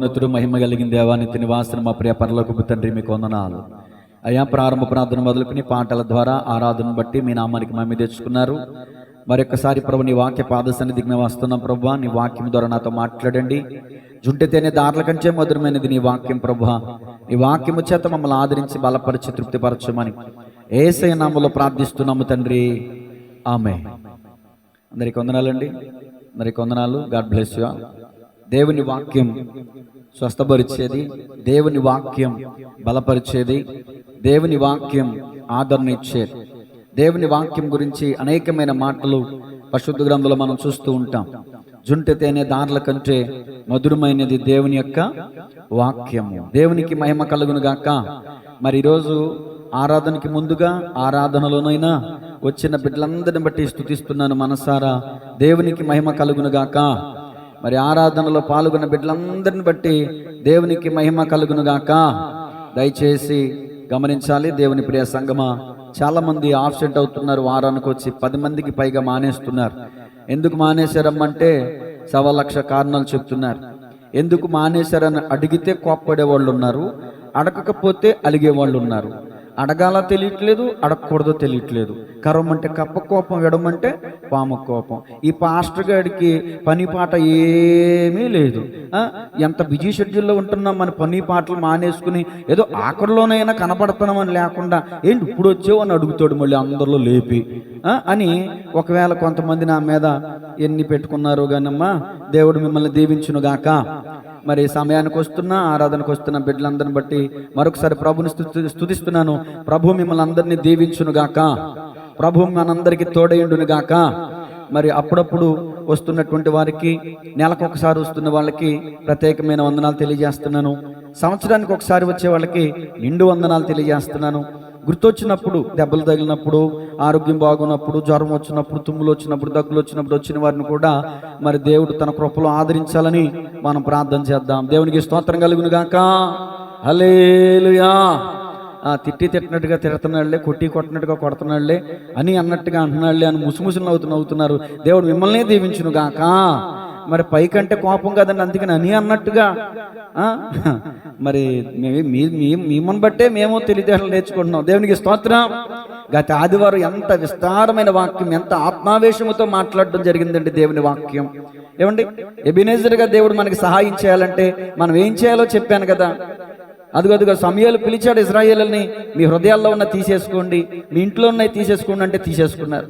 సర్వోన్నతుడు మహిమ కలిగిన దేవానికి నివాసన మా ప్రియ పరలోకపు తండ్రి మీకు వందనాలు అయ్యా. ప్రారంభ ప్రార్థన మొదలుకుని పాటల ద్వారా ఆరాధన బట్టి మీ నామానికి మహిమ తెచ్చుకున్నారు. మరొకసారి ప్రభు నీ వాక్య పాద సన్నిధికి మేము వస్తున్నాం. ప్రభు నీ వాక్యం ద్వారా నాతో మాట్లాడండి. జుంటితేనే దారుల కంటే మధురమైనది నీ వాక్యం. ప్రభు నీ వాక్యము చేత మమ్మల్ని ఆదరించి బలపరిచి తృప్తిపరచమని యేసయ్య నామములో ప్రార్థిస్తున్నాము తండ్రి, ఆమేన్. అందరికి వందనాలండి, అందరికి వందనాలు. God bless you. దేవుని వాక్యం స్వస్థపరిచేది, దేవుని వాక్యం బలపరిచేది, దేవుని వాక్యం ఆదరణ ఇచ్చేది. దేవుని వాక్యం గురించి అనేకమైన మాటలు పరిశుద్ధ గ్రంథంలో మనం చూస్తూ ఉంటాం. జుంటితేనే దారుల కంటే మధురమైనది దేవుని యొక్క వాక్యము. దేవునికి మహిమ కలుగును గాక. మరి ఈరోజు ఆరాధనకి ముందుగా ఆరాధనలోనైనా వచ్చిన బిడ్డలందరిని బట్టి స్తుతిస్తున్నాను మనసారా. దేవునికి మహిమ కలుగును గాక. మరి ఆరాధనలో పాల్గొన్న బిడ్డలందరిని బట్టి దేవునికి మహిమ కలుగును గాక. దయచేసి గమనించాలి దేవుని ప్రియ సంగమా, చాలా మంది ఆబ్సెంట్ అవుతున్నారు. వారానికి వచ్చి 10 మందికి పైగా మానేస్తున్నారు. ఎందుకు మానేశారమ్మంటే 1,00,000 కారణాలు చెప్తున్నారు. ఎందుకు మానేశారని అడిగితే కోప్పడే వాళ్ళు ఉన్నారు, అడగకపోతే అలిగే వాళ్ళు ఉన్నారు. అడగాల తెలియట్లేదు, అడగకూడదో తెలియట్లేదు. కరవమంటే కప్ప కోపం, ఎడమంటే పాము కోపం. ఈ పాస్టర్ గారికి పని పాట ఏమీ లేదు. ఎంత బిజీ షెడ్యూల్లో ఉంటున్నాం, మన పని పాటలు మానేసుకుని ఏదో ఆఖరిలోనైనా కనపడుతున్నామని లేకుండా ఏంటి ఇప్పుడు వచ్చావు అని అడుగుతాడు మళ్ళీ అందరిలో లేపి అని. ఒకవేళ కొంతమంది నా మీద ఎన్ని పెట్టుకున్నారు కానమ్మా, దేవుడు మిమ్మల్ని దీవించునుగాక. మరి సమయానికి వస్తున్నా, ఆరాధనకు వస్తున్న బిడ్డలందరిని బట్టి మరొకసారి ప్రభుని స్తుతిస్తున్నాను. ప్రభు మిమ్మల్ని అందరినీ దీవించునుగాక. ప్రభు మనందరికీ తోడయుండునుగాక. మరి అప్పుడప్పుడు వస్తున్నటువంటి వారికి, నెలకొకసారి వస్తున్న వాళ్ళకి ప్రత్యేకమైన వందనాలు తెలియజేస్తున్నాను. సంవత్సరానికి ఒకసారి వచ్చే వాళ్ళకి నిండు వందనాలు తెలియజేస్తున్నాను. గుర్తొచ్చినప్పుడు, దెబ్బలు తగిలినప్పుడు, ఆరోగ్యం బాగున్నప్పుడు, జ్వరం వచ్చినప్పుడు, తుమ్ములు వచ్చినప్పుడు, దగ్గులు వచ్చినప్పుడు వచ్చిన వారిని కూడా మరి దేవుడు తన కృపలో ఆదరించాలని మనం ప్రార్థన చేద్దాం. దేవునికి స్తోత్రం కలుగును గాక. హల్లెలూయా. తిట్టినట్టుగా తిడుతున్నాళ్లే, కొట్టినట్టుగా కొడుతున్నాళ్లే అని అన్నట్టుగా అంటున్నాళ్లే అని ముసుముసులు నవ్వుతున్నారు. దేవుడు మిమ్మల్ని దీవించును గాక. మరి పైకంటే కోపం కదండి, అందుకని అని అన్నట్టుగా మరి మిమ్మల్ని బట్టే మేము తెలివితేటలు నేర్చుకుంటున్నాం. దేవునికి స్తోత్రం. గత ఆదివారం ఎంత విస్తారమైన వాక్యం, ఎంత ఆత్మావేశముతో మాట్లాడడం జరిగిందండి దేవుని వాక్యం. ఏమండి, ఎబెనెజర్గా దేవుడు మనకి సహాయం చేయాలంటే మనం ఏం చేయాలో చెప్పాను కదా. అదిగో సమూయేలు పిలిచాడు ఇశ్రాయేలుని, మీ హృదయాల్లో ఉన్న తీసేసుకోండి, మీ ఇంట్లో ఉన్నాయి తీసేసుకోండి అంటే తీసేసుకున్నారు.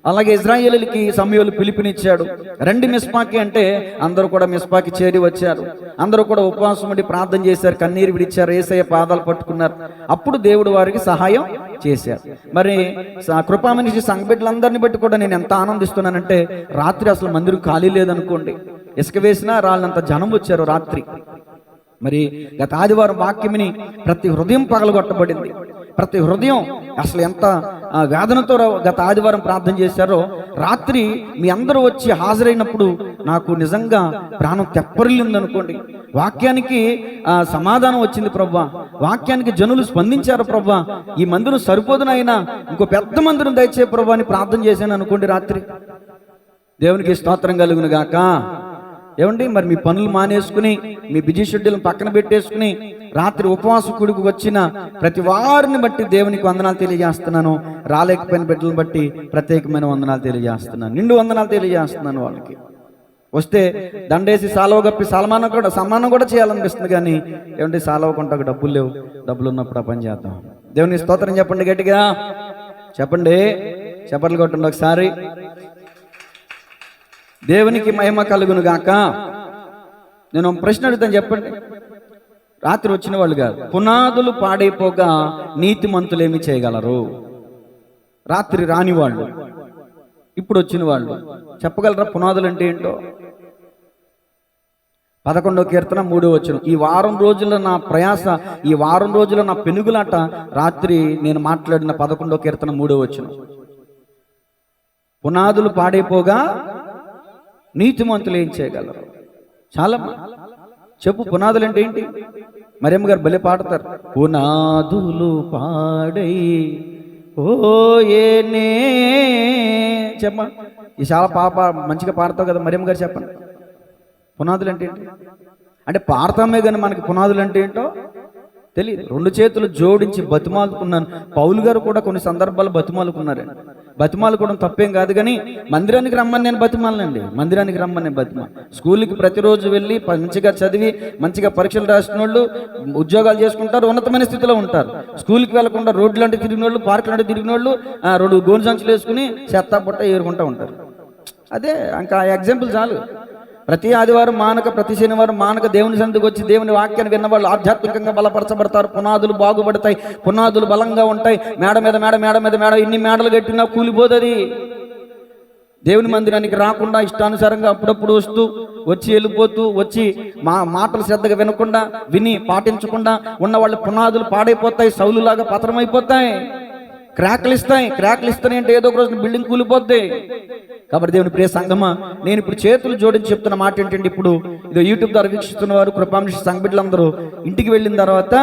అలాగే ఇశ్రాయేలుకి సమూయేలు పిలుపునిచ్చాడు, రండి మిస్పాకి అంటే అందరూ కూడా మిస్పాకి చేరి వచ్చారు. అందరూ కూడా ఉపవాసం ఉండి ప్రార్థన చేశారు, కన్నీరు విడిచారు, యేసయ్య పాదాలు పట్టుకున్నారు. అప్పుడు దేవుడు వారికి సహాయం చేశారు. మరి కృపామనిషి సంఘబిడ్డలందరినీ బట్టి కూడా నేను ఎంత ఆనందిస్తున్నానంటే, రాత్రి అసలు మందిరం ఖాళీ లేదనుకోండి, ఇసుక వేసినా రాళ్ళంత జనం వచ్చారు రాత్రి. మరి గత ఆదివారం వాక్యమిని ప్రతి హృదయం పగలగొట్టబడింది. ప్రతి హృదయం అసలు ఎంత వేదనతో గత ఆదివారం ప్రార్థన చేశారో, రాత్రి మీ అందరూ వచ్చి హాజరైనప్పుడు నాకు నిజంగా ప్రాణం తెప్పరిల్లిందనుకోండి. వాక్యానికి సమాధానం వచ్చింది ప్రభువా, వాక్యానికి జనులు స్పందించారు ప్రభువా, ఈ మందిరం సరిపోదునైనా ఇంకో పెద్ద మందిరం దయచే ప్రభువా అని ప్రార్థన చేశాను అనుకోండి రాత్రి. దేవునికి స్తోత్రం కలుగును గాక. ఏమండి, మరి మీ పనులు మానేసుకుని, మీ బిజీ షెడ్యూల్ని పక్కన పెట్టేసుకుని రాత్రి ఉపవాస కూడికి వచ్చిన ప్రతి వారిని బట్టి దేవునికి వందనాలు తెలియజేస్తున్నాను. రాలేకపోయిన బిడ్డలను బట్టి ప్రత్యేకమైన వందనాలు తెలియజేస్తున్నాను, నిండు వందనాలు తెలియజేస్తున్నాను. వాళ్ళకి వస్తే దండేసి సాలవ గప్పి సన్మానం కూడా చేయాలనిపిస్తుంది. కానీ ఏమంటే సాలవ కొంటకు డబ్బులు లేవు, డబ్బులు ఉన్నప్పుడు ఆ పని చేద్దాం. దేవుని స్తోత్రం చెప్పండి గట్టిగా, చెప్పండి, చప్పట్లు కొట్టండి ఒకసారి. దేవునికి మహిమ కలుగును గాక. నేను ప్రశ్న అడుగుతాను, చెప్పండి. రాత్రి వచ్చిన వాళ్ళు కాదు, పునాదులు పాడైపోగా నీతిమంతులు ఏమి చేయగలరు? రాత్రి రాని వాళ్ళు, ఇప్పుడు వచ్చిన వాళ్ళు చెప్పగలరా పునాదులు అంటే ఏంటో? 11వ కీర్తన 3వ వచనం. ఈ వారం రోజుల నా ప్రయాస, ఈ వారం రోజుల నా పెనుగులాట రాత్రి నేను మాట్లాడిన 11వ కీర్తన 3వ వచనం. పునాదులు పాడైపోగా నీతిమంతులు ఏం చేయగలరు? చాలా చెప్పు, పునాదులు అంటే ఏంటి? మరియమ్మ గారు భలే పాడతారు, పునాదులు పాడై ఓయేనే. చెప్ప, ఈ చాలా మంచిగా పాడతావు కదా మరియమ్మ గారు, చెప్పండి. పునాదులు అంటే ఏంటి? అంటే పాడతామే కానీ మనకి పునాదులు అంటే ఏంటో తెలియదు. 2 చేతులు జోడించి బతిమాలుకున్నాను. పౌలు గారు కూడా కొన్ని సందర్భాలు బతిమాలుకున్నారండి. బతిమాలుకోవడం తప్పేం కాదు, కానీ మందిరానికి రమ్మని నేను బతిమాలనండి. మందిరానికి రమ్మని నేను బతిమాల. స్కూల్కి ప్రతిరోజు వెళ్ళి మంచిగా చదివి మంచిగా పరీక్షలు రాసిన వాళ్ళు ఉద్యోగాలు చేసుకుంటారు, ఉన్నతమైన స్థితిలో ఉంటారు. స్కూల్కి వెళ్లకుండా రోడ్లు అంటే తిరిగిన వాళ్ళు, పార్కులు అంటే తిరిగిన వాళ్ళు 2 గోను సంచులు వేసుకుని చెత్త బుట్ట ఏరుకుంటూ ఉంటారు. అదే ఇంకా ఎగ్జాంపుల్ చాలు. ప్రతి ఆదివారం మానక, ప్రతి శనివారం మానక దేవుని సన్నిధికి వచ్చి దేవుని వాక్యాన్ని విన్నవాళ్ళు ఆధ్యాత్మికంగా బలపరచబడతారు. పునాదులు బాగుపడతాయి, పునాదులు బలంగా ఉంటాయి. మేడ మీద ఇన్ని మేడలు కట్టినా కూలిపోతుంది. దేవుని మందిరానికి రాకుండా ఇష్టానుసారంగా అప్పుడప్పుడు వచ్చి వెళ్ళిపోతూ వచ్చి మాటలు శ్రద్ధగా వినకుండా, విని పాటించకుండా ఉన్న వాళ్ళ పునాదులు పాడైపోతాయి, సౌలులాగా పతనమైపోతాయి, క్రాక్లు ఇస్తాయి అంటే ఏదో ఒక రోజు బిల్డింగ్ కూలిపోద్ది. కాబట్టి దేవుని ప్రియ సంగమా, నేను ఇప్పుడు చేతులు జోడించి చెప్తున్న మాట ఏంటంటే, ఇప్పుడు ఇదో యూట్యూబ్ ద్వారా వీక్షిస్తున్న వారు, కృపాంశ సంఘ బిడ్డలందరూ ఇంటికి వెళ్ళిన తర్వాత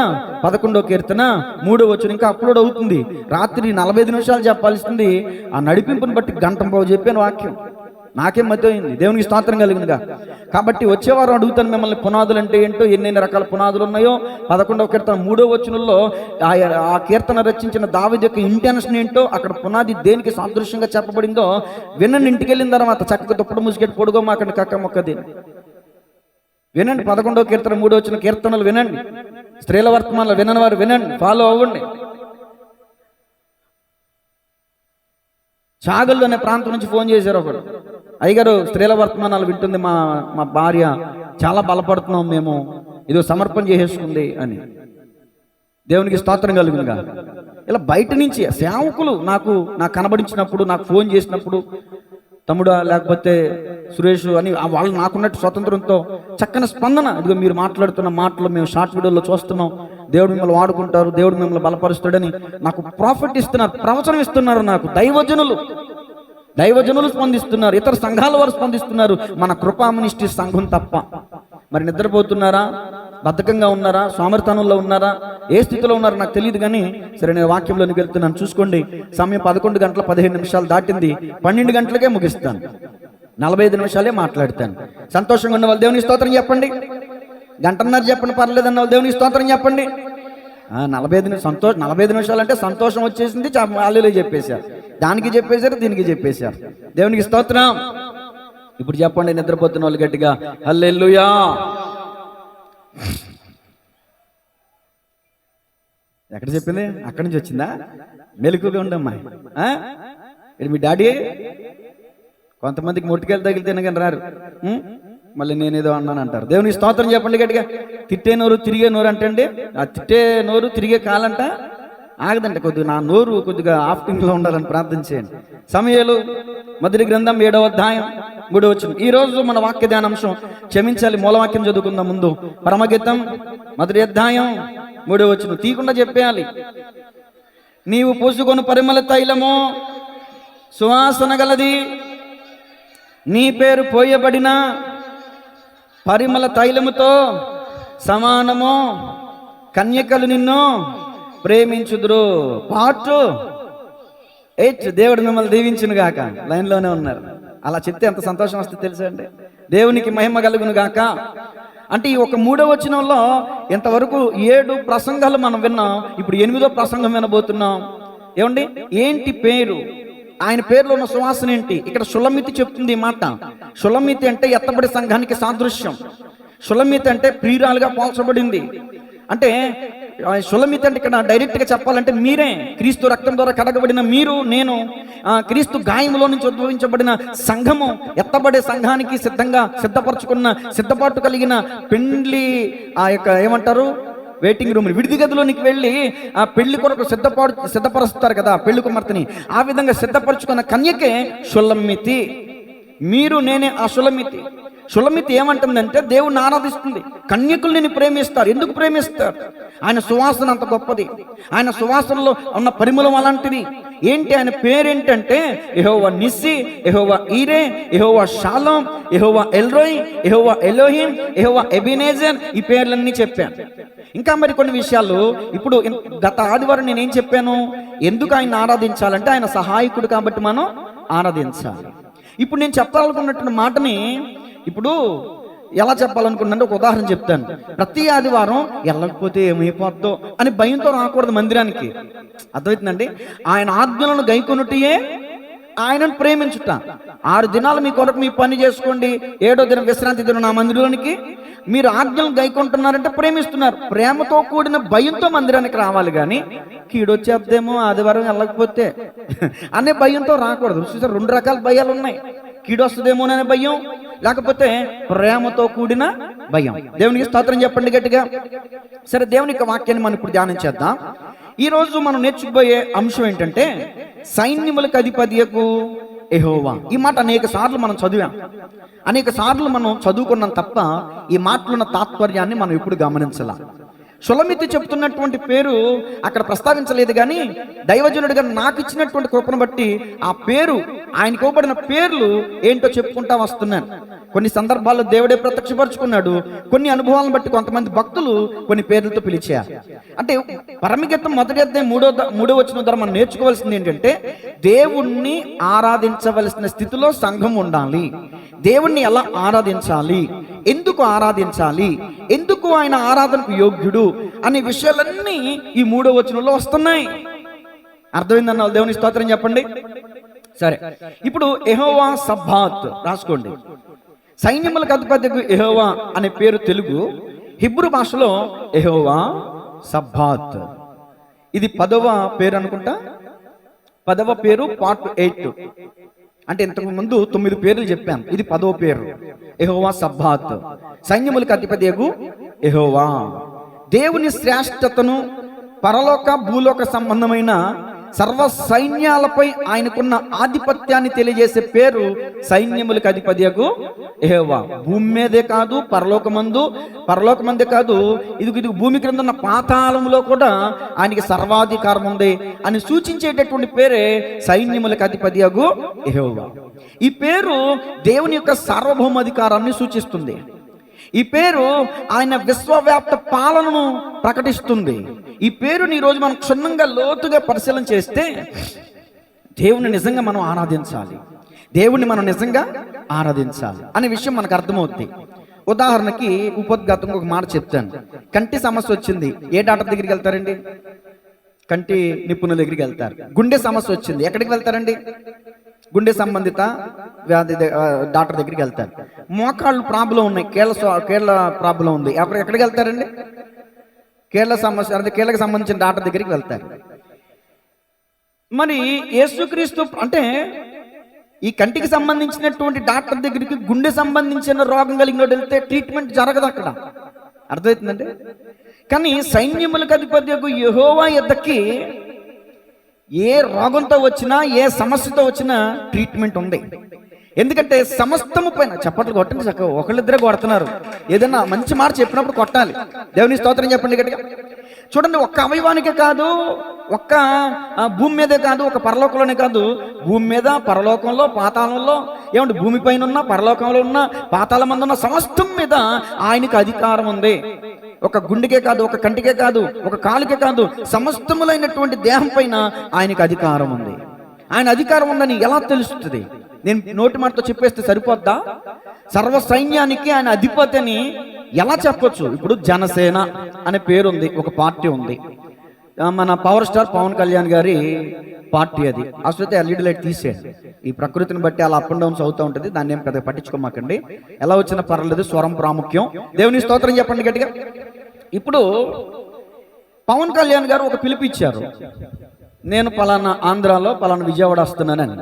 11వ కీర్తన 3వ వచనం ఇంకా అప్లోడ్ అవుతుంది. రాత్రి 45 నిమిషాలు చెప్పాల్సింది ఆ నడిపింపుని బట్టి గంట పావు చెప్పాను వాక్యం. నాకేం మధ్యమైంది. దేవునికి స్తోత్రం కలిగిందిగా. కాబట్టి వచ్చేవారం అడుగుతాను మిమ్మల్ని, పునాదులు అంటే ఏంటో, ఎన్నెన్ని రకాల పునాదులు ఉన్నాయో. 11వ కీర్తన 3వ వచనంలో ఆ కీర్తన రచించిన దావీదు యొక్క ఇంటెన్షన్ ఏంటో, అక్కడ పునాది దేనికి సాదృశ్యంగా చెప్పబడిందో వినండి. ఇంటికి వెళ్ళిన తర్వాత చక్కగా దుప్పటి ముసుకెట్టి పొడుగోమాకండి, కక్క మొక్కది వినండి. 11వ కీర్తన 3వ వచనం కీర్తనలు వినండి. స్త్రీల వర్తమానాలు వినని వారు వినండి, ఫాలో అవ్వండి. చాగళ్ళు అనే ప్రాంతం నుంచి ఫోన్ చేశారు ఒకడు, అయ్యగారు స్త్రీల వర్తమానాలు వింటుంది మా భార్య, చాలా బలపడుతున్నాం మేము, ఇదో సమర్పణ చేసేసుకుంది అని. దేవునికి స్తోత్రం కలుగునుగా. ఇలా బయట నుంచి సేవకులు నాకు కనబడించినప్పుడు, నాకు ఫోన్ చేసినప్పుడు, తమ్ముడా లేకపోతే సురేష్ అని వాళ్ళు నాకున్నట్టు స్వతంత్రంతో చక్కని స్పందన, ఇదిగో మీరు మాట్లాడుతున్న మాటలు మేము షార్ట్ వీడియోలో చూస్తున్నాం, దేవుడు మిమ్మల్ని వాడుకుంటారు, దేవుడు మిమ్మల్ని బలపరుస్తాడని నాకు ప్రాఫిట్ ఇస్తున్నారు, ప్రవచనం ఇస్తున్నారు. నాకు దైవజనులు స్పందిస్తున్నారు, ఇతర సంఘాల వారు స్పందిస్తున్నారు. మన కృపా మినిస్ట్రీ సంఘం తప్ప. మరి నిద్రపోతున్నారా, బద్ధకంగా ఉన్నారా, సోమరితనంలో ఉన్నారా, ఏ స్థితిలో ఉన్నారో నాకు తెలియదు, కానీ సరే నేను వాక్యంలోనికి వెళ్తున్నాను. చూసుకోండి, సమయం 11 గంటల 15 నిమిషాలు దాటింది. 12 గంటలకే ముగిస్తాను, 45 నిమిషాలే మాట్లాడతాను. సంతోషంగా ఉన్న వాళ్ళు దేవునికి స్తోత్రం చెప్పండి. గంటన్నర చెప్పండి, పర్లేదన్న వాళ్ళు దేవునికి స్తోత్రం చెప్పండి. 45 నిమిషాలు అంటే సంతోషం వచ్చేసింది, వాళ్ళు చెప్పేశారు, దానికి చెప్పేశారు, దీనికి చెప్పేశారు. దేవునికి స్తోత్రం. ఇప్పుడు చెప్పండి నిద్రపోతున్న వాళ్ళు గట్టిగా హల్లెలూయా. ఎక్కడ చెప్పింది? అక్కడి నుంచి వచ్చిందా? మెలకుగా ఉండమ్మా. ఇది మీ డాడీ. కొంతమందికి ముట్టుకెళ్ళి తగిలితేనే కానీ రారు, మళ్ళీ నేనేదో అన్నాను అంటారు. దేవునికి స్తోత్రం చెప్పండి గట్టిగా. తిట్టే నోరు తిరిగే నోరు అంటండి, ఆ తిట్టే నోరు తిరిగే కాలంట ఆగదంట. కొద్దిగా నా నోరు కొద్దిగా ఆఫ్టింగ్లో ఉండాలని ప్రార్థన చేయండి. సమూయేలు మొదటి గ్రంథం 7వ అధ్యాయం 3వ వచనం. ఈ రోజు మన వాక్య ధ్యానాంశం, క్షమించాలి, మూలవాక్యం చదువుకుందాం ముందు. పరమగీతం 1వ అధ్యాయం 3వ వచనం తీయకుండా చెప్పేయాలి. నీవు పూసుకొని పరిమళ తైలము సువాసన గలది, నీ పేరు పోయబడిన పరిమళ తైలముతో సమానము, కన్యకలు నిన్ను ప్రేమించుదురు. పార్ట్ 8. దేవుడు మిమ్మల్ని దీవించును గాక. లైన్లోనే ఉన్నారు. అలా చెప్తే ఎంత సంతోషం వస్తే తెలుసా అండి. దేవునికి మహిమ కలుగును గాక. అంటే ఈ ఒక 3వ వచనంలో ఇంతవరకు 7 ప్రసంగాలు మనం విన్నాం. ఇప్పుడు 8వ ప్రసంగం వినబోతున్నాం. ఏమండి, ఏంటి పేరు? ఆయన పేరులో ఉన్న సువాసన ఏంటి? ఇక్కడ షులమితి చెప్తుంది ఈ మాట. షులమితి అంటే ఎత్తబడి సంఘానికి సాదృశ్యం. షులమితి అంటే ప్రియురాలుగా పోల్చబడింది. అంటే షులమితి అంటే ఇక్కడ డైరెక్ట్గా చెప్పాలంటే మీరే, క్రీస్తు రక్తం ద్వారా కడగబడిన మీరు, నేను, క్రీస్తు గాయములో నుంచి ఉద్భవించబడిన సంఘము, ఎత్తబడే సంఘానికి సిద్ధపరచుకున్న, సిద్ధపాటు కలిగిన పెండ్లి, ఆ యొక్క ఏమంటారు, వెయిటింగ్ రూమ్, విడిది గదిలోనికి వెళ్ళి ఆ పెళ్లి కొరకు సిద్ధపరుస్తారు కదా పెళ్లి కుమార్తెని. ఆ విధంగా సిద్ధపరచుకున్న కన్యకే షులమితి. మీరు, నేనే ఆ షులమితి. షులమితి ఏమంటుందంటే దేవుణ్ణి ఆరాధిస్తుంది, కన్యకులు నిన్ను ప్రేమిస్తారు. ఎందుకు ప్రేమిస్తారు? ఆయన సువాసన అంత గొప్పది, ఆయన సువాసనలో ఉన్న పరిమళం అలాంటిది. ఏంటి ఆయన పేరేంటంటే యెహోవా నిస్సి, యెహోవా ఈరే, యెహోవా షాలోమ్, యెహోవా ఎల్రోయ్, యెహోవా ఎలోహిం, యెహోవా ఎబినేజర్. ఈ పేర్లన్నీ చెప్పాను. ఇంకా మరి కొన్ని విషయాలు. ఇప్పుడు గత ఆదివారం నేనేం చెప్పాను? ఎందుకు ఆయన ఆరాధించాలంటే ఆయన సహాయకుడు కాబట్టి మనం ఆరాధించాలి. ఇప్పుడు నేను చెప్పాలనుకున్నటువంటి మాటని ఇప్పుడు ఎలా చెప్పాలనుకున్నానంటే ఒక ఉదాహరణ చెప్తాను. ప్రతి ఆదివారం వెళ్ళకపోతే ఏమైపోద్దో అని భయంతో రాకూడదు మందిరానికి. అర్థమవుతుందండి? ఆయన ఆజ్ఞలను గైకొనుటయే ఆయనను ప్రేమించుట. 6 దినాలు మీ కొరకు మీ పని చేసుకోండి, 7వ దినం విశ్రాంతి దినం నా మందిరానికి. మీరు ఆజ్ఞలను గైకొంటున్నారంటే ప్రేమిస్తున్నారు. ప్రేమతో కూడిన భయంతో మందిరానికి రావాలి, కానీ కీడొచ్చేద్దేమో ఆదివారం వెళ్ళకపోతే అనే భయంతో రాకూడదు. చూసారు, 2 రకాల భయాలు ఉన్నాయి. కీడొస్తుందేమోననే భయం, లేకపోతే ప్రేమతో కూడిన భయం. దేవునికి స్తోత్రం చెప్పండి గట్టిగా. సరే, దేవుని యొక్క వాక్యాన్ని మనం ఇప్పుడు ధ్యానం చేద్దాం. ఈరోజు మనం నేర్చుకుపోయే అంశం ఏంటంటే సైన్యములకు అధిపతియగు యెహోవా. ఈ మాట అనేక సార్లు మనం చదివాం, అనేక సార్లు మనం చదువుకున్నాం తప్ప ఈ మాటలున్న తాత్పర్యాన్ని మనం ఇప్పుడు గమనించాల. షులమితి చెప్తున్నటువంటి పేరు అక్కడ ప్రస్తావించలేదు, కానీ దైవజనుడిగా నాకు ఇచ్చినటువంటి కృపను బట్టి ఆ పేరు, ఆయనకి ఇవ్వబడిన పేర్లు ఏంటో చెప్పుకుంటా వస్తున్నాను. కొన్ని సందర్భాల్లో దేవుడే ప్రత్యక్షపరుచుకున్నాడు, కొన్ని అనుభవాలను బట్టి కొంతమంది భక్తులు కొన్ని పేర్లతో పిలిచారు. అంటే పరమగీతం 1వ అధ్యాయం 3వ వచనం ద్వారా మనం నేర్చుకోవాల్సింది ఏంటంటే దేవుణ్ణి ఆరాధించవలసిన స్థితిలో సంఘం ఉండాలి. దేవుణ్ణి ఎలా ఆరాధించాలి, ఎందుకు ఆరాధించాలి, ఎందుకు ఆయన ఆరాధనకు యోగ్యుడు అనే విషయాలన్నీ ఈ 3వ వచనంలో వస్తున్నాయి. అర్థమైందన్న దేవుని స్తోత్రం చెప్పండి. సరే, ఇప్పుడు యెహోవా సబ్బాత్ రాసుకోండి. సైన్యములకు అధిపతి యెహోవా అనే పేరు తెలుగు, హిబ్రూ భాషలో యెహోవా సబ్బాత్. ఇది 10వ పేరు అనుకుంటా. 10వ పేరు పార్ట్ 8. అంటే ఇంతకు ముందు 9 పేర్లు చెప్పాను, ఇది 10వ పేరు యెహోవా సబ్బాత్. సైన్యములకు అధిపతి యెహోవా. దేవుని శ్రేష్టతను, పరలోక భూలోక సంబంధమైన సర్వ సైన్యాలపై ఆయనకున్న ఆధిపత్యాన్ని తెలియజేసే పేరు సైన్యములకు అధిపతియగు యెహోవా. భూమి మీదే కాదు, పరలోకమందే కాదు, ఇది భూమి క్రింద ఉన్న పాతాళంలో కూడా ఆయనకి సర్వాధికారం ఉంది అని సూచించేటటువంటి పేరే సైన్యములకు అధిపతియగు యెహోవా. ఈ పేరు దేవుని యొక్క సార్వభౌమాధికారాన్ని సూచిస్తుంది. ఈ పేరు ఆయన విశ్వవ్యాప్త పాలనను ప్రకటిస్తుంది. ఈ పేరుని ఈరోజు మనం క్షుణ్ణంగా లోతుగా పరిశీలన చేస్తే దేవుని నిజంగా మనం ఆరాధించాలి, దేవుణ్ణి మనం నిజంగా ఆరాధించాలి అనే విషయం మనకు అర్థమవుతుంది. ఉదాహరణకి ఉపోద్ఘాతంగా ఒక మాట చెప్తాను. కంటి సమస్య వచ్చింది, ఏ డాక్టర్ దగ్గరికి వెళ్తారండి? కంటి నిపుణుల దగ్గరికి వెళ్తారు. గుండె సమస్య వచ్చింది, ఎక్కడికి వెళ్తారండి? గుండె సంబంధిత వ్యాధి డాక్టర్ దగ్గరికి వెళ్తారు. మోకాళ్ళు ప్రాబ్లం ఉన్నాయి, కీళ్ళ ప్రాబ్లం ఉంది, ఎక్కడికి వెళ్తారండి? కీళ్ళకి సంబంధించిన డాక్టర్ దగ్గరికి వెళ్తారు. మరి యేసుక్రీస్తు అంటే ఈ కంటికి సంబంధించినటువంటి డాక్టర్ దగ్గరికి గుండె సంబంధించిన రోగం కలిగిన వెళ్తే ట్రీట్మెంట్ జరగదు అక్కడ. అర్థమవుతుందండి? కానీ సైన్యములకు అధిపతియగు యెహోవా యొద్దకి ఏ రోగంతో వచ్చినా, ఏ సమస్యతో వచ్చినా ట్రీట్మెంట్ ఉంది. ఎందుకంటే సమస్తము పైన చప్పట్లు కొట్టండి, చక్కగా ఒకళ్ళిద్దరే కొడుతున్నారు. ఏదైనా మంచి మాట చెప్పినప్పుడు కొట్టాలి. దేవుని స్తోత్రం చెప్పండి గట్టిగా. చూడండి, ఒక్క అవయవానికే కాదు, ఒక్క భూమి మీదే కాదు, ఒక పరలోకంలోనే కాదు, భూమి మీద, పరలోకంలో, పాతాళంలో, ఏమంటే భూమి పైన ఉన్న, పరలోకంలో ఉన్న, పాతాళం మందు ఉన్న సమస్తం మీద ఆయనకు అధికారం ఉంది. ఒక గుండెకే కాదు, ఒక కంటికే కాదు, ఒక కాలుకే కాదు, సమస్తములైనటువంటి దేహం పైన ఆయనకు అధికారం ఉంది. ఆయన అధికారం ఉందని ఎలా తెలుస్తుంది? నేను నోటి మాటతో చెప్పేస్తే సరిపోద్దా? సర్వ సైన్యానికి ఆయన అధిపతి అని ఎలా చెప్పొచ్చు? ఇప్పుడు జనసేన అనే పేరు ఉంది, ఒక పార్టీ ఉంది. మన పవర్ స్టార్ పవన్ కళ్యాణ్ గారి పార్టీ అది. అసలు ఎల్ఈడి లైట్ తీసేయండి. ఈ ప్రకృతిని బట్టి అలా అప్ అండ్ డౌన్స్ అవుతూ ఉంటుంది, దాన్ని ఏం పెద్దగా పట్టించుకోమాకండి. ఎలా వచ్చినా పర్వాలేదు, స్వరం ప్రాముఖ్యం. దేవుని స్తోత్రం చెప్పండి గట్టిగా. ఇప్పుడు పవన్ కళ్యాణ్ గారు ఒక పిలుపు ఇచ్చారు, నేను పలానా ఆంధ్రాలో పలానా విజయవాడ వస్తున్నానని.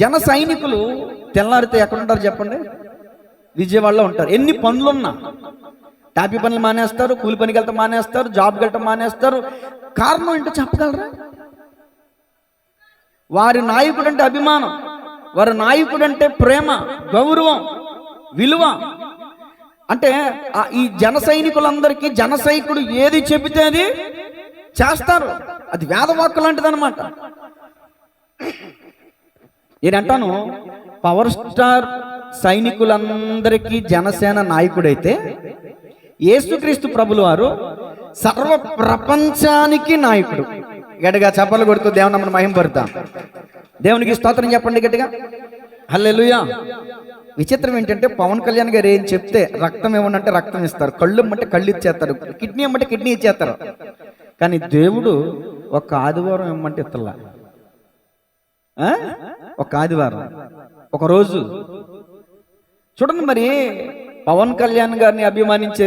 జన సైనికులు తెల్లారితే ఎక్కడుంటారు చెప్పండి? విజయవాడలో ఉంటారు. ఎన్ని పనులున్నా టాపీ పనులు మానేస్తారు, కూలి పనికి వెళ్తాం మానేస్తారు, జాబ్కి వెళ్ళటం మానేస్తారు. కారణం ఏంటో చెప్పగలరా? వారి నాయకుడు అంటే అభిమానం, వారి నాయకుడు అంటే ప్రేమ, గౌరవం, విలువ. అంటే ఈ జన సైనికులందరికీ జన సైనికుడు ఏది చెబితే అది చేస్తారు. అది వేదవాక్కు లాంటిది అనమాట. నేనంటాను, పవర్ స్టార్ సైనికులందరికీ జనసేన నాయకుడైతే యేసుక్రీస్తు ప్రభులు వారు సర్వ ప్రపంచానికి నాయకుడు. గట్టిగా చప్పలు కొడుతూ దేవుని నామమున మహిమ పరుద్దాం. దేవునికి స్తోత్రం చెప్పండి గట్టిగా. హల్లెలూయా. విచిత్రం ఏంటంటే పవన్ కళ్యాణ్ గారు ఏం చెప్తే రక్తం ఇవ్వమంటే రక్తం ఇస్తారు, కళ్ళు ఇమ్మంటే కళ్ళు ఇచ్చేస్తారు, కిడ్నీ ఇమ్మంటే కిడ్నీ ఇచ్చేస్తారు. కానీ దేవుడు ఒక ఆదివారం ఇమ్మంటే ఇస్తలా. ఒక ఆదివారం, ఒక రోజు. చూడండి మరి పవన్ కళ్యాణ్ గారిని అభిమానించే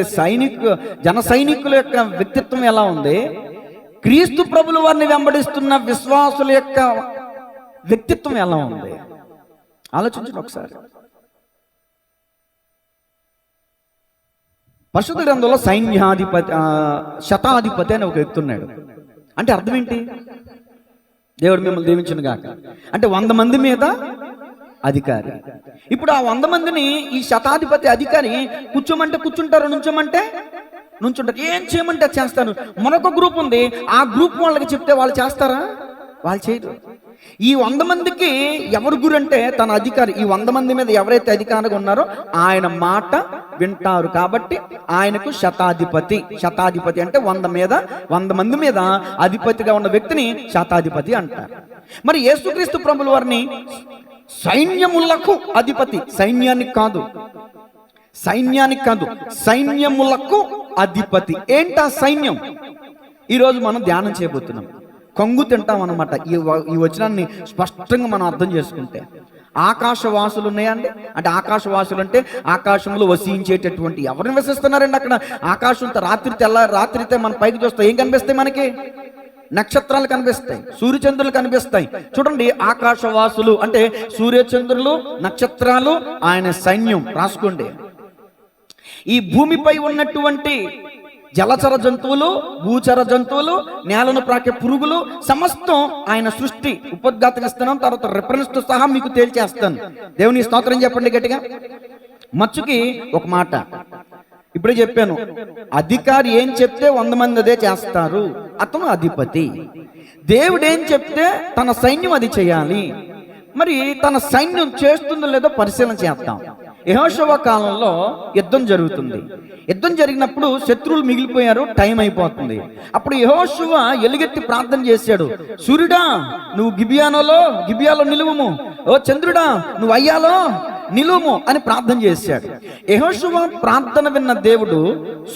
జన సైనికుల యొక్క వ్యక్తిత్వం ఎలా ఉంది, క్రీస్తు ప్రభుల వారిని వెంబడిస్తున్న విశ్వాసుల యొక్క వ్యక్తిత్వం ఎలా ఉంది ఆలోచించండి ఒకసారి. పరిశుద్ధ గ్రంథంలో శతాధిపతి అని ఒక వ్యక్తి ఉన్నాడు. అంటే అర్థం ఏంటి? దేవుడు మిమ్మల్ని దీవించును గాక అంటే 100 మంది మీద అధికారి. ఇప్పుడు ఆ 100 మందిని ఈ శతాధిపతి అధికారి కూర్చోమంటే కూర్చుంటారు, నుంచోమంటే నుంచుంటారు, ఏం చేయమంటే చేస్తారు. మరొక గ్రూప్ ఉంది, ఆ గ్రూప్ వాళ్ళకి చెప్తే వాళ్ళు చేస్తారా? వాళ్ళు చేయరు. ఈ 100 మందికి ఎవరు గురు అంటే తన అధికారి. ఈ 100 మంది మీద ఎవరైతే అధికారిగా ఉన్నారో ఆయన మాట వింటారు, కాబట్టి ఆయనకు శతాధిపతి. శతాధిపతి అంటే 100 మంది మీద అధిపతిగా ఉన్న వ్యక్తిని శతాధిపతి అంటారు. మరి యేసుక్రీస్తు ప్రభుల వారిని సైన్యములకు అధిపతి, సైన్యానికి కాదు, సైన్యములకు అధిపతి. ఏంటా సైన్యం? ఈరోజు మనం ధ్యానం చేయబోతున్నాం. కంగు తింటాం అన్నమాట. ఈ వచనాన్ని స్పష్టంగా మనం అర్థం చేసుకుంటే ఆకాశవాసులు ఉన్నాయండి. అంటే ఆకాశవాసులు అంటే ఆకాశంలో వసించేటటువంటి ఎవరిని వసిస్తున్నారండి అక్కడ? ఆకాశంతో రాత్రితే మన పైకి చూస్తే ఏం కనిపిస్తాయి? మనకి నక్షత్రాలు కనిపిస్తాయి, సూర్యచంద్రులు కనిపిస్తాయి. చూడండి, ఆకాశవాసులు అంటే సూర్యచంద్రులు, నక్షత్రాలు ఆయన సైన్యం. రాసుకోండి. ఈ భూమిపై ఉన్నటువంటి జలచర జంతువులు, భూచర జంతువులు, నేలను ప్రాకే పురుగులు, సమస్తం ఆయన సృష్టి. ఉపద్ఘాతం ఇస్తున్నాం, తర్వాత రిఫరెన్స్ తో సహా మీకు తేల్చేస్తాను. దేవుని స్తోత్రం చెప్పండి గట్టిగా. మచ్చుకి ఒక మాట ఇప్పుడే చెప్పాను, అధికారి ఏం చెప్తే 100 మంది అదే చేస్తారు, అతను అధిపతి. దేవుడు ఏం చెప్తే తన సైన్యం అది చేయాలి. మరి తన సైన్యం చేస్తుందో లేదో పరిశీలన చేద్దాం. యెహోషువ కాలంలో యుద్ధం జరుగుతుంది. యుద్ధం జరిగినప్పుడు శత్రువులు మిగిలిపోయారు, టైం అయిపోతుంది. అప్పుడు యెహోషువ ఎలుగెత్తి ప్రార్థన చేశాడు, సూర్యుడా నువ్వు గిబియాలో నిలువుము, ఓ చంద్రుడా నువ్వు అయ్యాలో నిలువుము అని ప్రార్థన చేశాడు. యెహోషువ ప్రార్థన విన్న దేవుడు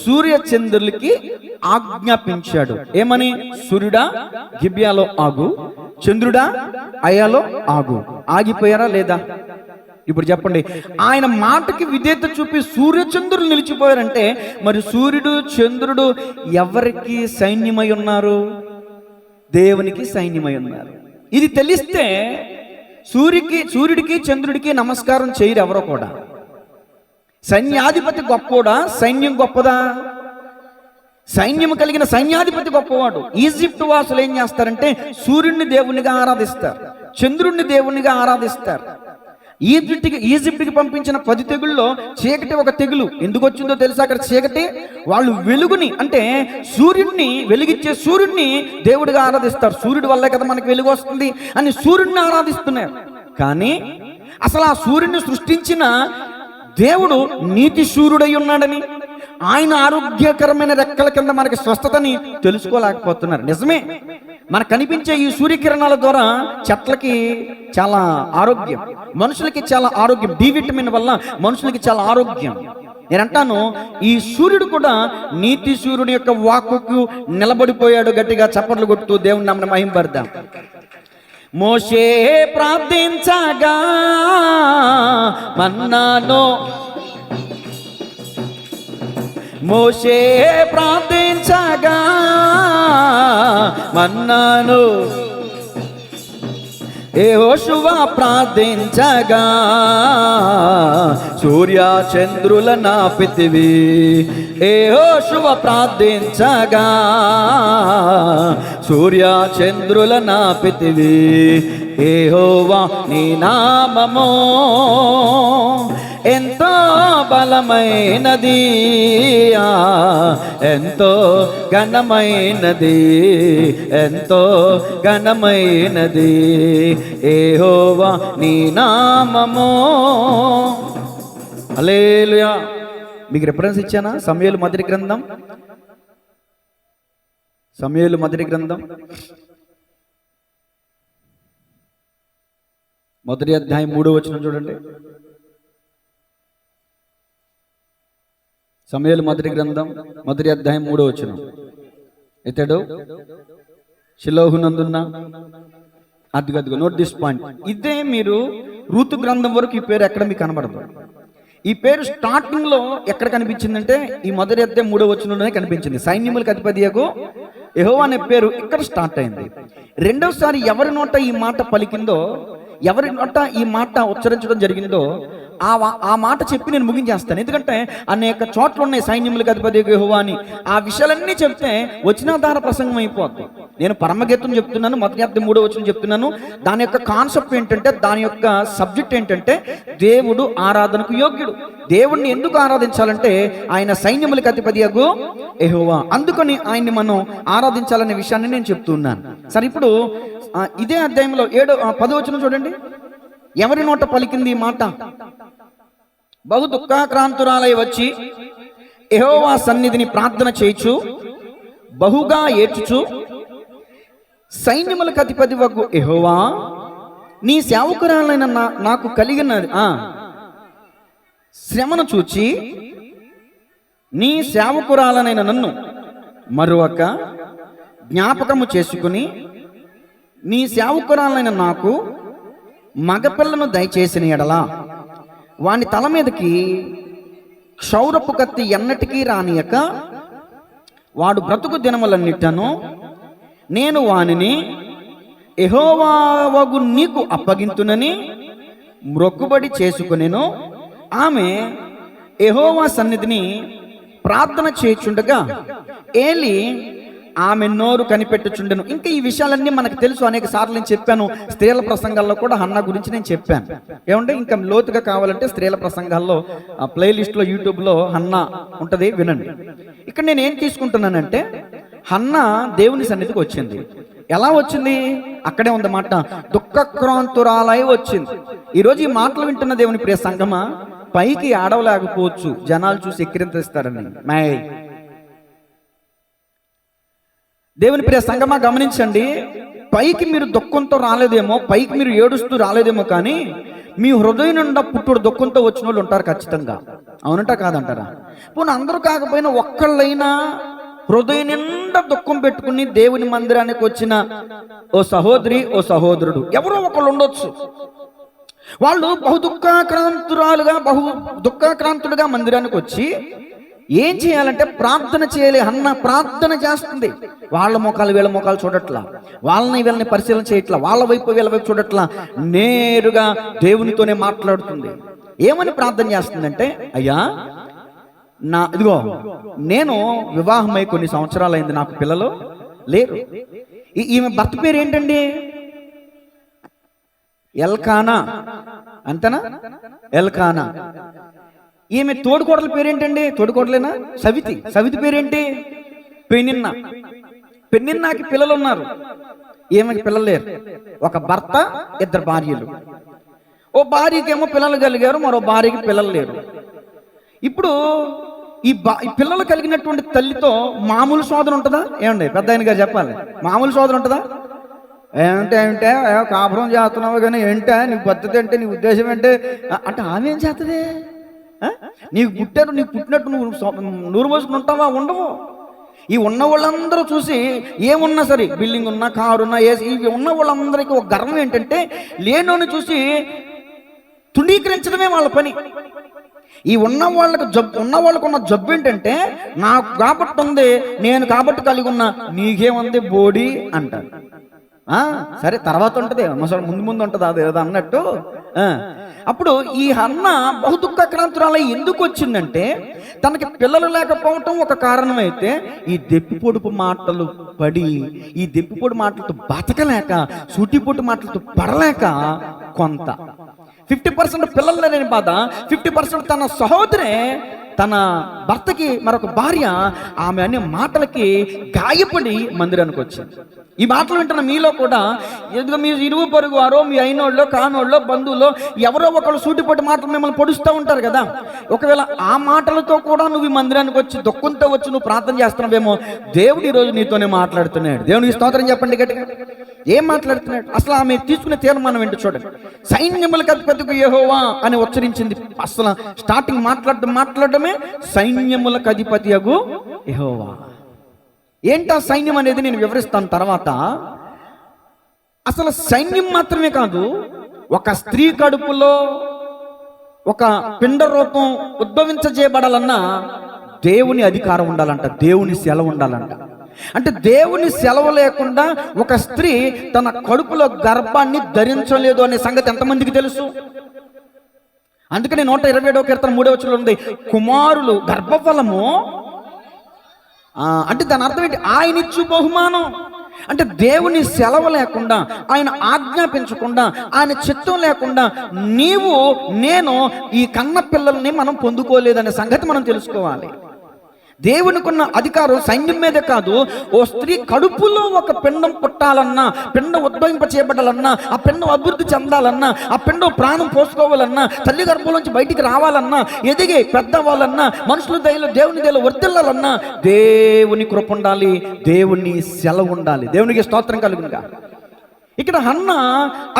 సూర్య చంద్రులకి ఆజ్ఞాపించాడు. ఏమని? సూర్యుడా గిబియాలో ఆగు, చంద్రుడా అయ్యాలో ఆగు. ఆగిపోయారా లేదా? ఇప్పుడు చెప్పండి. ఆయన మాటకి విధేయత చూపి సూర్యచంద్రులు నిలిచిపోయారంటే మరి సూర్యుడు చంద్రుడు ఎవరికి సైన్యమై ఉన్నారు? దేవునికి సైన్యమై ఉన్నారు. ఇది తెలిస్తే సూర్యుడికి చంద్రుడికి నమస్కారం చేయరు ఎవరో కూడా. సైన్యాధిపతి గొప్పోడా? సైన్యం గొప్పదా? సైన్యం కలిగిన సైన్యాధిపతి గొప్పవాడు. ఈజిప్ట్ వాసులు ఏం చేస్తారంటే సూర్యుడిని దేవునిగా ఆరాధిస్తారు, చంద్రుడిని దేవునిగా ఆరాధిస్తారు. ఈజిప్ట్కి పంపించిన 10 తెగుల్లో చీకటి ఒక తెగులు. ఎందుకు వచ్చిందో తెలుసా? అక్కడ చీకటి వాళ్ళు వెలుగుని అంటే సూర్యుడిని వెలిగించే సూర్యుడిని దేవుడిగా ఆరాధిస్తారు. సూర్యుడి వల్లే కదా మనకి వెలుగు వస్తుంది అని సూర్యుడిని ఆరాధిస్తున్నారు. కానీ అసలు ఆ సూర్యుడిని సృష్టించిన దేవుడు నీతి సూర్యుడై ఉన్నాడని, ఆయన ఆరోగ్యకరమైన రెక్కల కింద మనకి స్వస్థతని తెలుసుకోలేకపోతున్నారు. నిజమే, మనకు కనిపించే ఈ సూర్యకిరణాల ద్వారా చెట్లకి చాలా ఆరోగ్యం, మనుషులకి చాలా ఆరోగ్యం. డి విటమిన్ వల్ల మనుషులకి చాలా ఆరోగ్యం. నేను అంటాను, ఈ సూర్యుడు కూడా నీతి సూర్యుడి యొక్క వాక్కుకు నిలబడిపోయాడు. గట్టిగా చప్పట్లు కొడుతూ దేవుని నామమున మహిమపడదాం. మోషే ప్రార్థించగా మన్నాను, మోషే ప్రార్థించగా మన్నాను, యెహోషువ ప్రార్థించగా సూర్య చంద్రుల నాపితివి. యెహోషువ ప్రార్థించగా సూర్య చంద్రుల నాపితివి. యెహోవా నీ నామము ఎంతో బలమైనది, ఎంతో ఘనమైనది, ఎంతో ఘనమైనది యెహోవా నీ నామము. హల్లెలూయా. మీకు రిఫరెన్స్ ఇచ్చానా? సమూయేలు మొదటి గ్రంథం, సమూయేలు మొదటి గ్రంథం 1వ అధ్యాయం 3వ వచనం చూడండి. సమూయేలు మొదటి గ్రంథం మొదటి అధ్యాయం 3వ వచనం. ఇతడు షిలోహునందున్న అదిగదిగో నోట్ దిస్ పాయింట్. ఇదే మీరు రూతు గ్రంథం వరకు ఈ పేరు ఎక్కడ మీకు కనబడదు. ఈ పేరు స్టార్టింగ్ లో ఎక్కడ కనిపించిందంటే ఈ మొదటి అధ్యాయం 3వ వచనంలోనే కనిపించింది. సైన్యములకు అధిపతియగు యెహోవా అనే పేరు ఇక్కడ స్టార్ట్ అయింది. రెండవసారి ఎవరి నోట ఈ మాట పలికిందో, ఎవరి నోట ఈ మాట ఉచ్చరించడం జరిగిందో ఆ మాట చెప్పి నేను ముగించేస్తాను. ఎందుకంటే అనేక చోట్ల ఉన్నాయి సైన్యములకు అధిపతి యెహోవా అని. ఆ విషయాలన్నీ చెప్తే వచనాధార ప్రసంగం అయిపోద్ది. నేను పరమగీతం చెప్తున్నాను, మొదటి అధ్యాయం 3వ వచనం చెప్తున్నాను. దాని యొక్క కాన్సెప్ట్ ఏంటంటే, దాని యొక్క సబ్జెక్ట్ ఏంటంటే, దేవుడు ఆరాధనకు యోగ్యుడు. దేవుణ్ణి ఎందుకు ఆరాధించాలంటే ఆయన సైన్యములకు అధిపతి యెహోవా, అందుకని ఆయన్ని మనం ఆరాధించాలనే విషయాన్ని నేను చెప్తున్నాను. సరే, ఇప్పుడు ఇదే అధ్యాయంలో 10వ వచనం చూడండి. ఎవరి నోట పలికింది ఈ మాట? బహు దుఃఖాక్రాంతురాలై వచ్చి యెహోవా సన్నిధిని ప్రార్థన చేయుచు బహుగా ఏడ్చుచు, సైన్యములకు అధిపతి వగు యెహోవా, నీ సేవకురాలైన నాకు కలిగిన శ్రమను చూచి నీ సేవకురాలనైన నన్ను మరొక జ్ఞాపకము చేసుకుని నీ సేవకురాలైన నాకు మగపిల్లను దయచేసిన ఎడలా వాని తల మీదకి క్షౌరపు కత్తి ఎన్నటికీ రానియక వాడు బ్రతుకు దినములన్నిటను నేను వానిని యెహోవావగు నీకు అప్పగింతునని మ్రొక్కుబడి చేసుకునేను. ఆమె యెహోవా సన్నిధిని ప్రార్థన చేయుచుండగా ఏలి ఆమె నోరు కనిపెట్టుచుండెను. ఇంకా ఈ విషయాలన్నీ మనకు తెలుసు, అనేక సార్లు నేను చెప్పాను. స్త్రీల ప్రసంగాల్లో కూడా హన్నా గురించి నేను చెప్పాను. ఏమంటే ఇంకా లోతుగా కావాలంటే స్త్రీల ప్రసంగాల్లో ప్లేలిస్ట్లో యూట్యూబ్లో హన్నా ఉంటుంది, వినండి. ఇక్కడ నేను ఏం తీసుకుంటున్నానంటే, హన్నా దేవుని సన్నిధికి వచ్చింది. ఎలా వచ్చింది? అక్కడే ఉంది మాట, దుఃఖక్రాంతురాలై వచ్చింది. ఈరోజు ఈ మాటలు వింటున్న దేవుని ప్రియ సంగమా, పైకి ఆడవలేకపోవచ్చు, జనాలు చూసి ఎక్కిరింతిస్తారని. దేవుని ప్రియ సంగమా గమనించండి, పైకి మీరు దుఃఖంతో రాలేదేమో, పైకి మీరు ఏడుస్తూ రాలేదేమో, కానీ మీ హృదయం నిండా పుట్టుడు దుఃఖంతో వచ్చిన వాళ్ళు ఉంటారు ఖచ్చితంగా. అవునంటా కాదంటారా? పోనీ అందరూ కాకపోయినా ఒక్కళ్ళైనా హృదయం నిండా దుఃఖం పెట్టుకుని దేవుని మందిరానికి వచ్చిన ఓ సహోదరి, ఓ సహోదరుడు ఎవరో ఒకళ్ళు ఉండొచ్చు. వాళ్ళు బహు దుఃఖాక్రాంతుడుగా మందిరానికి వచ్చి ఏం చేయాలంటే ప్రార్థన చేయాలి. అన్న ప్రార్థన చేస్తుంది. వాళ్ళ ముఖాలు వీళ్ళ ముఖాలు చూడట్లా, వాళ్ళని వీళ్ళని పరిశీలన చేయట్లా, వాళ్ళ వైపు వీళ్ళ వైపు చూడట్లా, నేరుగా దేవునితోనే మాట్లాడుతుంది. ఏమని ప్రార్థన చేస్తుందంటే, అయ్యా ఇదిగో నేను వివాహమై కొన్ని సంవత్సరాలు అయింది, నాకు పిల్లలు లేరు. ఈమె భర్త పేరు ఏంటండి? ఎల్కానా, అంతేనా? ఎల్కానా. ఈమె తోడుకోడల పేరేంటండి? తోడుకోడలేనా? సవితి పేరేంటి? పెనిన్నా. పెనిన్నాకి పిల్లలు ఉన్నారు, ఈమెకి పిల్లలు లేరు. ఒక భర్త, ఇద్దరు భార్యలు. ఓ భార్యకేమో పిల్లలు కలిగారు, మరో భార్యకి పిల్లలు లేరు. ఇప్పుడు ఈ పిల్లలు కలిగినటువంటి తల్లితో మామూలు శోధన ఉంటుందా? ఏమండి పెద్ద ఆయన గారు చెప్పాలి, మామూలు శోధన ఉంటుందా? ఏమిటంటే కాపురం చేస్తున్నావు కానీ ఏంటా నీ పద్ధతి అంటే, నీ ఉద్దేశం ఏంటి అంటే ఆమె ఏం చేస్తుంది? నీకు పుట్టినట్టు నువ్వు నూరు మోసుకుని ఉంటావా? ఉండవు. ఈ ఉన్న వాళ్ళందరూ చూసి ఏమున్నా సరే, బిల్డింగ్ ఉన్నా, కారు ఉన్నా, ఇవి ఉన్న వాళ్ళందరికీ ఒక గర్వం ఏంటంటే, లేనోని చూసి తుణీకరించడమే వాళ్ళ పని. ఈ ఉన్న వాళ్ళకు ఉన్న జబ్బు ఏంటంటే, నాకు కాబట్టి ఉంది, నేను కాబట్టి కలిగి ఉన్నా, నీకేముంది బోడీ అంటారు. సరే తర్వాత ఉంటుంది, ముందు ఉంటుంది, అది ఏదో అన్నట్టు. అప్పుడు ఈ హన్నా బహు దుఃఖాక్రాంతురాలై ఎందుకు వచ్చిందంటే, తనకి పిల్లలు లేకపోవటం ఒక కారణమైతే, ఈ దెప్పిపొడుపు మాటలు పడి, ఈ దెప్పిపొడి మాటలతో బతకలేక, సూటిపొట్టు మాటలతో పడలేక, కొంత 50% పిల్లలు లేని బాధ, 50% తన సహోదరే, తన భర్తకి మరొక భార్య, ఆమె అనే మాటలకి గాయపడి మందిరానికి వచ్చింది. ఈ మాటలు వింటున్న మీలో కూడా ఎందుకు మీ ఇరుగు పొరుగు వారో, మీ అయినోళ్ళో, కానోళ్ళో, బంధువులో ఎవరో ఒకళ్ళు సూటిపొట్టి మాటలు మిమ్మల్ని పొడుస్తూ ఉంటారు కదా. ఒకవేళ ఆ మాటలతో కూడా నువ్వు ఈ మందిరానికి వచ్చి దుఃఖంతో వచ్చి నువ్వు ప్రార్థన చేస్తున్నావేమో, దేవుడు ఈరోజు నీతోనే మాట్లాడుతున్నాడు. దేవునికి స్తోత్రం చెప్పండి గట్టిగా. ఏం మాట్లాడుతున్నాడు? అసలు ఆమె తీసుకునే తీర్మానం ఏంటో చూడండి. సైన్యములకు అధిపతికి యెహోవా అని ఉచ్చరించింది. అసలు స్టార్టింగ్ మాట్లాడటమే సైన్యములకు అధిపతి యగు యెహోవా. ఏంటా సైన్యం అనేది నేను వివరిస్తాను తర్వాత. అసలు సైన్యం మాత్రమే కాదు, ఒక స్త్రీ కడుపులో ఒక పిండ రూపం ఉద్భవించజేయబడాలన్నా దేవుని అధికారం ఉండాలంట, దేవుని సెలవు ఉండాలంట. అంటే దేవుని సెలవు లేకుండా ఒక స్త్రీ తన కడుపులో గర్భాన్ని ధరించలేదు అనే సంగతి ఎంతమందికి తెలుసు? అందుకని 127వ కీర్తన 3వ వచనంలో ఉంది, కుమారులు గర్భఫలము. అంటే దాని అర్థం ఏంటి? ఆయన ఇచ్చు బహుమానం. అంటే దేవుని సెలవు లేకుండా, ఆయన ఆజ్ఞాపించకుండా, ఆయన చిత్తం లేకుండా నీవు నేను ఈ కన్న పిల్లల్ని మనం పొందుకోలేదనే సంగతి మనం తెలుసుకోవాలి. దేవునికి ఉన్న అధికారం సైన్యం మీదే కాదు. ఓ స్త్రీ కడుపులో ఒక పిండం పుట్టాలన్నా, పిండం ఉద్భవింప చేయబడాలన్నా, ఆ పిండం అభివృద్ధి చెందాలన్నా, ఆ పిండం ప్రాణం పోసుకోవాలన్నా, తల్లి గర్భంలోంచి బయటికి రావాలన్నా, ఎదిగి పెద్దవాళ్ళన్నా, మనుషుల దయలో దేవుని దయలో వర్తిల్లాలన్నా దేవుని కృప ఉండాలి, దేవుని సెలవు ఉండాలి. దేవునికి స్తోత్రం కలుగునుగా. ఇక్కడ హన్న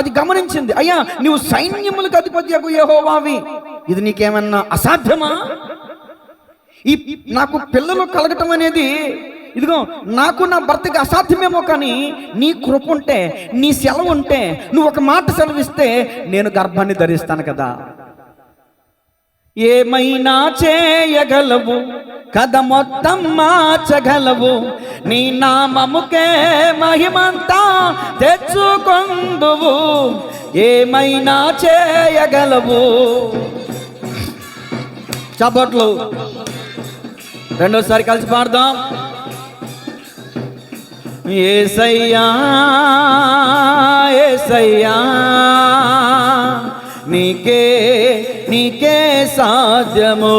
అది గమనించింది. అయ్యా, నువ్వు సైన్యములకు అధిపత్యకు యెహోవావి, ఇది నీకేమన్నా అసాధ్యమా? నాకు పిల్లలు కలగటం అనేది ఇదిగో నాకు నా భర్తకి అసాధ్యమేమో, కానీ నీ కృప ఉంటే, నీ సెలవు ఉంటే, నువ్వు ఒక మాట సెలవిస్తే నేను గర్భాన్ని ధరిస్తాను కదా. ఏమైనా చేయగలవు కథ మొత్తం మార్చగలవు, నీ నామముకే మహిమంతా తెచ్చుకొందువు. ఏమైనా చేయగలవు. చప్పట్లు. రెండోసారి కలిసి పాడదాం. యేసయ్యా యేసయ్యా నీకే నీకే సాధ్యము.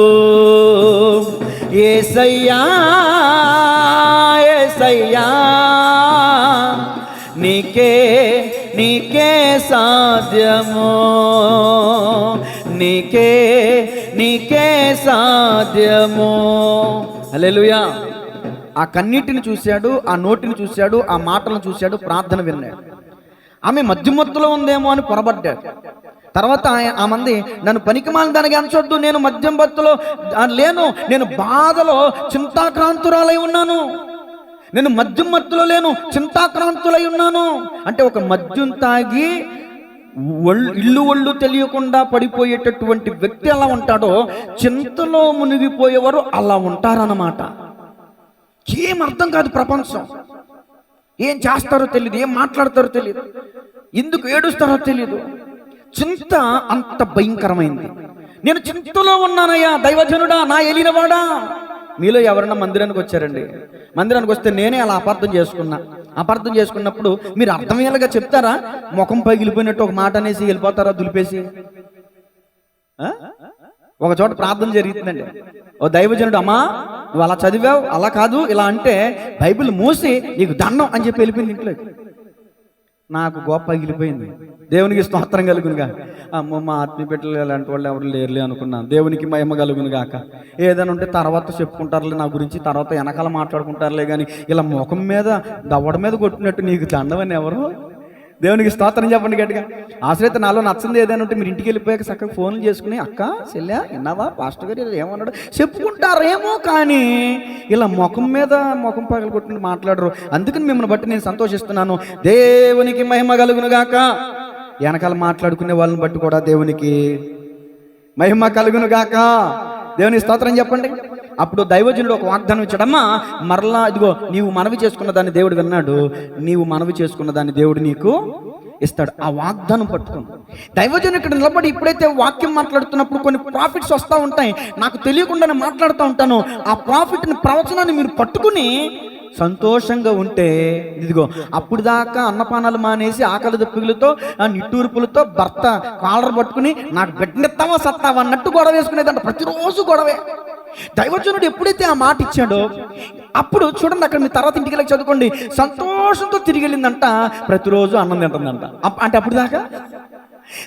యేసయ్యా యేసయ్యా నీకే నీకే సాధ్యము. నీకే నీకే సాధ్యము. హల్లెలూయా. ఆ కన్నీటిని చూశాడు, ఆ నోటిని చూశాడు, ఆ మాటలను చూశాడు, ప్రార్థన విన్నాడు. ఆమె మధ్యమత్తులో ఉందేమో అని పొరబడ్డాడు. తర్వాత ఆ మంది నన్ను పనికిమాలిన దానికి ఎంచొద్దు, నేను మద్యం బత్తులో లేను, నేను బాధలో చింతాక్రాంతురాలై ఉన్నాను, నేను మద్యం మత్తులో లేను, చింతాక్రాంతులై ఉన్నాను. అంటే ఒక మద్యం తాగి ఇల్లు ఒళ్ళు తెలియకుండా పడిపోయేటటువంటి వ్యక్తి ఎలా ఉంటాడో, చింతలో మునిగిపోయేవారు అలా ఉంటారన్నమాట. ఏం అర్థం కాదు ప్రపంచం, ఏం చేస్తారో తెలియదు, ఏం మాట్లాడతారో తెలియదు, ఎందుకు ఏడుస్తారో తెలియదు. చింత అంత భయంకరమైంది. నేను చింతలో ఉన్నానయ్యా దైవజనుడా, నా ఏలినవాడా. మీలో ఎవరన్నా మందిరానికి వచ్చారండి? మందిరానికి వస్తే నేనే అలా అపార్థం చేసుకున్నా. అపార్థం చేసుకున్నప్పుడు మీరు అర్థమయ్యేలాగా చెప్తారా? ముఖం పగిలిపోయినట్టు ఒక మాట అనేసి వెళ్ళిపోతారా దులిపేసి? ఒక చోట ప్రార్థన జరుగుతుందండి. ఓ దైవజనుడు, అమ్మా నువ్వు అలా చదివావు, అలా కాదు ఇలా అంటే బైబిల్ మూసి నీకు దండం అని చెప్పి వెళ్ళిపోయింది ఇంట్లోకి. నాకు గొప్ప పగిలిపోయింది. దేవునికి స్తోత్రం కలుగునుగా. అమ్మో మా ఆత్మీయ బిడ్డలు అలాంటి వాళ్ళు ఎవరు లేరులే అనుకున్నాను. దేవునికి మహిమ కలుగునుగాక. ఏదైనా ఉంటే తర్వాత చెప్పుకుంటారులే నా గురించి, తర్వాత వెనకాల మాట్లాడుకుంటారులే, కానీ ఇలా ముఖం మీద దవడ మీద కొట్టినట్టు నీకు దండవని ఎవరు? దేవునికి స్తోత్రం చెప్పండి గట్టిగా. ఆశ్రయిత నాలో నచ్చింది ఏదైనా ఉంటే మీరు ఇంటికి వెళ్ళిపోయాక చక్కగా ఫోన్లు చేసుకుని, అక్క చెల్లె విన్నావా పాస్టర్ గారు ఏమన్నాడు చెప్పుకుంటారేమో, కానీ ఇలా ముఖం మీద ముఖం పగలు కొట్టి మాట్లాడరు. అందుకని మిమ్మల్ని బట్టి నేను సంతోషిస్తున్నాను. దేవునికి మహిమ కలుగునుగాక. వెనకాల మాట్లాడుకునే వాళ్ళని బట్టి కూడా దేవునికి మహిమ కలుగునుగాక. దేవుని స్తోత్రం చెప్పండి. అప్పుడు దైవజనుడు ఒక వాగ్దానం ఇచ్చాడమ్మా, మరలా ఇదిగో నీవు మనవి చేసుకున్న దాన్ని దేవుడు విన్నాడు, నీవు మనవి చేసుకున్న దాన్ని దేవుడు నీకు ఇస్తాడు. ఆ వాగ్దానం పట్టుకుని దైవజనుడు ఇక్కడ నిలబడి ఇప్పుడైతే వాక్యం మాట్లాడుతున్నప్పుడు కొన్ని ప్రాఫిట్స్ వస్తూ ఉంటాయి, నాకు తెలియకుండానే మాట్లాడుతూ ఉంటాను. ఆ ప్రాఫిట్ని, ప్రవచనాన్ని మీరు పట్టుకుని సంతోషంగా ఉంటే ఇదిగో అప్పుడు దాకా అన్నపానాలు మానేసి ఆకలి దప్పికలతో నిట్టూర్పులతో భర్త కాలర్ పట్టుకుని నాకు బిడ్డనిస్తావా సత్తావా అన్నట్టు గొడవ వేసుకునేదంట. ప్రతిరోజు గొడవే. దైవజనుడు ఎప్పుడైతే ఆ మాట ఇచ్చాడో అప్పుడు చూడండి, అక్కడ మీ తర్వాత ఇంటికి వెళ్ళి చదువుకోండి, సంతోషంతో తిరిగి వెళ్ళిందంట. ప్రతిరోజు అన్నం తింటుందంట. అంటే అప్పుడు దాకా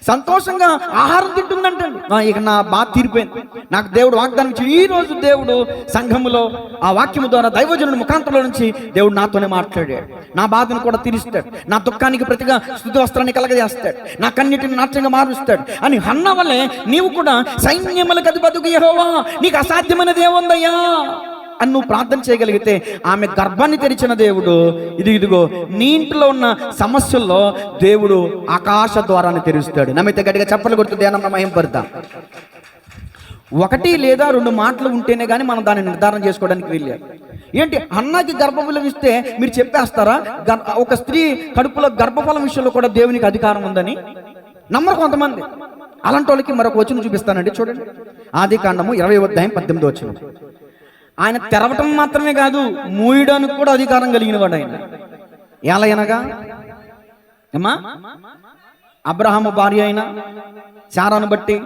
సంతోషంగా ఆహారం తింటుందంటండి. ఇక నా బాధ తీరిపోయింది, నాకు దేవుడు వాగ్దానం ఇచ్చి ఈ రోజు దేవుడు సంఘములో ఆ వాక్యము ద్వారా దైవజనుడి ముఖాంతంలో నుంచి దేవుడు నాతోనే మాట్లాడాడు. నా బాధను కూడా తీరుస్తాడు, నా దుఃఖానికి ప్రతిగా స్తుతి వస్త్రాన్ని కలగజేస్తాడు, నా కన్నిటిని నాట్యంగా మారుస్తాడు అని హన్న వల్లే నీవు కూడా సైన్యములకు అధిపతికి యెహోవా నీకు అసాధ్యమైనది ఏముందయ్యా అని నువ్వు ప్రార్థన చేయగలిగితే ఆమె గర్భాన్ని తెరిచిన దేవుడు ఇదిగో నీ ఇంట్లో ఉన్న సమస్యల్లో దేవుడు ఆకాశ ద్వారాన్ని తెరుస్తాడు. నమ్మితే గట్టిగా చప్పలు కొడుతూ ధ్యానం మహింపడతాం. 1 లేదా 2 మాటలు ఉంటేనే కానీ మనం దాన్ని నిర్ధారణ చేసుకోవడానికి వెళ్ళారు. ఏంటి అన్నకి గర్భఫలం ఇస్తే మీరు చెప్పేస్తారా ఒక స్త్రీ కడుపులో గర్భఫలం విషయంలో కూడా దేవునికి అధికారం ఉందని? నమ్మరు కొంతమంది. అలాంటి వాళ్ళకి మరొక వచనం చూపిస్తానండి, చూడండి. ఆదికాండము 20:18 ఆయన తెరవటం మాత్రమే కాదు, మూయడానికి కూడా అధికారం కలిగిన వాడు ఆయన. ఎలా అనగా ఏమా అబ్రహాము భార్య అయిన శారాను బట్టి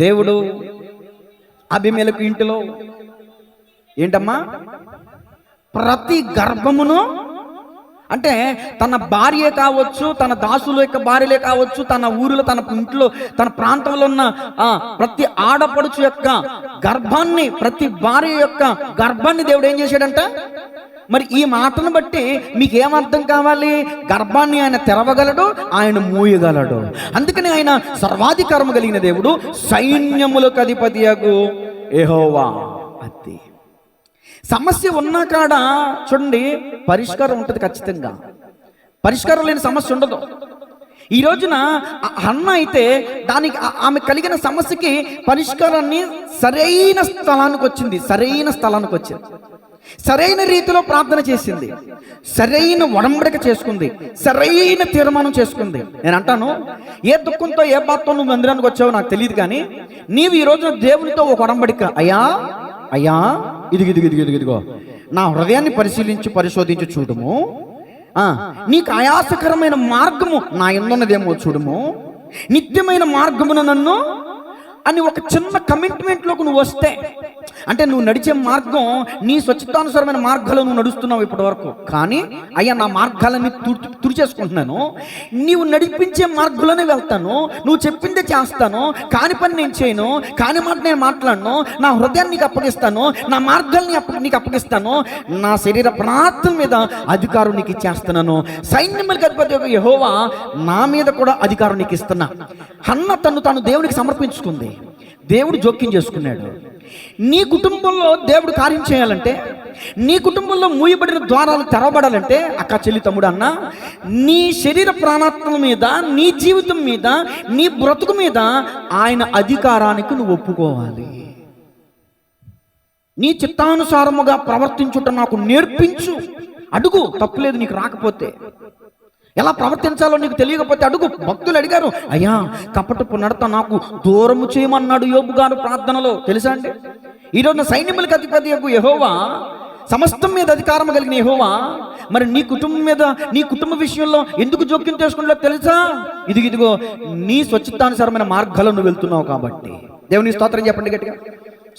దేవుడు అబీమెలెకు ఇంటిలో ఏంటమ్మా ప్రతి గర్భమును, అంటే తన భార్య కావచ్చు, తన దాసుల యొక్క భార్యలే కావచ్చు, తన ఊరిలో తన ఇంట్లో తన ప్రాంతంలో ఉన్న ప్రతి ఆడపడుచు యొక్క గర్భాన్ని, ప్రతి భార్య యొక్క గర్భాన్ని దేవుడు ఏం చేశాడంట? మరి ఈ మాటను బట్టి మీకేమర్థం కావాలి? గర్భాన్ని ఆయన తెరవగలడు, ఆయన మూయగలడు. అందుకని ఆయన సర్వాధికారము కలిగిన దేవుడు, సైన్యములకు అధిపతియగు యెహోవా. అది సమస్య ఉన్నా కాడ చూడండి పరిష్కారం ఉంటుంది ఖచ్చితంగా. పరిష్కారం లేని సమస్య ఉండదు. ఈ రోజున హన్న అయితే దానికి ఆమె కలిగిన సమస్యకి పరిష్కారాన్ని సరైన స్థలానికి వచ్చింది, సరైన రీతిలో ప్రార్థన చేసింది, సరైన ఒడంబడిక చేసుకుంది, సరైన తీర్మానం చేసుకుంది. నేను అంటాను, ఏ దుఃఖంతో ఏ బాధతో నువ్వు మందిరానికి వచ్చావో నాకు తెలియదు, కానీ నీవు ఈ రోజున దేవునితో ఒక ఒడంబడిక, అయ్యా ఇదిగో నా హృదయాన్ని పరిశోధించి చూడుము, నీకు ఆయాసకరమైన మార్గము నా యందున్నదేమో చూడుము, నిత్యమైన మార్గమున నన్ను అని ఒక చిన్న కమిట్మెంట్లోకి నువ్వు వస్తే, అంటే నువ్వు నడిచే మార్గం నీ స్వచ్ఛతానుసారమైన మార్గాలు నువ్వు నడుస్తున్నావు ఇప్పటి వరకు, కానీ అయ్యా నా మార్గాలన్నీ తుడిచేసుకుంటున్నాను, నీవు నడిపించే మార్గంలోనే వెళ్తాను, నువ్వు చెప్పిందే చేస్తాను, కాని పని నేను చేయను, కాని మాట నేను మాట్లాడను, నా హృదయాన్ని నీకు అప్పగిస్తాను, నా మార్గాల్ని నీకు అప్పగిస్తాను, నా శరీర ప్రార్థన మీద అధికారం నీకు ఇచ్చేస్తున్నాను, సైన్యములకు అధిపతి యెహోవా నా మీద కూడా అధికారం నీకు ఇస్తున్నా. హన్న తాను దేవునికి సమర్పించుకుంది, దేవుడు జోక్యం చేసుకున్నాడు. నీ కుటుంబంలో దేవుడు కార్యం చేయాలంటే, నీ కుటుంబంలో మూయబడిన ద్వారాలు తెరవబడాలంటే, అక్క చెల్లి తమ్ముడు అన్న, నీ శరీర ప్రాణాత్మల మీద, నీ జీవితం మీద, నీ బ్రతుకు మీద ఆయన అధికారానికి నువ్వు ఒప్పుకోవాలి. నీ చిత్తానుసారముగా ప్రవర్తించుట నాకు నేర్పించు, అడుగు, తప్పులేదు. నీకు రాకపోతే ఎలా ప్రవర్తించాలో నీకు తెలియకపోతే అడుగు. భక్తులు అడిగారు, అయ్యా కపటపు నడత నాకు దూరము చేయమన్నాడు యోబు గారు ప్రార్థనలో, తెలుసా అండి? ఈరోజు సైన్యములకు అధిపతి యెహోవా, సమస్తం మీద అధికారం కలిగిన యెహోవా, మరి నీ కుటుంబం మీద, నీ కుటుంబ విషయంలో ఎందుకు జోక్యం చేసుకున్నాడో తెలుసా? ఇదిగో నీ స్వచ్ఛతానుసారమైన మార్గాల్లో నువ్వు వెళ్తున్నావు కాబట్టి. దేవుని స్తోత్రం చెప్పండి గట్టిగా.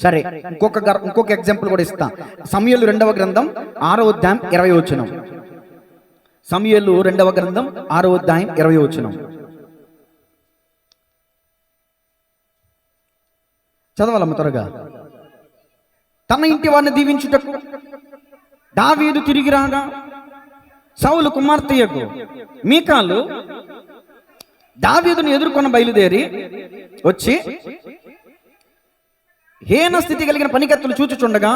సరే, ఇంకొక ఎగ్జాంపుల్ కూడా ఇస్తా. సమూయేలు 2వ గ్రంథం 6వ అధ్యాయం 20వ వచనం. సమూయేలు 2వ గ్రంథం 6వ అధ్యాయం 20వ వచనం చదవాలమ్మ త్వరగా. తన ఇంటి వారిని దీవించుటకు దావీదు తిరిగి రాగా సౌలు కుమార్తెయగు మీకాలు దావీదును ఎదుర్కొన్న బయలుదేరి వచ్చి హీన స్థితి కలిగిన పనికత్తులు చూచుచుండగా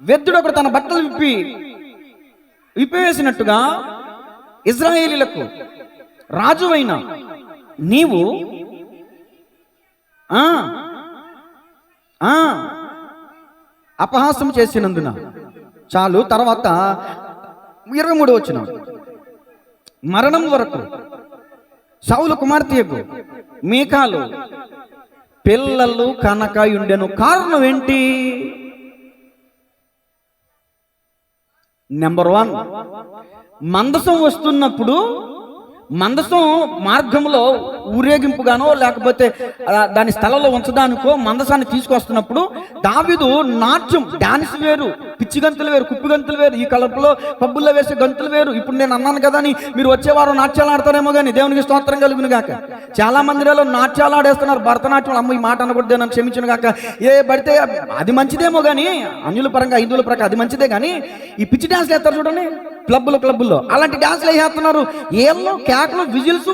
వెద్దుడొకడు తన బట్టలు విప్పివేసినట్టుగా ఇశ్రాయేలీయులకు రాజువైన నీవు అపహాసం చేసినందున చాలు. తర్వాత 23వ వచనం, మరణం వరకు సౌలు కుమార్తెకు మీకాలు పిల్లలు కనకయుండెను. కారణం ఏంటి? నెంబర్ 1, మందసం వస్తున్నప్పుడు మందసం మార్గంలో ఊరేగింపుగానో లేకపోతే దాని స్థలంలో ఉంచడానికో మందసాన్ని తీసుకొస్తున్నప్పుడు దావీదు నాట్యం, డాన్స్ వేరు, పిచ్చి గంతులు వేరు, కుప్పి గంతులు వేరు, ఈ కలపులో పబ్బుల్లో వేసే గంతులు వేరు. ఇప్పుడు నేను అన్నాను కదా అని మీరు వచ్చేవారు నాట్యాలు ఆడతారేమో కానీ దేవునికి స్తోత్రం కలుగును గాక. చాలా మందిరాల్లో నాట్యాలు ఆడేస్తున్నారు, భరతనాట్యం. అమ్మ ఈ మాట అనకూడదు, నన్ను క్షమించును గాక. ఏ పడితే అది మంచిదేమో కానీ, అన్యుల పరంగా హిందువుల పరంగా అది మంచిదే కానీ, ఈ పిచ్చి డాన్స్లు వేస్తారు చూడండి క్లబ్బుల్లో, అలాంటి డాన్స్లు వేసేస్తున్నారు. ఏళ్ళు కేకలు, విజిల్స్,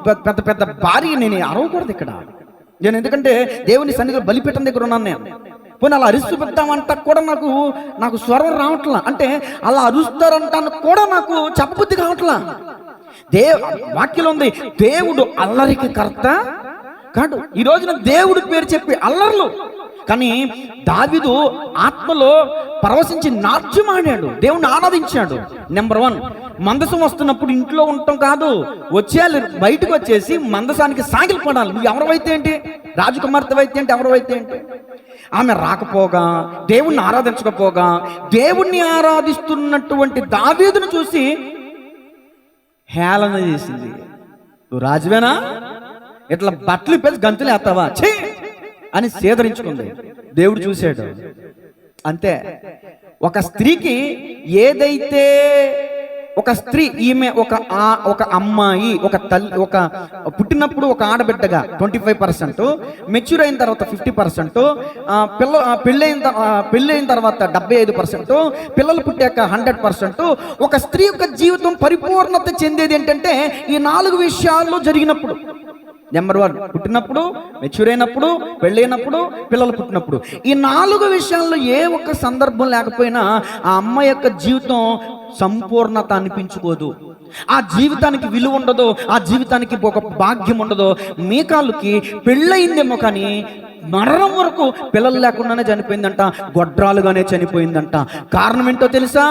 పెద్ద పెద్ద భారీ. నేను అరవకూడదు ఇక్కడ, నేను ఎందుకంటే దేవుని సన్నిధిలో బలిపీఠం దగ్గర ఉన్నాను నేను. పోనీ అలా అరుస్తూ పెడతామంట కూడా నాకు స్వరం రావట్లా. అంటే అలా అరుస్తారంటాను కూడా నాకు చెప్పబుద్ధి కావట్లా. వాక్యం ఉంది, దేవుడు అల్లరికి కర్త కాదు. ఈ రోజున దేవుడి పేరు చెప్పి అల్లర్లు. కానీ దావీదు ఆత్మలో పరవశించి నాట్యం ఆడాడు, దేవుణ్ణి ఆరాధించాడు. నెంబర్ 1, మందసం వస్తున్నప్పుడు ఇంట్లో ఉండటం కాదు, వచ్చేయాలి, బయటకు వచ్చేసి మందసానికి సాగిలిపడాలి. నువ్వు ఎవరివైతే ఏంటి, రాజకుమార్తె అయితే ఏంటి, ఎవరివైతే ఏంటి. ఆమె రాకపోగా, దేవుణ్ణి ఆరాధించకపోగా, దేవుణ్ణి ఆరాధిస్తున్నటువంటి దావీదును చూసి హేళన చేసింది. నువ్వు రాజువేనా, ఇట్లా బట్టలు పెట్టి గంతులు వేస్తావా ఛీ అని సేదరించుకుంది. దేవుడు చూశాడు. అంతే. ఒక స్త్రీకి ఏదైతే, ఒక స్త్రీ, ఈమె ఒక అమ్మాయి, ఒక తల్లి, ఒక పుట్టినప్పుడు ఒక ఆడబిడ్డగా 25%, మెచ్యూర్ అయిన తర్వాత 50%, పెళ్ళైన తర్వాత 75%, పిల్లలు పుట్టాక 100%. ఒక స్త్రీ యొక్క జీవితం పరిపూర్ణత చెందేది ఏంటంటే ఈ 4 విషయాల్లో జరిగినప్పుడు. నెంబర్ 1, పుట్టినప్పుడు, మెచ్యూర్ అయినప్పుడు, పెళ్ళైనప్పుడు, పిల్లలు పుట్టినప్పుడు. ఈ 4 విషయాల్లో ఏ ఒక్క సందర్భం లేకపోయినా ఆ అమ్మాయి యొక్క జీవితం సంపూర్ణత అనిపించుకోదు, ఆ జీవితానికి విలువ ఉండదు, ఆ జీవితానికి ఒక భాగ్యం ఉండదు. మీకాళ్ళకి పెళ్ళయిందేమో కానీ మరణం వరకు పిల్లలు లేకుండానే చనిపోయిందంట, గొడ్రాలుగానే చనిపోయిందంట. కారణం ఏంటో తెలుసా?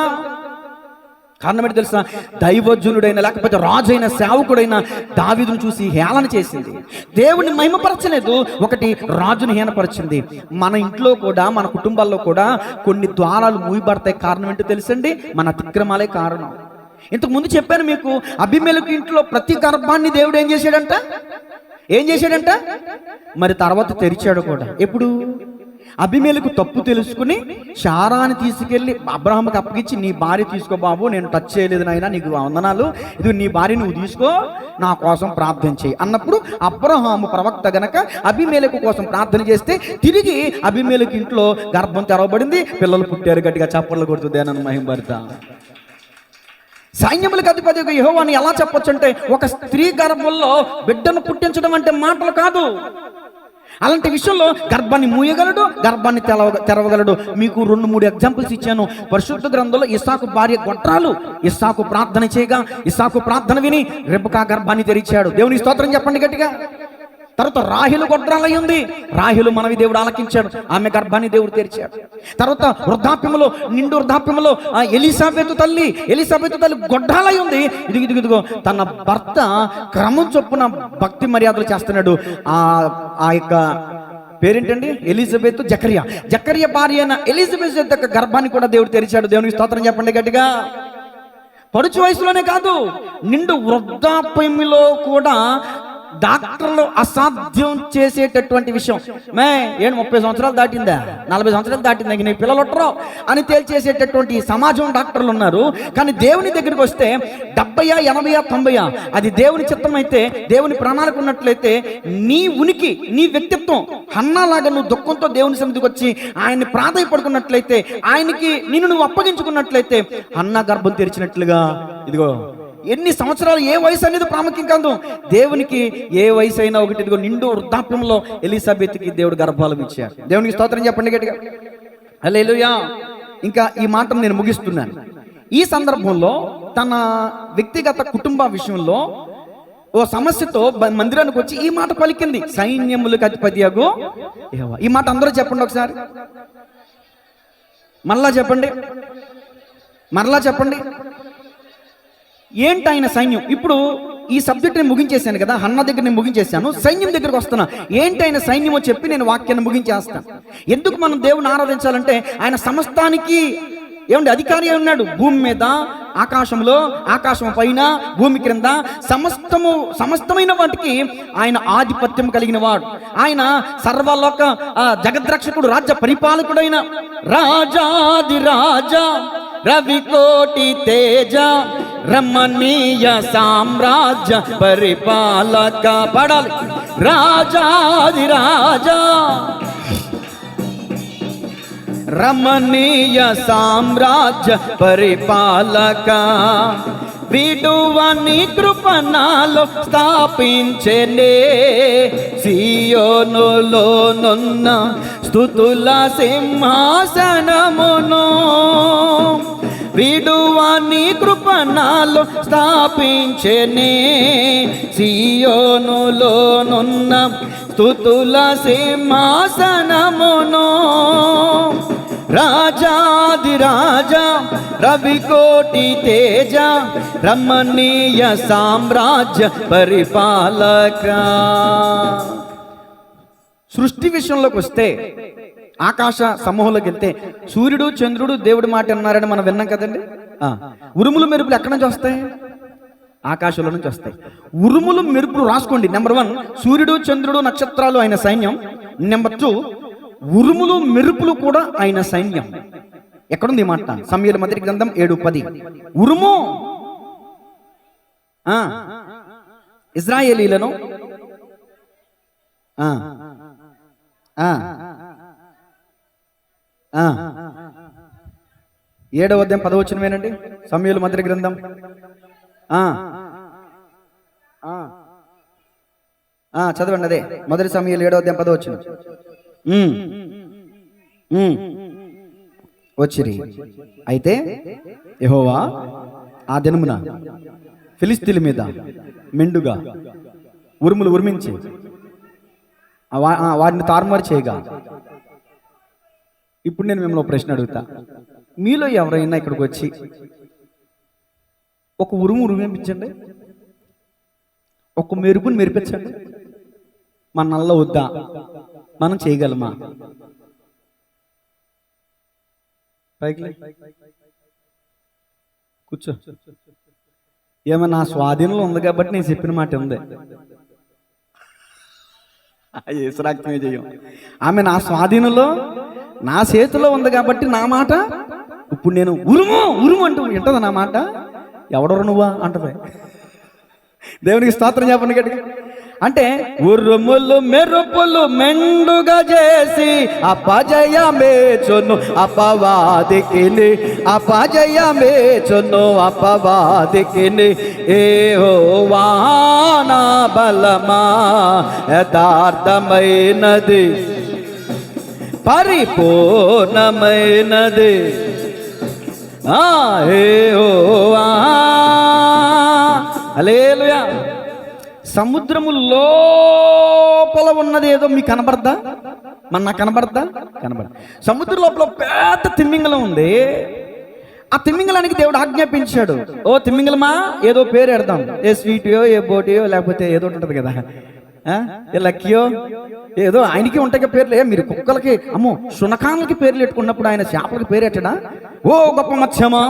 దైవజనుడైన లేకపోతే రాజైన సేవకుడైన దావీదును చూసి హేళన చేసింది. దేవుని మహిమపరచలేదు, ఒకటి రాజుని హీనపరిచింది. మన ఇంట్లో కూడా, మన కుటుంబాల్లో కూడా కొన్ని ద్వారాలు మూయబడతాయి. కారణం ఏంటో తెలుసండి? మన అతిక్రమాలే కారణం. ఇంతకు ముందు చెప్పాను మీకు, అబీమెలెకు ఇంట్లో ప్రతి గర్భాన్ని దేవుడు ఏం చేశాడంట? మరి తర్వాత తెరిచాడు కూడా. ఎప్పుడు? అబీమెలెకు తప్పు తెలుసుకుని శారాని తీసుకెళ్లి అబ్రహాముకి అప్పగించి, నీ భార్య తీసుకో బాబు, నేను టచ్ చేయలేదు నాయనా, నీకు వందనాలు, ఇది నీ భార్య, నువ్వు తీసుకో, నా కోసం ప్రార్థన చేయి అన్నప్పుడు అబ్రహాము ప్రవక్త గనక అబీమెలెకు కోసం ప్రార్థన చేస్తే తిరిగి అబీమెలెకు ఇంట్లో గర్భం తెరవబడింది, పిల్లలు పుట్టారు. గట్టిగా చప్పట్లు కొడుతుంది దేనని మహిమపడతా. సైన్యములకు అధిపతి యెహోవాని ఎలా చెప్పొచ్చు అంటే, ఒక స్త్రీ గర్భంలో బిడ్డను పుట్టించడం అంటే మాటలు కాదు. అలాంటి విషయంలో గర్భాన్ని మూయగలడు, గర్భాన్ని తెరవగలడు. మీకు 2-3 ఎగ్జాంపుల్స్ ఇచ్చాను. పరిశుద్ధ గ్రంథంలో ఇస్సాకు భార్య గొడ్రాలు, ఇస్సాకు ప్రార్థన చేయగా, ఇస్సాకు ప్రార్థన విని రెబెకా గర్భాన్ని తెరిచాడు. దేవుని స్తోత్రం చెప్పండి గట్టిగా. తర్వాత రాహేలు గొడ్రాలై ఉంది, రాహేలు మనవి దేవుడు ఆలకించాడు, ఆమె గర్భాన్ని దేవుడు తెరిచాడు. తర్వాత నిండు వృద్ధాప్యములో ఎలిజబెతు తల్లి గొడ్రాలై ఉంది. ఇదిగో తన భర్త క్రమం చొప్పున భక్తి మర్యాదలు చేస్తున్నాడు. ఆ యొక్క పేరేంటండి? ఎలిజబెత్, జకర్యా భార్య అయిన ఎలిజబెత్ యొక్క గర్భాన్ని కూడా దేవుడు తెరిచాడు. దేవునికి స్తోత్రం చెప్పండి గట్టిగా. పడుచు వయసులోనే కాదు, నిండు వృద్ధాప్యంలో కూడా డాక్టర్లు అసాధ్యం చేసేటటువంటి విషయం. 30 సంవత్సరాలు దాటిందా, 40 సంవత్సరాలు దాటిందా, నీకు పిల్లలు ఉంటారో అని తేల్చేసేటటువంటి సమాజం డాక్టర్లు ఉన్నారు. కానీ దేవుని దగ్గరికి వస్తే 70, 80, 90 అది దేవుని చిత్తం అయితే, దేవుని ప్రణాళిక ఉన్నట్లయితే, నీ ఉనికి, నీ వ్యక్తిత్వం హన్నాలాగా నువ్వు దుఃఖంతో దేవుని సన్నిధికి వచ్చి ఆయన్ని ప్రాధాయపడుకున్నట్లయితే, ఆయనకి నిన్ను నువ్వు అప్పగించుకున్నట్లయితే హన్నా గర్భం తెరిచినట్లుగా. ఇదిగో ఎన్ని సంవత్సరాలు, ఏ వయసు అనేది ప్రాముఖ్యం కాదు, దేవునికి ఏ వయసు అయినా ఒకటి. ఇదిగో నిండు వృద్ధాప్యంలో ఎలిజబెత్కి దేవుడు గర్భాలు ఇచ్చారు. దేవునికి స్తోత్రం చెప్పండి గట్టిగా. హల్లెలూయా. ఇంకా ఈ మాటను నేను ముగిస్తున్నాను. ఈ సందర్భంలో తన వ్యక్తిగత కుటుంబ విషయంలో ఓ సమస్యతో మందిరానికి వచ్చి ఈ మాట పలికింది, సైన్యములకు అధిపతియగు యెహోవా. ఈ మాట అందరూ చెప్పండి ఒకసారి, మరలా చెప్పండి. ఏంటి ఆయన సైన్యం? ఇప్పుడు ఈ సబ్జెక్ట్ నేను ముగించేశాను కదా, హన్నా దగ్గర నేను ముగించేశాను, సైన్యం దగ్గరకు వస్తున్నా. ఏంటి ఆయన సైన్యమో చెప్పి నేను వాక్యాన్ని ముగించేస్తాను. ఎందుకు మనం దేవుని ఆరాధించాలంటే ఆయన సమస్తానికి ఏమండి అధికారి అయి ఉన్నాడు. భూమి మీద, ఆకాశంలో, ఆకాశం పైన, భూమి క్రింద సమస్తమైన వాటికి ఆయన ఆధిపత్యం కలిగిన వాడు. ఆయన సర్వలోక జగద్రక్షకుడు, రాజ్య పరిపాలకుడైన రాజాది రాజా, రవికోటి తేజ, రమణీయ సామ్రాజ్య పరిపాలక. పడాలి. రాజాది రాజా, రమణీయ సామ్రాజ్య పరిపాలక, విడువని కృపణాలో స్థాపించెనే, సియోనులోనున్న స్తుతుల సింహాసనమును. విడువని కృపణాలో స్థాపించెనే, సియోనులోనున్న స్తుతుల సింహాసనమును. రాజాది రాజా, రవికోటి తేజ, రమణీయ సామ్రాజ్య పరిపాలక. సృష్టి విషయంలోకి వస్తే, ఆకాశ సమూహంలోకి వెళ్తే సూర్యుడు చంద్రుడు దేవుడి మాట అన్నారని మనం విన్నాం కదండి. ఉరుములు మెరుపులు ఎక్కడి నుంచి వస్తాయి? ఆకాశంలో నుంచి వస్తాయి. ఉరుములు మెరుపులు రాసుకోండి. నెంబర్ 1 సూర్యుడు చంద్రుడు నక్షత్రాలు ఆయన సైన్యం. నెంబర్ 2 ఉరుములు మెరుపులు కూడా ఆయన సైన్యం. ఎక్కడుంది ఈ మాట? సమూయేలు మొదటి గ్రంథం 7:10. ఉరుము ఇశ్రాయేలీలను 7వ అధ్యాయం 10వ వచనమేనండి. సమూయేలు మొదటి గ్రంథం చదవండి. అదే మొదటి సమూయేలు 7వ అధ్యాయం 10వ వచనం. వచ్చిరి. అయితే యెహోవా ఆ దినమున ఫిలిష్తీయుల మీద మెండుగా ఉరుములు ఉరిమించి వారిని తారుమారు చేయగా. ఇప్పుడు నేను మిమ్మల్ని ప్రశ్న అడుగుతా. మీలో ఎవరైనా ఇక్కడికి వచ్చి ఒక ఉరుము ఉరిమించండి, ఒక మెరుపుని మెరిపించండి. మన నల్ల వద్దా? మనం చేయగలమా? పైకి కూర్చో. ఏమో నా స్వాధీనంలో ఉంది కాబట్టి నేను చెప్పిన మాట ఉంది. ఏసురాక్తమే చేయం. ఆమె నా స్వాధీనంలో, నా చేతిలో ఉంది కాబట్టి నా మాట ఇప్పుడు నేను ఉరుము ఉరుము అంటూ వింటదా నా మాట? ఎవడరు నువ్వా అంటది. దేవునికి స్తోత్రం చెప్పండి గట్టిగా. అంటే ఉరుములు మెరుపులు మెండుగా చేసి అపజయమేచును అపవాదికిని, అపజయమేచును అపవాదికిని. యెహోవా నా బలమా, యథార్థమైనది పరిపూర్ణమైనది. యెహోవా. హల్లెలూయా. సముద్రము లోపల ఉన్నది ఏదో మీకు కనబడద్దా? నాకు కనబడద్దా? కనబడ. సముద్రం లోపల పెద్ద తిమ్మింగలం ఉంది. ఆ తిమ్మింగలానికి దేవుడు ఆజ్ఞాపించాడు, ఓ తిమ్మింగలమా ఏదో పేరు పెడదాం. ఏ స్వీటియో, ఏ బోటియో, లేకపోతే ఏదో ఉంటుంది కదా, ఏ లక్కీయో ఏదో ఆయనకి ఉంటాయి పేర్లు. మీరు కుక్కలకి, అమ్మో శునకాలకి పేర్లు పెట్టుకున్నప్పుడు ఆయన చేపలకి పేరు పెట్టడా? ఓ గొప్ప మత్స్యమా,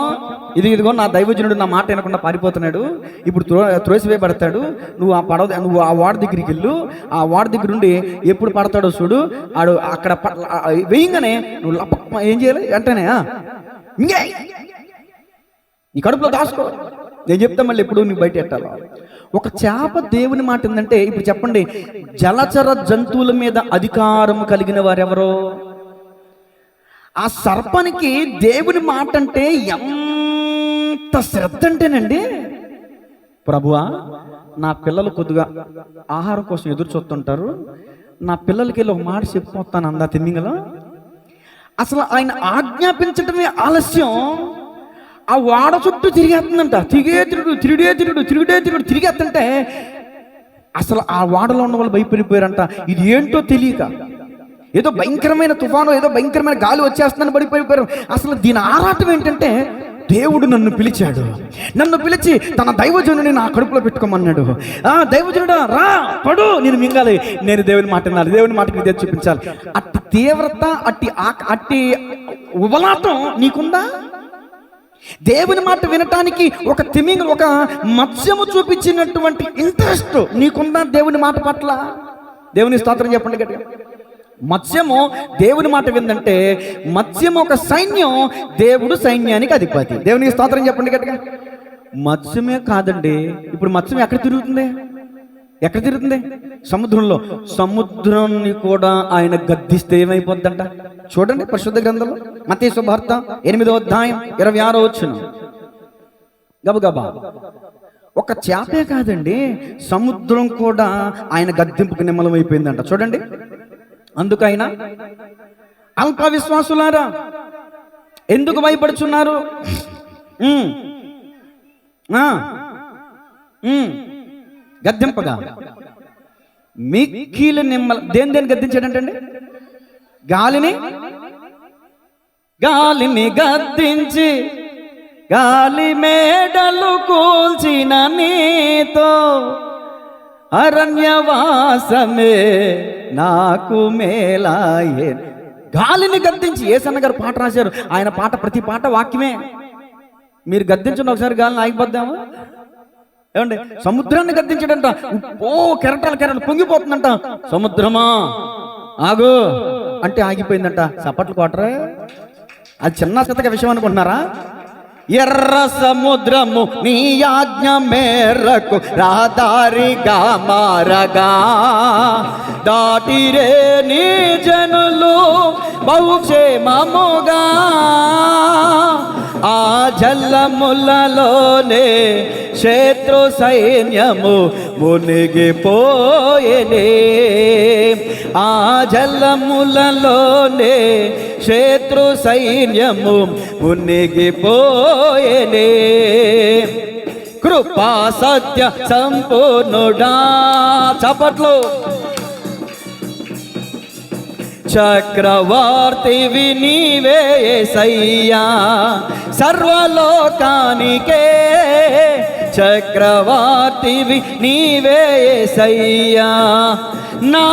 ఇదిగో నా దైవజనుడు నా మాట వినకుండా పారిపోతున్నాడు, ఇప్పుడు త్రోసివేయబడతాడు, నువ్వు ఆ పడవ, నువ్వు ఆ వాడి దగ్గరికి వెళ్ళు, ఆ వాడి దగ్గర నుండి ఎప్పుడు పడతాడో చూడు, ఆడు అక్కడ వేయంగానే నువ్వు ఏం చేయాలి వెంటనే నీ కడుపులో దాచుకో. నేను చెప్తా మళ్ళీ ఎప్పుడు నువ్వు బయట ఎట్టాలో. ఒక చేప దేవుని మాట ఏంటంటే, ఇప్పుడు చెప్పండి, జలచర జంతువుల మీద అధికారం కలిగిన వారెవరో? ఆ సర్పానికి దేవుని మాట అంటే ఎంత శ్రద్ధ అంటేనండి, ప్రభువా నా పిల్లలు కొద్దిగా ఆహారం కోసం ఎదురు చూస్తుంటారు, నా పిల్లలకి వెళ్ళి ఒక మాట చెప్పిపోతాను అందా తిమ్మింగలో. అసలు ఆయన ఆజ్ఞాపించటమే ఆలస్యం, ఆ వాడ చుట్టూ తిరిగేస్తుందంట. తిరిగేస్తుంటే అసలు ఆ వాడలో ఉన్న వాళ్ళు భయపడిపోయారంట. ఇది ఏంటో తెలియక, ఏదో భయంకరమైన తుఫాను, ఏదో భయంకరమైన గాలి వచ్చేస్తుందని పడిపోయిపోయారు. అసలు దీని ఆరాటం ఏంటంటే, దేవుడు నన్ను పిలిచాడు, నన్ను పిలిచి తన దైవజనుని నా కడుపులో పెట్టుకోమన్నాడు. దైవజనుడా రా పడు, నేను మింగాలి, నేను దేవుని మాట వినాలి, దేవుని మాటకి విధేయత చూపించాలి. అట్టి తీవ్రత, అట్టి ఉబలాటం నీకుందా? దేవుని మాట వినటానికి ఒక ఒక మత్స్యము చూపించినటువంటి ఇంట్రెస్ట్ నీకుందా దేవుని మాట పట్ల? దేవుని స్తోత్రం చెప్పండి గట్టిగా. మత్స్యము దేవుని మాట విందంటే మత్స్యం ఒక సైన్యం, దేవుడు సైన్యానికి అధిపతి. దేవునికి స్తోత్రం చెప్పండి గట్టిగా. మత్స్యమే కాదండి, ఇప్పుడు మత్స్యం ఎక్కడ తిరుగుతుంది? ఎక్కడ తిరుగుతుంది? సముద్రంలో. సముద్రాన్ని కూడా ఆయన గద్దిస్తే ఏమైపోద్దంట? చూడండి పరిశుద్ధ గ్రంథంలో మత్తయి సువార్త 8వ అధ్యాయం 26వ వచనం. గబగబా. ఒక చేపే కాదండి, సముద్రం కూడా ఆయన గద్దింపుకు నిమ్మలం అయిపోయిందంట. చూడండి. అందుకైనా అల్ప విశ్వాసులారా ఎందుకు భయపడుచున్నారు? గద్దింపగా మిక్కిలి నిమ్మల. దేని గద్దించాడంటండి? గాలిని గద్దించి గాలి మేడలు కూల్చిన నీతో అరణ్యవాసమే నాకు మేలాయే. గాలిని గద్దించి యేసన్న గారు పాట రాశారు. ఆయన పాట ప్రతి పాట వాక్యమే. మీరు గద్దించండి ఒకసారి, గాలిని ఆగిపోద్దామా? ఏమండి? సముద్రాన్ని గద్దించాడంట. కెరటాలు పొంగిపోతుందంట. సముద్రమా ఆగు అంటే ఆగిపోయిందంట. చప్పట్లు కొట్టరే. అది చిన్న శతక విషయం అనుకుంటున్నారా? ఎర్ర సముద్రము నీ ఆజ్ఞ మేరకు రాదారిగా మారగా దాటిరే నీ జనులు బహుక్షేమముగా. ఆ జలములలోనే శత్రు సైన్యము మునిగిపోయేనే. ఆ జలములలోనే శత్రు సైన్యము మునిగిపోయేనే. కృపా సత్య సంపూర్ణుడా. చప్పట్లు. చక్రవర్తివి నీవే యేసయ్యా, సర్వలోకానికే చక్రవర్తివి నీవే యేసయ్యా. నా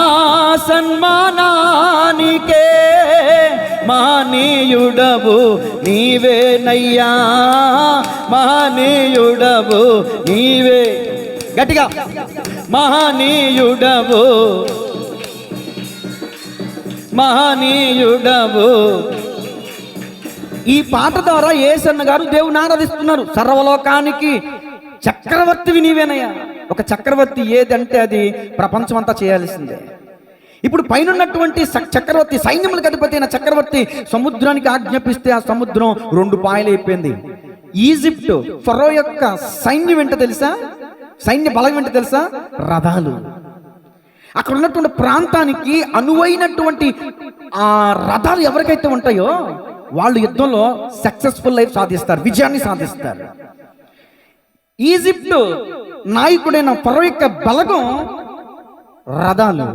సన్మానానికే మహనీయుడవు నీవేనయ్యా, మహనీయుడవు నీవే. గట్టిగా. మహనీయుడవు మహనీయుడవు. ఈ పాట ద్వారా యేసన్న గారు దేవుని ఆరాధిస్తున్నారు. సర్వలోకానికి చక్రవర్తివి నీవేనయ్యా. ఒక చక్రవర్తి ఏదంటే అది ప్రపంచం అంతా చేయాల్సిందే. ఇప్పుడు పైనటువంటి చక్రవర్తి, సైన్యములకు అధిపతి అయిన చక్రవర్తి సముద్రానికి ఆజ్ఞాపిస్తే ఆ సముద్రం 2 పాయలు అయిపోయింది. ఈజిప్ట్ ఫరో యొక్క సైన్యం ఏంటో తెలుసా? సైన్య బలం ఏంటో తెలుసా? రథాలు. అక్కడ ఉన్నటువంటి ప్రాంతానికి అనువైనటువంటి ఆ రథాలు ఎవరికైతే ఉంటాయో వాళ్ళు యుద్ధంలో సక్సెస్ఫుల్ లైఫ్ సాధిస్తారు, విజయాన్ని సాధిస్తారు. ఈజిప్ట్ నాయకుడైన ఫరో యొక్క బలగం రథాలు.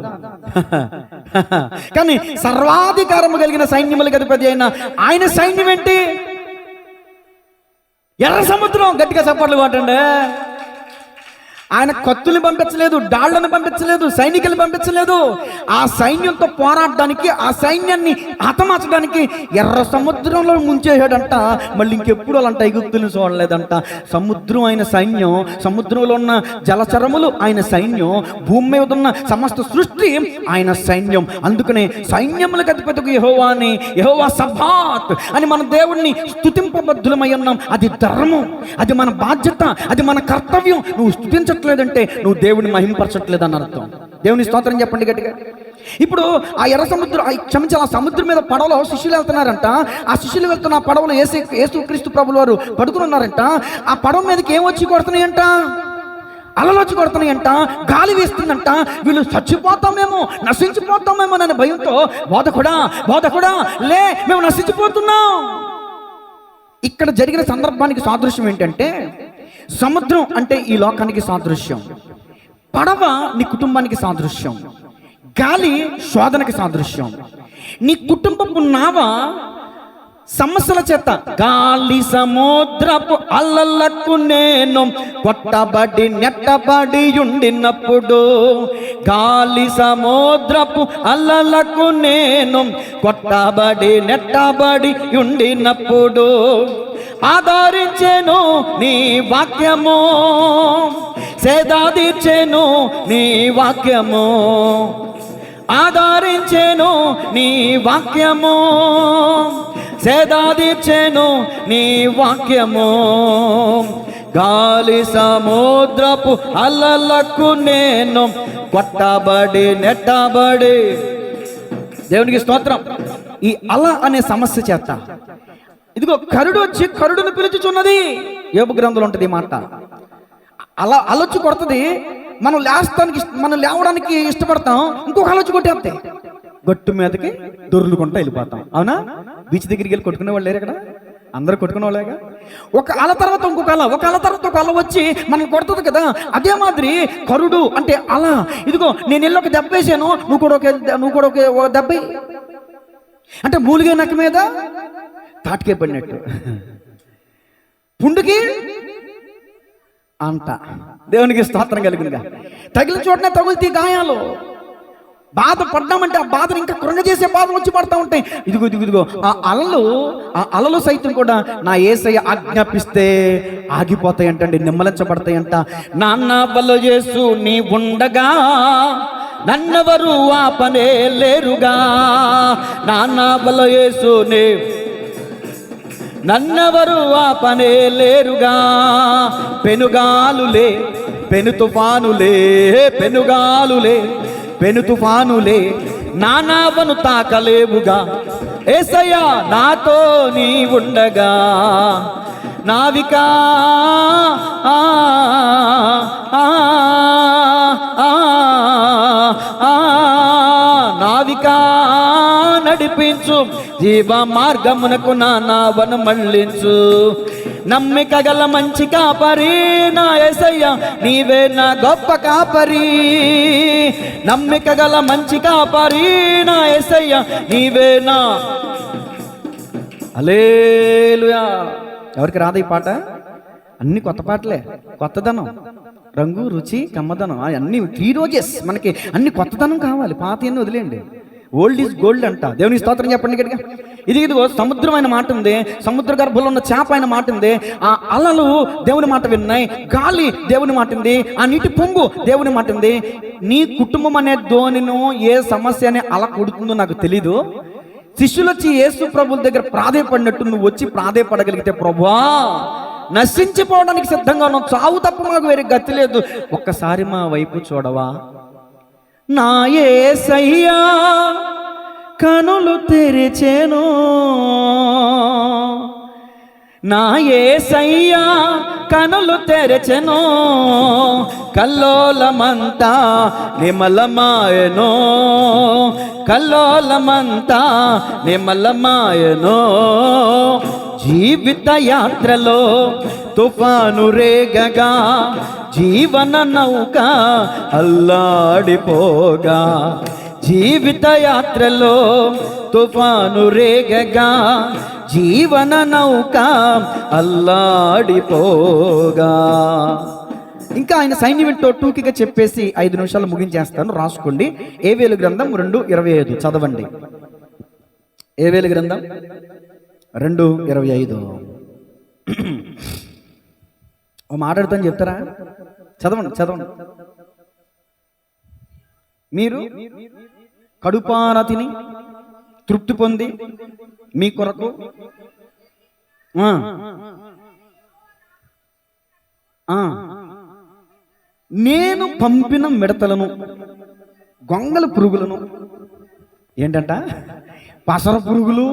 కానీ సర్వాధికారము కలిగిన సైన్యములకు అధిపతి అయిన ఆయన సైన్యం ఏంటి? ఎర్ర సముద్రం. గట్టిగా చప్పట్లు కొట్టండి. ఆయన కత్తుల్ని పంపించలేదు, డాళ్లను పంపించలేదు, సైనికులు పంపించలేదు. ఆ సైన్యంతో పోరాడడానికి, ఆ సైన్యాన్ని హతమార్చడానికి ఎర్ర సముద్రంలో ముంచేసాడంట. మళ్ళీ ఇంకెప్పుడు అలాంటి ఐగుప్తులను చూడలేదంట. సముద్రం ఆయన సైన్యం, సముద్రంలో ఉన్న జలచరములు ఆయన సైన్యం, భూమి మీద ఉన్న సమస్త సృష్టి ఆయన సైన్యం. అందుకనే సైన్యములకు అధిపతికి యెహోవా అని, యెహోవా సబ్బాత్ అని మన దేవుణ్ణి స్తుతింపబద్ధులమై ఉన్నాం. అది ధర్మం, అది మన బాధ్యత, అది మన కర్తవ్యం. నువ్వు స్తుతించట్లేదంటే నువ్వు దేవుని మహింపరచట్లేదు అని అర్థం. దేవుని స్తోత్రం చెప్పండి గట్టిగా. ఇప్పుడు ఆ ఎర్ర సముద్రం, క్షమించాలి, ఆ సముద్రం మీద పడవలో శిష్యులు వెళ్తున్నారంట. ఆ శిష్యులు వెళ్తున్న ఆ పడవలో యేసుక్రీస్తు ప్రభుల వారు పడుకుని ఉన్నారంట. ఆ పడవ మీదకి ఏమొచ్చి కొడుతున్నాయంట? అలలు వచ్చి కొడుతున్నాయంట, గాలి వేస్తుందంట. వీళ్ళు చచ్చిపోతామేమో, నశించిపోతామేమో అనే భయంతో బోధకుడా లే, మేము నశించిపోతున్నాం. ఇక్కడ జరిగిన సందర్భానికి సాదృశ్యం ఏంటంటే, సముద్రం అంటే ఈ లోకానికి సాదృశ్యం, పడవ నీ కుటుంబానికి సాదృశ్యం, గాలి శోధనకి సాదృశ్యం. నీ కుటుంబపు నావ సమస్యల చేత, గాలి సముద్రపు అల్లలకు నేను కొట్టబడి నెట్టబడి ఉండినప్పుడు, గాలి సముద్రపు అల్లలకు నేను కొట్టబడి నెట్టబడి ఉండినప్పుడు, ఆదరించెను నీ వాక్యము, సేదాదీర్చెను నీ వాక్యము, ఆదరించెను నీ వాక్యము, సేదాదీర్చెను నీ వాక్యము. గాలి సముద్రపు అలలకు నేను కొట్టబడి నెట్టబడి. దేవునికి స్తోత్రం. ఈ అల అనే సమస్య చేత ఇదిగో కరుడు వచ్చి కరుడును పిలుచుచున్నది. యోబు గ్రంథంలో ఉంటుంది ఈ మాట. అలా అలొచ్చి కొడుతుంది. మనం లేవడానికి ఇష్టపడతాం, ఇంకొక అలొచ్చి కొట్టేస్తే గట్టు మీదకి దొర్లుకుంటా వెళ్ళిపోతాం. అవునా? బీచ్ దగ్గరికి వెళ్ళి కొట్టుకునే వాళ్ళు లేరు ఇక్కడ, అందరూ కొట్టుకునే వాళ్ళేగా. ఒక అల తర్వాత ఇంకొక అల, ఒక అల తర్వాత ఒక అల వచ్చి మనం కొడుతుంది కదా. అదే మాదిరి కరుడు అంటే అల. ఇదిగో నేను వెళ్ళి ఒక దెబ్బ వేసాను, నువ్వు కూడా ఒక దెబ్బ. అంటే మూలిగే నక్క మీద తాటికే పడినట్టు పుండుకి అంట. దేవునికి స్తోత్రం కలిగిందిగా. తగిలిన చోటనే తగులుతీ గాయాలు. బాధ పడ్డామంటే ఆ బాధను ఇంకా కృంగజేసే బాధలు వచ్చి పడతా ఉంటాయి. ఇదిగో ఆ అలలు సైతం కూడా నా యేసయ్య ఆజ్ఞాపిస్తే ఆగిపోతాయంటండి, నిమ్మలించబడతాయంట. నాన్న బల యేసు నీ ఉండగా నన్నెవరు ఆపనే లేరుగా. నాన్న బల యేసు నీ నన్నెవరు ఆపనే లేరుగా. పెనుగాలులే పెను తుఫానులే, పెనుగాలులే పెను తుఫానులే నానావను తాకలేవుగా. యేసయ్యా నాతో నీ ఉండగా. నావికా నావికా నడిపించు, జీవ మార్గమునకు నా నావను మళ్ళించు. నమ్మిక గల మంచి కాపరి నా యేసయ్య నీవే నా గొప్ప కాపరి. నమ్మిక గల మంచి కాపరి నా యేసయ్య నీవే నా. హల్లెలూయా. ఎవరికి రాదు ఈ పాట? అన్ని కొత్త పాటలే, కొత్తదనం, రంగు, రుచి, కమ్మదనం అన్ని 3 రోజెస్. మనకి అన్ని కొత్తదనం కావాలి, పాత అన్ని వదిలేయండి. ఓల్డ్ ఈజ్ గోల్డ్ అంట. దేవునికి స్తోత్రం చెప్పండి గట్టిగా. ఇదిగో సముద్రమైన మాట ఉంది, సముద్ర గర్భంలో ఉన్న చేప అయిన మాట ఉంది. ఆ అలలు దేవుని మాట విన్నాయి, గాలి దేవుని మాట ఉంది, ఆ నీటి పొంగు దేవుని మాట ఉంది. నీ కుటుంబం అనే ధోనిను ఏ సమస్య అనే అల కొడుతుందో నాకు తెలీదు. శిష్యులు వచ్చి యేసు ప్రభుల దగ్గర ప్రాధేయపడినట్టు నువ్వు వచ్చి ప్రాధేయపడగలిగితే, ప్రభువా నశించిపోవడానికి సిద్ధంగా ఉన్నావు, చావు తప్ప మాకు వేరే గతి లేదు, ఒక్కసారి మా వైపు చూడవా. నా యేసయ్యా కనులు తెరిచెను, నా యేసయ్యా కనులు తెరచెను. కల్లోలమంతా నిమలమాయను, కల్లోలమంతా నిమలమాయను. జీవిత యాత్రలో తుఫాను రేగగా, జీవన నౌక అల్లాడిపోగా. జీవిత యాత్రలో తుఫాను రేగగా, జీవన నౌక అల్లాడిపోగా. ఇంకా ఆయన సైన్యం ఏంటో టూకిగా చెప్పేసి 5 నిమిషాలు ముగించేస్తాను, రాసుకోండి. ఏవేలు గ్రంథం 2:25 చదవండి. ఏవేలు గ్రంథం 2:25 మాట్లాడుతాను, చెప్తారా? చదవండి. మీరు కడుపారా తిని తృప్తి పొంది మీ కొరకు నేను పంపిన మిడతలను, గొంగల పురుగులను, ఏంటంట పసర పురుగులు,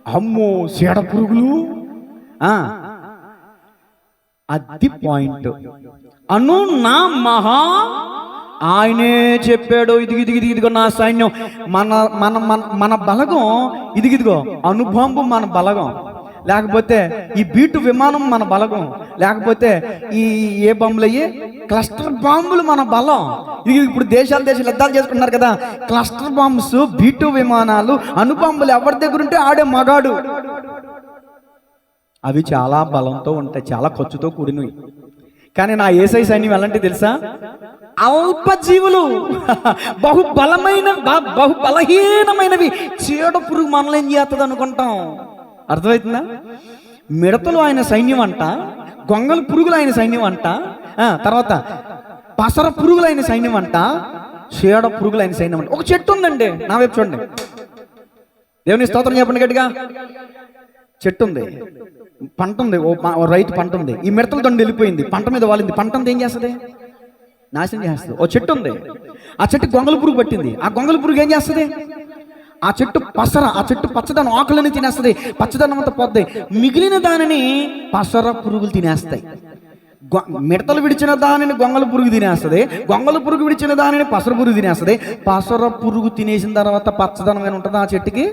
అమ్మో చీడ పురుగులు, అది పాయింట్ అను నా మహా. ఆయనే చెప్పాడు, ఇదిగో నా సైన్యం, మన బలగం, ఇదిగో అణుబాంబు మన బలగం, లేకపోతే ఈ బీటు విమానం మన బలగం, లేకపోతే ఈ ఏ బాంబులు అయ్యి క్లస్టర్ బాంబులు మన బలం. ఇది ఇప్పుడు దేశాలు యుద్ధాలు చేసుకుంటున్నారు కదా, క్లస్టర్ బాంబ్స్, బీటు విమానాలు, అణుబాంబులు ఎవరి దగ్గర ఉంటే ఆడే మగాడు. అవి చాలా బలంతో ఉంటాయి, చాలా ఖర్చుతో కూడినవి. కానీ నా యేసై సైన్యం ఎలాంటి తెలుసా? అల్పజీవులు, బహు బలహీనమైనవి. చీడ పురుగు మనల్ని ఏం చేస్తుంది అనుకుంటాం, అర్థమవుతుందా? మిడతలు ఆయన సైన్యం అంట, గొంగళ పురుగులు ఆయన సైన్యం అంట, తర్వాత పసర పురుగులు ఆయన సైన్యం అంట, చీడ పురుగులు ఆయన సైన్యం అంట. ఒక చెట్టు ఉందండి, నా వైపు చూడండి, దేవుని స్తోత్రం చెప్పండి గట్టిగా. చెట్టు ఉంది, పంట ఉంది, ఓ రైతు పంట ఉంది, ఈ మిడతల దండు వెళ్ళిపోయింది, పంట మీద వాలింది, పంట అంతా ఏం చేస్తుంది? నాశనం చేస్తుంది. ఓ చెట్టు ఉంది, ఆ చెట్టు గొంగళ పురుగు పట్టింది, ఆ గొంగళ పురుగు ఏం చేస్తుంది? ఆ చెట్టు పసర, ఆ చెట్టు పచ్చదనం ఆకులని తినేస్తుంది, పచ్చదనం అంతా పోద్ది, మిగిలిన దానిని పసర పురుగులు తినేస్తాయి. మిడతలు విడిచిన దానిని గొంగళ పురుగు తినేస్తుంది, గొంగళ పురుగు విడిచిన దానిని పసర పురుగు తినేస్తుంది. పసర పురుగు తినేసిన తర్వాత పచ్చదనం ఏమైనా ఉంటుంది ఆ చెట్టుకి?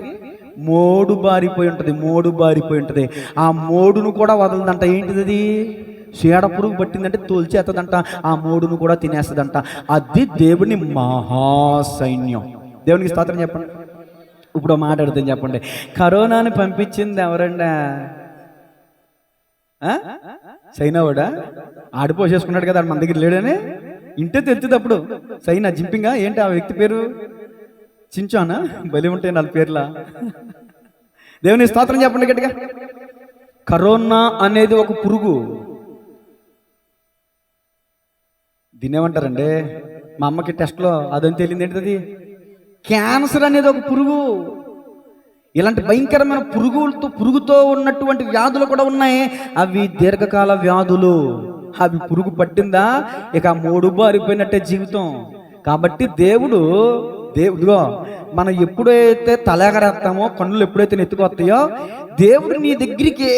మోడు బారిపోయి ఉంటుంది, మోడు బారిపోయి ఉంటుంది. ఆ మోడును కూడా వదలదంట. ఏంటిది అది? చీడ పురుగు పట్టిందంటే తోల్చేస్తుందంట, ఆ మోడును కూడా తినేస్తుందంట. అది దేవుని మహాసైన్యం. దేవునికి స్తోత్రం చెప్పండి. ఇప్పుడు మాట్లాడుతుంది చెప్పండి, కరోనాని పంపించింది ఎవరండి? చైనావాడా? ఆడిపోసేసుకున్నాడు కదా, మన దగ్గర లేడని ఇంటే తెచ్చింది అప్పుడు. చైనా జింపింగా ఏంటి ఆ వ్యక్తి పేరు? చించానా? బలి ఉంటాయి 4 పేర్లా. దేవుని స్తోత్రం చెప్పండి గట్టిగా. కరోనా అనేది ఒక పురుగు. దీన్ని ఏమంటారండి? మా అమ్మకి టెస్ట్లో అదని తెలియదు. ఏంటిది? క్యాన్సర్ అనేది ఒక పురుగు. ఇలాంటి భయంకరమైన పురుగుతో ఉన్నటువంటి వ్యాధులు కూడా ఉన్నాయి. అవి దీర్ఘకాల వ్యాధులు. అవి పురుగు పట్టిందా ఇక మూడు బారిపోయినట్టే జీవితం. కాబట్టి దేవుడిగో మనం ఎప్పుడైతే తలెగరేస్తామో, కన్నులు ఎప్పుడైతే నెత్తుకొస్తాయో, దేవుడు నీ దగ్గరికి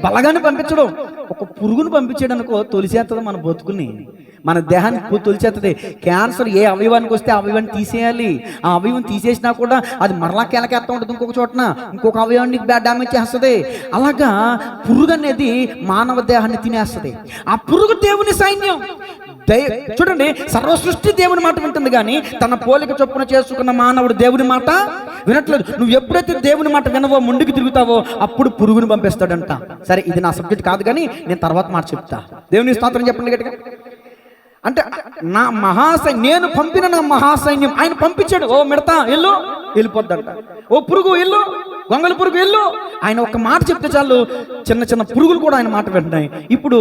బలగాన్ని పంపించడం. ఒక పురుగును పంపించాడు అనుకో, తొలిసేస్తుంది మన బతుకుని, మన దేహానికి తొలిచేస్తుంది. క్యాన్సర్ ఏ అవయవానికి వస్తే ఆ అవయవాన్ని తీసేయాలి. ఆ అవయవం తీసేసినా కూడా అది మరలా కేలకేస్తా ఉంటుంది ఇంకొక చోటన, ఇంకొక అవయవాన్ని డ్యామేజ్ చేస్తుంది. అలాగా పురుగు అనేది మానవ దేహాన్ని తినేస్తుంది. ఆ పురుగు దేవుని సైన్యం. చూడండి, సర్వ సృష్టి దేవుని మాట వింటుంది, కానీ తన పోలిక చొప్పున చేసుకున్న మానవుడు దేవుని మాట వినట్లేదు. నువ్వు ఎప్పుడైతే దేవుని మాట వినవో, ముందుకు తిరుగుతావో, అప్పుడు పురుగుని పంపిస్తాడంట. సరే, ఇది నా సబ్జెక్ట్ కాదు, కానీ నేను తర్వాత మాట చెప్తా. దేవుని స్తోత్రం చెప్పండి గట్టిగా. అంటే నా నేను పంపిన నా మహాసైన్యం ఆయన పంపించాడు. ఓ మిడతా ఎల్లు, వెళ్ళిపోద్దంట. ఓ పురుగు ఎల్లు, గొంగళ పురుగు ఎల్లు. ఆయన ఒక మాట చెప్తే చాలు, చిన్న చిన్న పురుగులు కూడా ఆయన మాట వింటున్నాయి. ఇప్పుడు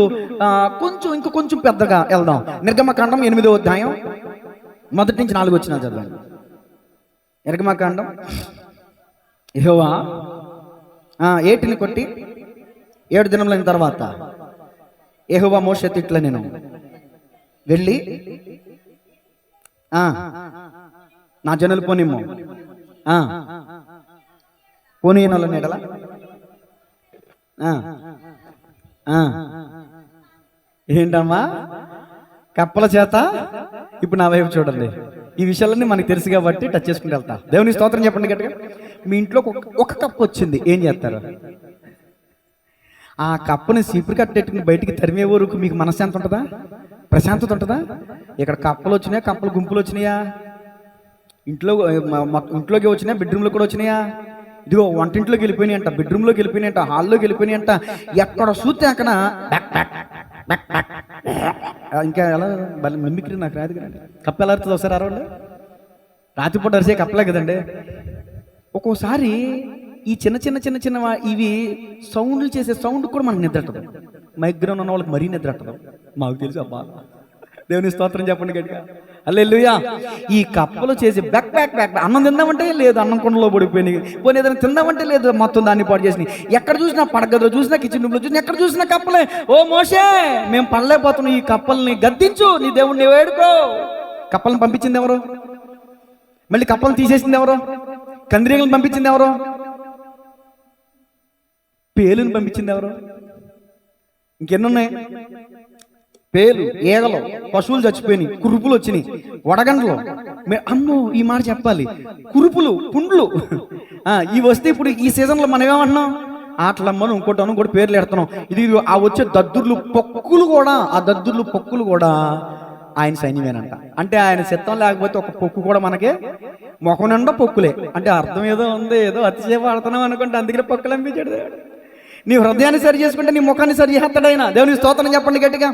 కొంచెం పెద్దగా వెళ్దాం. నిర్గమకాండం 8వ అధ్యాయం 1 నుంచి 4 వచ్చిన చదవండి. నిర్గమకాండం. యెహోవా ఏటిని కొట్టి 7 దినములైన తర్వాత యెహోవా మోషేతో ఇట్లా, నేను వెళ్ళి నా జనులు పోనిమ్ము, పోనీయనల నీడల ఏంటమ్మా కప్పల చేత. ఇప్పుడు నా వైపు చూడండి, ఈ విషయాలన్నీ మనకు తెలుసు కాబట్టి టచ్ చేసుకుంటూ వెళ్తా. దేవుని స్తోత్రం చెప్పండి గట్టిగా. మీ ఇంట్లో ఒక కప్పు వచ్చింది, ఏం చేస్తారు? ఆ కప్పని సీపురు కట్టెట్టుకుని బయటికి తరిమే వరకు మీకు మనశ్శాంతి ఉంటుందా? ప్రశాంతత ఉంటుందా? ఇక్కడ కప్పలు వచ్చినాయా? కప్పలు గుంపులు వచ్చినాయా? ఇంట్లోకి వచ్చినాయా? బెడ్రూమ్లో కూడా వచ్చినాయా? ఇదిగో వంటింట్లోకి వెళ్ళిపోయినాయి అంట, బెడ్రూమ్లోకి వెళ్ళిపోయినాయి అంట, హాల్లోకి వెళ్ళిపోయినాయి అంట. ఎక్కడ చూస్తే అక్కడ ఇంకా ఎలా మిమిక్రీ నాకు రాదు కదండి. కప్ప ఎలా అరుతుంది ఒకసారి అరవండి. రాత్రిపూట అరిసే కప్పలే కదండి. ఒక్కోసారి ఈ చిన్న ఇవి సౌండ్లు చేసే సౌండ్ కూడా మనకు నిద్ర అట్టదు. మైగ్రేన్ ఉన్న వాళ్ళకి మరీ నిద్ర అట్టదు, మాకు తెలుసు. అబ్బా, దేవుని స్తోత్రం చెప్పండి గట్టిగా. హల్లెలూయా. ఈ కప్పలు చేసి బ్యాక్ బ్యాక్ బ్యాక్. అన్నం తిందామంటే లేదు, అన్నం కొండలో పడిపోయినాయి. పోనీ ఏదైనా తిందామంటే లేదు, మొత్తం దాన్ని పాటు చేసినాయి. ఎక్కడ చూసినా, పడగదిలో చూసినా, కిచెన్ రూమ్లో చూసినా, ఎక్కడ చూసినా కప్పలే. ఓ మోషే, మేము పడలేకపోతున్నాం, ఈ కప్పల్ని గద్దించు, నీ దేవుడిని వేడుకో. కప్పలను పంపించింది ఎవరు? మళ్ళీ కప్పలను తీసేసింది ఎవరు? కందిరీగలను పంపించింది ఎవరు? పేలుని పంపించింది ఎవరు? ఇంకెన్నున్నాయి? పేలు, ఏగలు, పశువులు చచ్చిపోయినాయి, కురుపులు వచ్చినాయి, వడగండ్లు. అమ్మో, ఈ మాట చెప్పాలి, కురుపులు, పుండ్లు ఇవి వస్తే ఇప్పుడు ఈ సీజన్లో మనం ఏమంటున్నాం? ఆటలమ్మను ఇంకోటి పేర్లు ఎడుతున్నాం. ఇది ఆ వచ్చే దద్దుర్లు, పొక్కులు కూడా, ఆ దద్దుర్లు, పొక్కులు కూడా ఆయన సైన్యమేనంట. అంటే ఆయన చిత్తం లేకపోతే ఒక పొక్కు కూడా మనకే మొఖం నిండా పొక్కులే. అంటే అర్థం ఏదో ఉంది, ఏదో అతిశయపడుతున్నాం అనుకుంటే అందుకనే పొక్కులు అనిపించాడు. నీ హృదయాన్ని సరి చేసుకుంటే నీ ముఖాన్ని సరి చేస్తాడు ఆయన. దేవుని స్తోత్రం చెప్పండి గట్టిగా.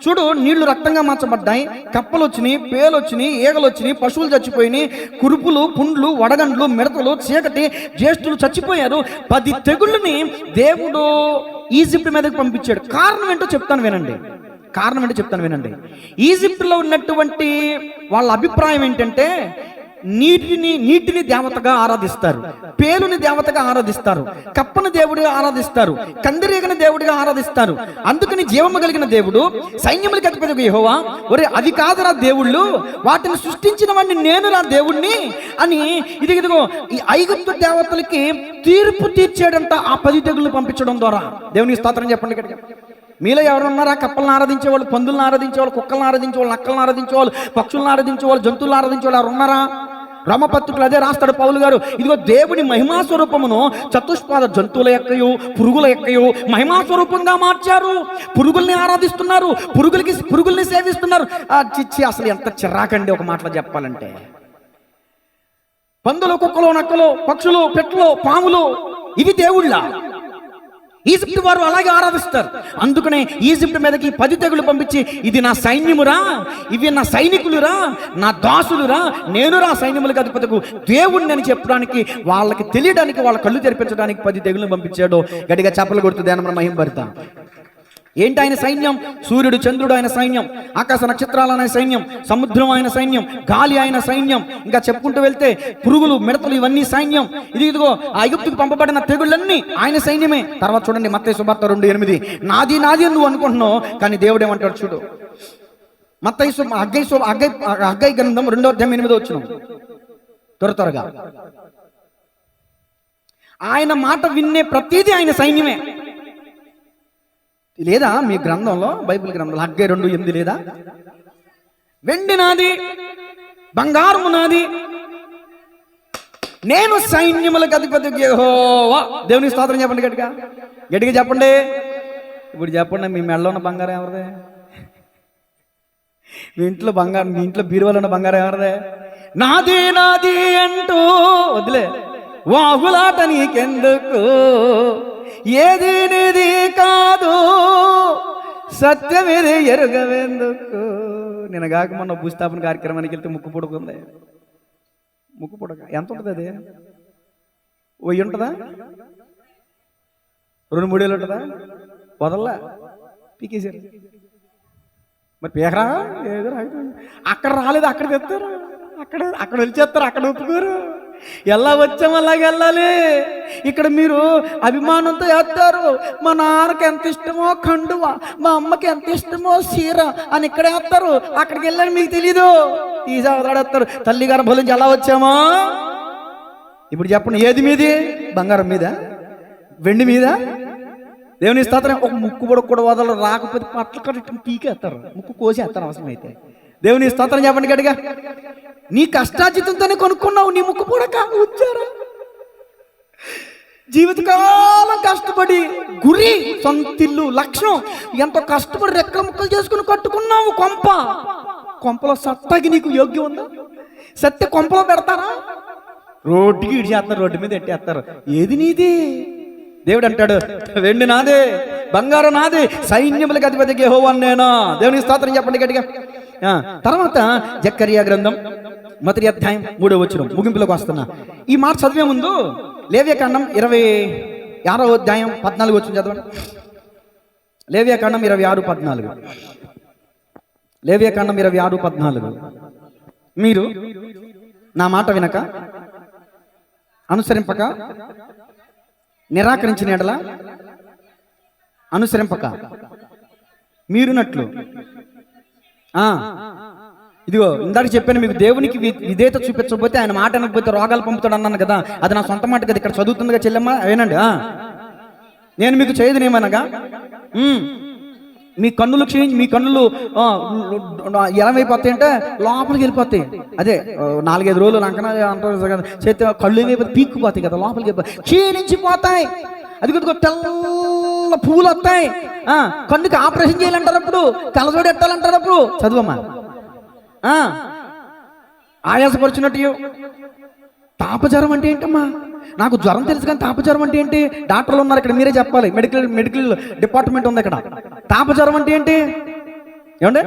చూడు, నీళ్లు రక్తంగా మార్చబడ్డాయి, కప్పలు వచ్చినాయి, పేలు వచ్చినాయి, ఈగలు వచ్చినాయి, పశువులు చచ్చిపోయినాయి, కురుపులు, పుండ్లు, వడగండ్లు, మిడతలు, చీకటి, జ్యేష్ఠులు చచ్చిపోయారు. 10 తెగుళ్ళని దేవుడు ఈజిప్ట్ మీదకి పంపించాడు. కారణం ఏంటో చెప్తాను వినండి. ఈజిప్ట్లో ఉన్నటువంటి వాళ్ళ అభిప్రాయం ఏంటంటే నీటిని దేవతగా ఆరాధిస్తారు, పేలుని దేవతగా ఆరాధిస్తారు, కప్పని దేవుడిగా ఆరాధిస్తారు, కందిరీగని దేవుడిగా ఆరాధిస్తారు. అందుకని జీవము కలిగిన దేవుడు, సైన్యములకి అధిపతి యెహోవా, ఒరే అది కాదురా దేవుళ్ళు, వాటిని సృష్టించిన వాడిని నేనురా దేవుణ్ణి అని ఇదిగో ఈ ఐగుప్తు దేవతలకి తీర్పు తీర్చాడంట ఆ 10 తెగుళ్ళు పంపించడం ద్వారా. దేవునికి స్తోత్రం చెప్పండి గట్టిగా. మీలో ఎవరున్నారా కప్పలను ఆరాధించేవాళ్ళు, పందులను ఆరాధించేవాళ్ళు, కుక్కలను ఆరాధించేవాళ్ళు, నక్కలను ఆరాధించేవాళ్ళు, పక్షులను ఆరాధించేవాళ్ళు, జంతువులను ఆరాధించేవాళ్ళు ఎవరు ఉన్నారా? రోమపత్రికలు అదే రాస్తాడు పౌలు గారు. ఇదిగో దేవుని మహిమా స్వరూపమును చతుష్పాద జంతువుల యొక్కయు పురుగుల యొక్కయు మహిమా స్వరూపంగా మార్చారు. పురుగుల్ని ఆరాధిస్తున్నారు, పురుగుల్ని సేవిస్తున్నారు. చిచ్చి, అసలు ఎంత చిరాకండి ఒక మాటలో చెప్పాలంటే. పందులు, కుక్కలు, నక్కలు, పక్షులు, పెట్లు, పాములు ఇవి దేవుళ్ళ? ఈజిప్ట్ వారు అలాగే ఆరాధిస్తారు. అందుకనే ఈజిప్ట్ మీదకి 10 తెగులు పంపించి, ఇది నా సైన్యమురా, ఇవి నా సైనికులురా, నా దాసులురా, నేనురా సైన్యములకు అధిపతికు దేవుణ్ణి అని చెప్పడానికి, వాళ్ళకి తెలియడానికి, వాళ్ళ కళ్ళు తెరిపించడానికి 10 తెగులు పంపించాడు. గట్టిగా చప్పలు కొడుతూ దేనమ్మ మహింపడతా. ఏంటి ఆయన సైన్యం? సూర్యుడు, చంద్రుడు ఆయన సైన్యం, ఆకాశ నక్షత్రాలు ఆయన సైన్యం, సముద్రం ఆయన సైన్యం, గాలి ఆయన సైన్యం, ఇంకా చెప్పుకుంటూ వెళ్తే పురుగులు, మిడతలు ఇవన్నీ సైన్యం. ఇదిగో ఆ ఐగుప్తుకు పంపబడిన తెగుళ్ళన్నీ ఆయన సైన్యమే. తర్వాత చూడండి మత్తయి సువార్త 2:8, నాది అని నువ్వు అనుకుంటున్నావు, కానీ దేవుడు ఏమంటాడు చూడు. హగ్గయి గ్రంథం 2:8 త్వరగా. ఆయన మాట విన్నే ప్రతిదీ ఆయన సైన్యమే. లేదా మీ గ్రంథంలో, బైబిల్ గ్రంథంలో హగ్గయి 2:8 లేదా? వెండి నాది, బంగారము నాది, నేను సైన్యములకు అధిపతి యెహోవా. దేవుని స్తోత్రం చెప్పండి గట్టిగా చెప్పండి. ఇప్పుడు చెప్పండి, మీ మెడలో ఉన్న బంగారం ఎవరిదే? మీ ఇంట్లో బంగారం, మీ ఇంట్లో బీరువాలో ఉన్న బంగారం ఎవరిదే? నాది అంటూ వదిలే వాహులాట నీకెందుకు, ఏది నీది కాదు, సత్యమేది ఎరుగవెందుకు. నేను కాక మొన్న భూస్థాపన కార్యక్రమానికి వెళ్తే ముక్కు పుడక ఎంత ఉంటుంది? అది 1000 ఉంటుందా? 2-3 ఏళ్ళు ఉంటుందా? వదల్లా, పీకేసారు. మరి పీకరా, ఏదో అక్కడ రాలేదు, అక్కడ తెస్తారు, అక్కడ వెళ్ళిచేస్తారు, అక్కడ ఒప్పుకోరు. ఎలా వచ్చాము అలాగే వెళ్ళాలి. ఇక్కడ మీరు అభిమానంతో వేస్తారు. మా నాన్నకి ఎంత ఇష్టమో కండువ, మా అమ్మకి ఎంత ఇష్టమో చీర అని ఇక్కడ వేస్తారు. అక్కడికి వెళ్ళాలి మీకు తెలీదు, తీసి వదలాడేస్తారు. తల్లి గారు భోలించి ఎలా వచ్చామో ఇప్పుడు చెప్పండి. ఏది మీది? బంగారం మీద, వెండి మీద? దేవుని స్తోత్రం. ఒక ముక్కు పొడకు కూడా వదలరు, రాకపోతే పట్ల కట్టి పీకేస్తారు, ముక్కు కోసేస్తారు అవసరమైతే. దేవుని స్తోత్రం చెప్పండి గట్టిగా. నీ కష్టార్జితంతోనే కొనుక్కున్నావు నీ ముక్కు పొడక, వచ్చారా? జీవితకాలం కష్టపడి గురి, సొంతిల్లు, లక్ష్యం ఎంతో కష్టపడి రెక్కల ముక్కలు చేసుకుని కట్టుకున్నావు కొంపలో సత్తకి నీకు యోగ్యం ఉందా? సత్య కొంపలో పెడతారా? రోడ్డుకి ఇడిచేస్తారు, రోడ్డు మీద ఎట్టేస్తారు. ఏది నీది? దేవుడు అంటాడు, వెండి నాదే, బంగారం నాదే, సైన్యములకు అధిపతి యెహోవా నేనా. దేవునికి స్తోత్రం చెప్పండి గట్టిగా. తర్వాత జకర్యా గ్రంథం 1వ అధ్యాయం 3వ వచనం ముగింపులోకి వస్తున్నా. ఈ మాట చదివే ముందు లేవ్యకాండం 26వ అధ్యాయం 14వ వచనం చదవండి. లేవ్యకాండం 26:14. లేవ్యకాండం 26:14. మీరు నా మాట వినక అనుసరింపక నిరాకరించిన ఎడల అనుసరింపక మీరునట్లు. ఇదిగో ఇందాక చెప్పాను మీకు, దేవునికి విధేయత చూపించకపోతే, ఆయన మాట అనకపోతే రోగాలు పంపుతాడు అన్నాను కదా. అది నా సొంత మాట కదా, ఇక్కడ చదువుతుందిగా చెల్లెమ్మ, వినండి. నేను మీకు చేయదునేమనగా, మీ కన్నులు క్షీణించి, మీ కన్నులు ఏమైపోతాయి అంటే లోపలికి వెళ్ళిపోతాయి. అదే 4-5 రోజులు అంకనా అంటారు కదా, చేతి కళ్ళు ఏమైపోతాయి, పీక్కుపోతాయి కదా, లోపలికి వెళ్ళిపోతాయి, క్షీణించిపోతాయి. అది తెల్ల పువ్వులు వస్తాయి. కన్నుకి ఆపరేషన్ చేయాలంటారు, అప్పుడు కలజోడు ఎట్టాలంటారు, అప్పుడు చదువమ్మా. ఆయాసపరిచినట్టు తాపజ్వరం అంటే ఏంటమ్మా? నాకు జ్వరం తెలుసు కానీ తాపజ్వరం అంటే ఏంటి? డాక్టర్లు ఉన్నారు ఇక్కడ, మీరే చెప్పాలి. మెడికల్ డిపార్ట్మెంట్ ఉంది ఇక్కడ. తాపజ్వరం అంటే ఏంటి? ఏమండి?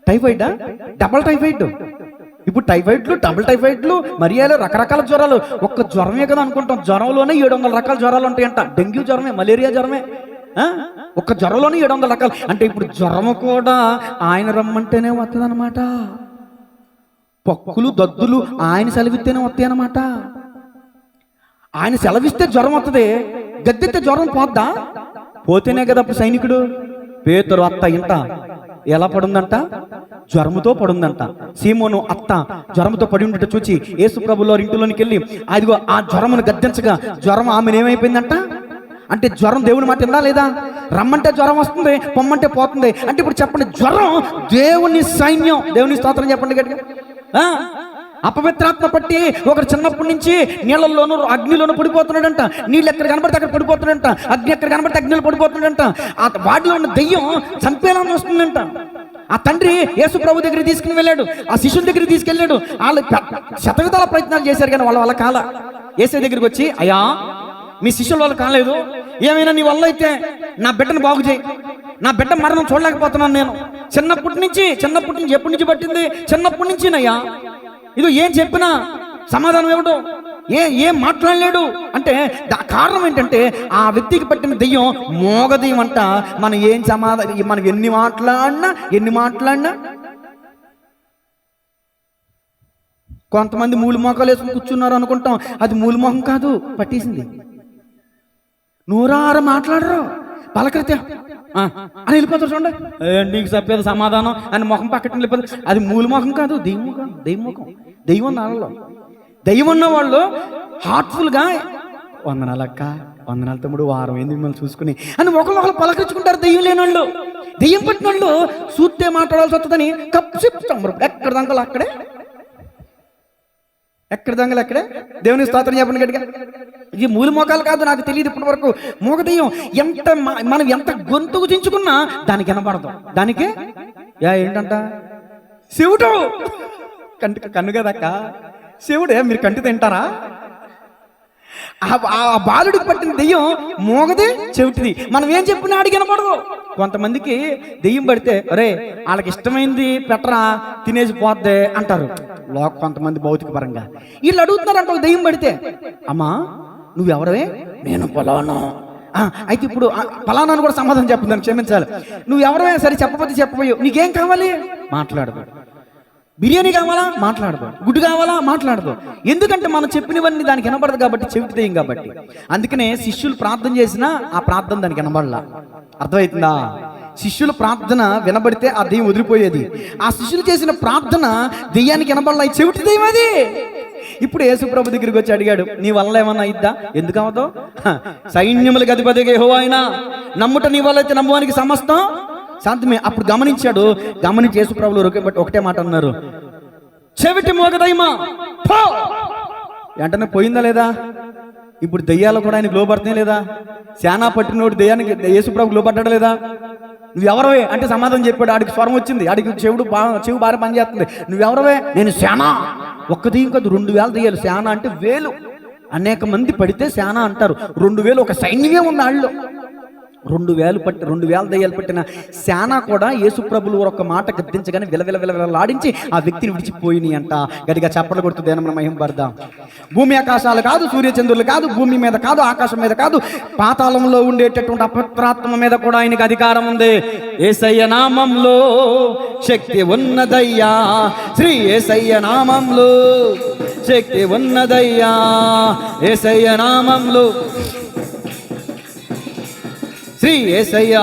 టైఫాయిడా? Double typhoid. ఇప్పుడు టైఫాయిడ్లు, డబుల్ టైఫాయిడ్లు, మరియాలు, రకరకాల జ్వరాలు. ఒక్క జ్వరమే కదా అనుకుంటాం. జ్వరంలోనే 700 రకాల జ్వరాలు ఉంటాయంట. డెంగ్యూ జ్వరమే, మలేరియా జ్వరమే. ఒక్క జ్వరంలోనే 700 రకాలు. అంటే ఇప్పుడు జ్వరము కూడా ఆయన రమ్మంటేనే వస్తుంది అనమాట. పక్కులు, దద్దులు ఆయన సెలవిస్తేనే వస్తాయి అన్నమాట. ఆయన సెలవిస్తే జ్వరం వస్తుంది, గద్దెత్తే జ్వరం పోద్దా? పోతేనే కదా అప్పుడు సైనికుడు. పేతురు అత్త ఇంట ఎలా పడుందంట? జ్వరముతో పడుందంట. సీమోను అత్త జ్వరముతో పడి ఉండట చూచి యేసు ప్రభులో ఇంటిలోనికి వెళ్ళి అదిగో ఆ జ్వరమును గద్దించగా జ్వరం ఆమెను ఏమైపోయిందంట? అంటే జ్వరం దేవుని మాట ఉందా లేదా? రమ్మంటే జ్వరం వస్తుంది, పొమ్మంటే పోతుంది. అంటే ఇప్పుడు చెప్పండి, జ్వరం దేవుని సైన్యం. దేవుని స్తోత్రం చెప్పండి గట్టిగా. అపవిత్రాత్మ పట్టి ఒకడు చిన్నప్పటి నుంచి నీళ్ళల్లోనూ అగ్నిలోనూ పడిపోతున్నాడంట. నీళ్ళు ఎక్కడ కనబడితే అక్కడ పడిపోతున్నాడంట. అగ్ని ఎక్కడ కనబడితే అగ్నిలో పడిపోతున్నాడంట. ఆ వాటిలో ఉన్న దెయ్యం చంపేయాలని వస్తుందంట. ఆ తండ్రి యేసు ప్రభు దగ్గరికి తీసుకుని వెళ్ళాడు, ఆ శిష్యుల దగ్గరికి తీసుకెళ్ళాడు. వాళ్ళు శతవిధాల ప్రయత్నాలు చేశారు కానీ వాళ్ళ కాల. యేసు దగ్గరికి వచ్చి, అయ్యా మీ శిష్యుల వల్ల కాలేదు, ఏమైనా నీ వల్ల అయితే నా బిడ్డను బాగు చేయి. నా బిడ్డ మరణం చూడలేకపోతున్నాను నేను. చిన్నప్పటి నుంచి ఎప్పటి నుంచి పట్టింది? చిన్నప్పటి నుంచి నయ్యా. ఇది ఏం చెప్పినా సమాధానం ఇవ్వడు, ఏం మాట్లాడలేడు. అంటే కారణం ఏంటంటే ఆ వ్యక్తికి పట్టిన దెయ్యం మోగ దెయ్యం అంట. మనం ఏం సమాధానం, మనం ఎన్ని మాట్లాడినా కొంతమంది మూలి మోకాలు వేసుకుని కూర్చున్నారు అనుకుంటాం. అది మూలి మొహం కాదు, పట్టేసింది. నూరారు మాట్లాడరు, పలకరితే అని వెళ్ళిపోతారు. చూడండి, నీకు చెప్పేది సమాధానం అని ముఖం పక్కన వెళ్ళిపోతారు. అది మూలి ముఖం కాదు, దెయ్యం ముఖం. దెయ్యం నాళ్ళలో దెయ్యం ఉన్న వాళ్ళు హార్ట్ఫుల్గా వందనాలక్క, వందనాల తమ్ముడు, వారం ఏంది మిమ్మల్ని చూసుకుని అని ఒకళ్ళు పలకరించుకుంటారు. దెయ్యం లేని వాళ్ళు, దెయ్యం పట్టిన వాళ్ళు చూస్తే మాట్లాడాల్సి వస్తుందని కప్పు చెప్తాం. ఎక్కడ దంగలు అక్కడే, దేవుని స్తోత్రం చెప్పండి గట్టిగా. ఈ మూలి మోకాలు కాదు, నాకు తెలియదు ఇప్పటి వరకు. మోగ దెయ్యం మనం ఎంత గొంతుకు దించుకున్నా దానికి వినపడదు. దానికి ఏంటంట? శివుడు కన్ను కదక్క, శివుడే. మీరు కంటి తింటారా? ఆ బాలుడికి పట్టిన దెయ్యం మోగది, చెవిటిది. మనం ఏం చెప్పినా ఆడికి వినపడదు. కొంతమందికి దెయ్యం పడితే అరే వాళ్ళకి ఇష్టమైంది పెట్టరా, తినేసి పోద్దే అంటారు. కొంతమంది భౌతిక పరంగా వీళ్ళు అడుగుతున్నారంట. ఒక దెయ్యం పడితే, అమ్మా నువ్వెవరవే? నేను పలానా. అయితే ఇప్పుడు పలానా కూడా సమాధానం చెప్పిందని క్షమించాలి. నువ్వెవరవే? సరే చెప్పకపోతే చెప్పబోయు. నీకేం కావాలి? మాట్లాడదు. బిర్యానీ కావాలా? మాట్లాడదు. గుడ్డు కావాలా? మాట్లాడదు. ఎందుకంటే మనం చెప్పినవన్నీ దానికి వినపడదు కాబట్టి, చెవిటి దెయ్యం కాబట్టి. అందుకనే శిష్యులు ప్రార్థన చేసినా ఆ ప్రార్థన దానికి వినబడలా. అర్థమవుతుందా? శిష్యుల ప్రార్థన వినబడితే ఆ దెయ్యం వదిలిపోయేది. ఆ శిష్యులు చేసిన ప్రార్థన దెయ్యానికి వినబడలా. చెవిటి దెయ్యం అది. ఇప్పుడు యేసు ప్రభు దగ్గరికి వచ్చి అడిగాడు, నీ వల్ల ఏమన్నా అయిద్దా? ఎందుకు అవదో? సైన్యములకు అధిపతిగా యెహోవా ఆయన, నమ్ముట నీ వల్ల అయితే నమ్మువానికి సమస్తం శాంతమే. అప్పుడు గమనించి యేసు ప్రభులు ఒకటే మాట అన్నారు, చెవిటి మోగదయ్యమా పో. వెంటనే పోయిందా లేదా? ఇప్పుడు దెయ్యాలు కూడా ఆయనకు లోపడుతున్నాయి లేదా? శానా పట్టినోడు దెయ్యానికి యేసు ప్రభుకు లోపడ్డా లేదా? నువ్వెవరవే అంటే సమాధానం చెప్పాడు. ఆడికి స్వరం వచ్చింది, ఆడికి చెవి బాగా పనిచేస్తుంది. నువ్వెవరవే? నేను శానా. ఒక్క దెయ్యం కాదు, 2000 దెయ్యాలు. శానా అంటే వేలు, అనేక మంది పడితే శానా అంటారు. 2000 ఒక సైన్యమే ఉంది వాళ్ళు. 2000 దెయ్యాలు పట్టిన శానా కూడా యేసు ప్రభులు ఒక మాట గద్దించగానే విలవిలలాడించి ఆ వ్యక్తిని విడిచిపోయినాయి అంట. గట్టిగా చప్పట్లు కొడుతూ దేనమ్మ మహిమ పడదాం. భూమి ఆకాశాలు కాదు, సూర్యచంద్రులు కాదు, భూమి మీద కాదు, ఆకాశం మీద కాదు, పాతాళంలో ఉండేటటువంటి అపవిత్రాత్మ మీద కూడా ఆయనకు అధికారం ఉంది. యేసయ్య నామంలో శక్తి ఉన్నదయ్యా, శ్రీ యేసయ్య నామంలో శక్తి ఉన్నదయ్యా, యేసయ్య నామంలో శ్రీ యేసయ్య.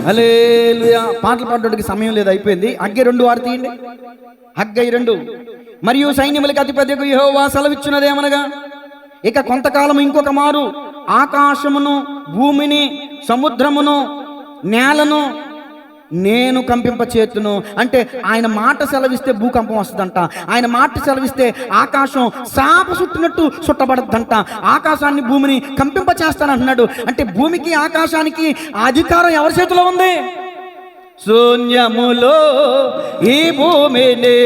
హల్లెలూయా. పాటలు పాడడానికి సమయం లేదు, అయిపోయింది. హగ్గై 2 వారు తీయండి. హగ్గై 2. మరియు సైన్యములకు అధిపతియగు యెహోవా సెలవిచ్చున్నదేమనగా, ఇక కొంతకాలం ఇంకొక మారు ఆకాశమును, భూమిని, సముద్రమును, నేలను నేను కంపింపచేతును. అంటే ఆయన మాట సెలవిస్తే భూకంపం వస్తుందంట. ఆయన మాట సెలవిస్తే ఆకాశం శాప చుట్టినట్టు చుట్టబడద్దంట. ఆకాశాన్ని, భూమిని కంపింపచేస్తానంటున్నాడు. అంటే భూమికి, ఆకాశానికి అధికారం ఎవరి చేతిలో ఉంది? శూన్యములో ఈ భూమిని,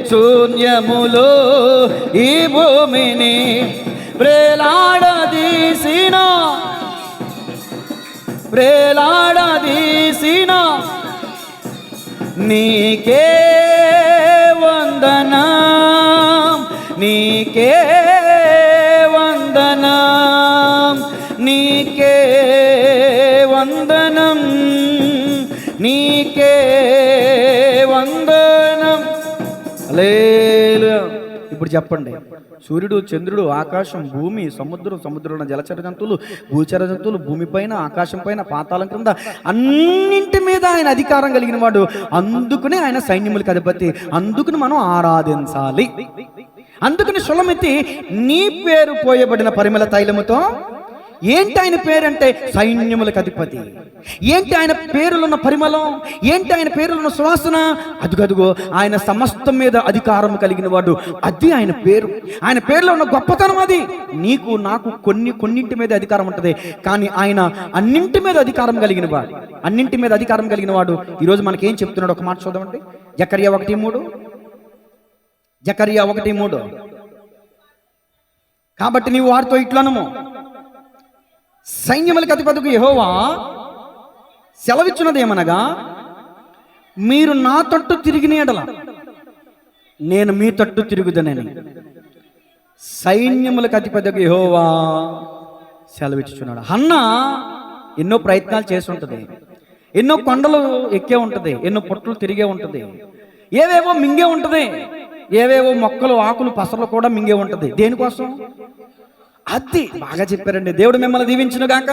శూన్యములో ఈ భూమిని ప్రేలాడదీసిన నీకే వందనం, నీకే వందనం, నీకే వందనం, నీకే వందనం. హల్లెలూయా. ఇప్పుడు చెప్పండి, సూర్యుడు, చంద్రుడు, ఆకాశం, భూమి, సముద్రం, సముద్రంలో జలచర జంతువులు, భూచర జంతువులు, భూమిపైన, ఆకాశం పైన, పాతాళం క్రింద అన్నింటి మీద ఆయన అధికారం కలిగిన వాడు. అందుకనే ఆయన సైన్యములకు అధిపతి. అందుకని మనం ఆరాధించాలి. అందుకని సులమెత్తి నీ పేరు పోయబడిన పరిమళ తైలముతో, ఏంటి ఆయన పేరంటే సైన్యములకు అధిపతి. ఏంటి ఆయన పేరులున్న పరిమళం, ఏంటి ఆయన పేరులున్న సువాసన? అదుగదుగో ఆయన సమస్తం మీద అధికారం కలిగిన వాడు. అది ఆయన పేరు. ఆయన పేరులో ఉన్న గొప్పతనం అది. నీకు నాకు కొన్నింటి మీద అధికారం ఉంటుంది, కానీ ఆయన అన్నింటి మీద అధికారం కలిగిన వాడు. అన్నింటి మీద అధికారం కలిగిన వాడు. ఈరోజు మనకేం చెప్తున్నాడు ఒక మాట చూద్దామండి. జకర్యా 1:3. జకర్యా 1:3. కాబట్టి నీవు వారితో ఇట్లనము, సైన్యములకు అధిపతికి యెహోవా సెలవిచ్చినదేమనగా, మీరు నా తట్టు తిరిగిన ఎడల నేను మీ తట్టు తిరుగుదనని సైన్యములకు అధిపతికి యెహోవా సెలవిచ్చుచున్నాడు. హన్నా ఎన్నో ప్రయత్నాలు చేసి ఉంటుంది, ఎన్నో కొండలు ఎక్కే ఉంటుంది, ఎన్నో పొట్లు తిరిగే ఉంటుంది, ఏవేవో మింగే ఉంటుంది, ఏవేవో మొక్కలు, ఆకులు, పసర్లు కూడా మింగే ఉంటుంది. దేనికోసం? అది బాగా చెప్పారండి. దేవుడు మిమ్మల్ని దీవించును గాక.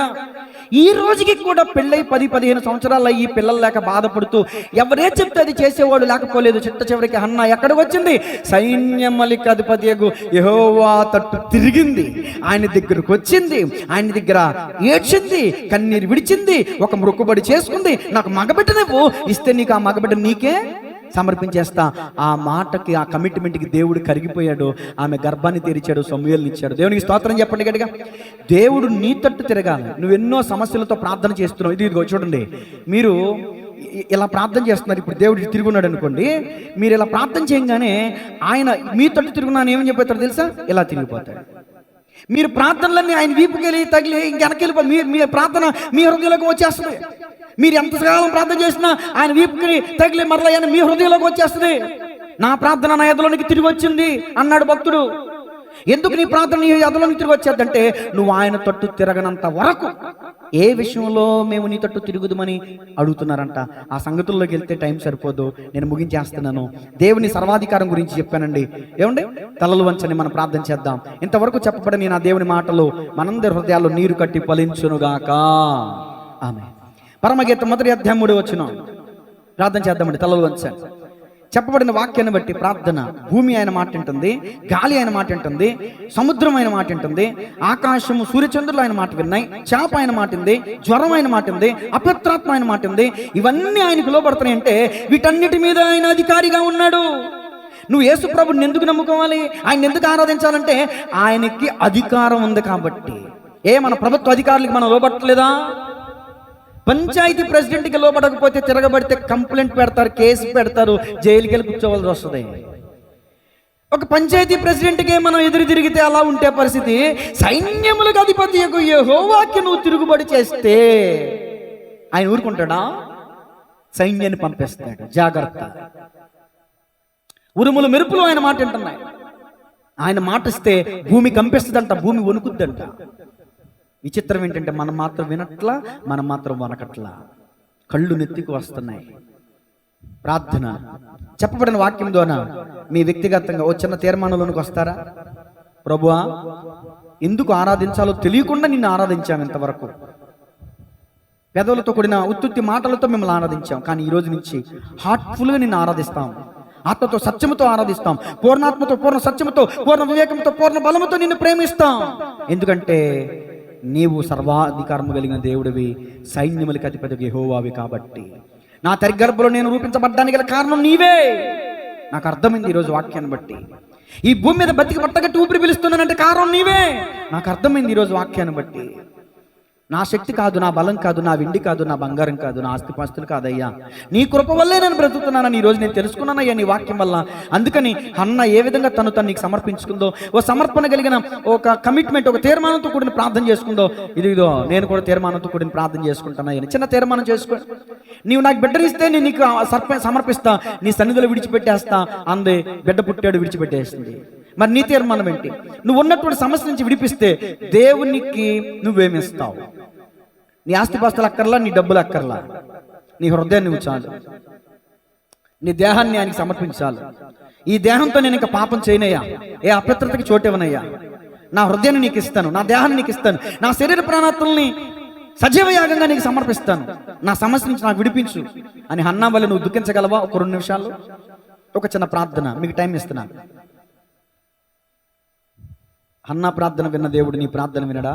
ఈ రోజుకి కూడా పెళ్ళై 10-15 సంవత్సరాలు అయ్యి పిల్లలు లేక బాధపడుతూ ఎవరే చెప్తే అది చేసేవాడు లేకపోలేదు. చిట్ట చివరికి హన్నా ఎక్కడికి వచ్చింది? సైన్యములకు అధిపతియగు యెహోవా తట్టు తిరిగింది. ఆయన దగ్గరకు వచ్చింది, ఆయన దగ్గర ఏడ్చింది, కన్నీరు విడిచింది, ఒక మొక్కుబడి చేసుకుంది. నాకు మగబిడ్డ నువ్వు ఇస్తే నీకు ఆ మగబిడ్డ నీకే సమర్పించేస్తా. ఆ మాటకి, ఆ కమిట్మెంట్కి దేవుడు కరిగిపోయాడు. ఆమె గర్భాన్ని తెరిచాడు, సమూయేలుని ఇచ్చాడు. దేవునికి స్తోత్రం చెప్పండి గట్టిగా. దేవుడు నీ తట్టు తిరగాలి. నువ్వు ఎన్నో సమస్యలతో ప్రార్థన చేస్తున్నావు. ఇదిగో చూడండి, మీరు ఇలా ప్రార్థన చేస్తున్నారు. ఇప్పుడు దేవుడు తిరుగున్నాడు అనుకోండి, మీరు ఇలా ప్రార్థన చేయగానే ఆయన మీ తట్టు తిరుగున్నాను ఏమని చెప్పేస్తాడు తెలుసా? ఇలా తిరిగిపోతాడు. మీరు ప్రార్థనలన్నీ ఆయన వీపుకెళ్ళి తగిలి ఇంకెనకెళ్ళిపో, మీ ప్రార్థన మీ హృదయంలోకి వచ్చేస్తుంది. మీరు ఎంతకాలం ప్రార్థన చేసినా ఆయన వీపుకి తగిలి మరలా ఆయన మీ హృదయంలోకి వచ్చేస్తుంది. నా ప్రార్థన నా ఎదలోనికి తిరిగి వచ్చింది అన్నాడు భక్తుడు. ఎందుకు నీ ప్రార్థన నీ ఎదలోనికి తిరిగి వచ్చేద్దంటే, నువ్వు ఆయన తట్టు తిరగనంత వరకు. ఏ విషయంలో మేము నీ తట్టు తిరుగుదమని అడుగుతున్నారంట. ఆ సంగతుల్లోకి వెళ్తే టైం సరిపోదు, నేను ముగించేస్తున్నాను. దేవుని సర్వాధికారం గురించి చెప్పానండి. ఏమండి, తలలు వంచని మనం ప్రార్థన చేద్దాం. ఇంతవరకు చెప్పబడని నా దేవుని మాటలు మనందరి హృదయాల్లో నీరు కట్టి ఫలించునుగాక. ఆమె పరమగీతం 1:3 ప్రార్థన చేద్దామండి. తలలు వంచండి. చెప్పబడిన వాక్యాన్ని బట్టి ప్రార్థన. భూమి ఆయన మాట వింటుంది, గాలి ఆయన మాట వింటుంది, సముద్రం ఆయన మాట వింటుంది, ఆకాశము, సూర్యచంద్రులు ఆయన మాట విన్నాయి, చేప ఆయన మాట ఉంది, జ్వరం ఆయన మాట ఉంది, అపవిత్రాత్మ ఆయన మాట ఉంది. ఇవన్నీ ఆయనకు లోబడుతున్నాయి అంటే వీటన్నిటి మీద ఆయన అధికారిగా ఉన్నాడు. నువ్వు యేసు ప్రభుని ఎందుకు నమ్ముకోవాలి? ఆయన ఎందుకు ఆరాధించాలంటే ఆయనకి అధికారం ఉంది కాబట్టి. మన ప్రభుత్వ అధికారులకి మనం లోబట్టలేదా? పంచాయతీ ప్రెసిడెంట్కి లోపడకపోతే తిరగబడితే కంప్లైంట్ పెడతారు, కేసు పెడతారు, జైలుకి వెళ్ళి కూర్చోవలసి వస్తుంది. ఒక పంచాయతీ ప్రెసిడెంట్కే మనం ఎదురు తిరిగితే అలా ఉంటే పరిస్థితి. సైన్యములకు అధిపతి యెహోవాకి నువ్వు తిరుగుబడి చేస్తే ఆయన ఊరుకుంటాడా? సైన్యాన్ని పంపిస్తాడు. జాగ్రత్త. ఉరుములు మెరుపులు ఆయన మాట వింటున్నాయి. ఆయన మాటిస్తే భూమి కంపిస్తుందంట, భూమి వణుకుద్దంట. విచిత్రం ఏంటంటే మనం మాత్రం వినట్లా, మనం మాత్రం వనకట్లా. కళ్ళు నెత్తికి వస్తున్నాయి. ప్రార్థన. చెప్పబడిన వాక్యం ద్వారా మీ వ్యక్తిగతంగా ఓ చిన్న తీర్మానంలోనికి వస్తారా? ప్రభువా, ఎందుకు ఆరాధించాలో తెలియకుండా నిన్ను ఆరాధించాము ఇంతవరకు. పెదవులతో కూడిన ఉత్తుత్తి మాటలతో మిమ్మల్ని ఆరాధించాం, కానీ ఈ రోజు నుంచి హార్ట్ఫుల్గా నిన్ను ఆరాధిస్తాం. ఆత్మతో సత్యముతో ఆరాధిస్తాం. పూర్ణాత్మతో, పూర్ణ సత్యముతో, పూర్ణ వివేకంతో, పూర్ణ బలముతో నిన్ను ప్రేమిస్తాం. ఎందుకంటే నీవు సర్వాధికారము కలిగిన దేవుడివి, సైన్యములకు అధిపతికి యెహోవావి కాబట్టి. నా తల్లి గర్భంలో నేను రూపించబడ్డానికి గల కారణం నీవే. నాకు అర్థమైంది ఈరోజు వాక్యాన్ని బట్టి. ఈ భూమి మీద బతికి పట్టగట్టి ఊపిరి పిలుస్తున్నానంటే కారణం నీవే. నాకు అర్థమైంది ఈరోజు వాక్యాన్ని బట్టి. నా శక్తి కాదు, నా బలం కాదు, నా వెండి కాదు, నా బంగారం కాదు, నా ఆస్తిపాస్తులు కాదయ్యా, నీ కృప వల్లే నేను బ్రతుకుతున్నానని ఈరోజు నేను తెలుసుకున్నానయ్యా నీ వాక్యం వల్ల. అందుకని హన్న ఏ విధంగా తను నీకు సమర్పించుకుందో, ఓ సమర్పణ కలిగిన ఒక కమిట్మెంట్, ఒక తీర్మానంతో కూడిన ప్రార్థన చేసుకుందో, ఇదిగో నేను కూడా తీర్మానంతో కూడిన ప్రార్థన చేసుకుంటున్నాయని చిన్న తీర్మానం చేసుకో. నీవు నాకు బిడ్డనిస్తే నేను నీకు సమర్పిస్తా, నీ సన్నిధిలో విడిచిపెట్టేస్తా అందే. బిడ్డ పుట్టాడు, విడిచిపెట్టేస్తుంది. మరి నీ తీర్మానం ఏంటి? నువ్వు ఉన్నటువంటి సమస్య నుంచి విడిపిస్తే దేవునికి నువ్వేమిస్తావు? నీ ఆస్తిపాస్తులు అక్కర్లా, నీ డబ్బులు అక్కర్లా, నీ హృదయాన్ని నువ్వు చాలు, నీ దేహాన్ని ఆయనకి సమర్పించాలి. ఈ దేహంతో నేను ఇంకా పాపం చేయనయ్యా, ఏ అపవిత్రతకి చోటేవనయ్యా, నా హృదయాన్ని నీకు ఇస్తాను, నా దేహాన్ని నీకు ఇస్తాను, నా శరీర ప్రాణాత్మల్ని సజీవ యాగంగా నీకు సమర్పిస్తాను, నా సమస్య నుంచి నాకు విడిపించు అని హన్నా వల్ల నువ్వు దుఃఖించగలవా? ఒక 2 నిమిషాలు ఒక చిన్న ప్రార్థన, మీకు టైం ఇస్తున్నాను. హన్నా ప్రార్థన విన్న దేవుడు నీ ప్రార్థన వినడా?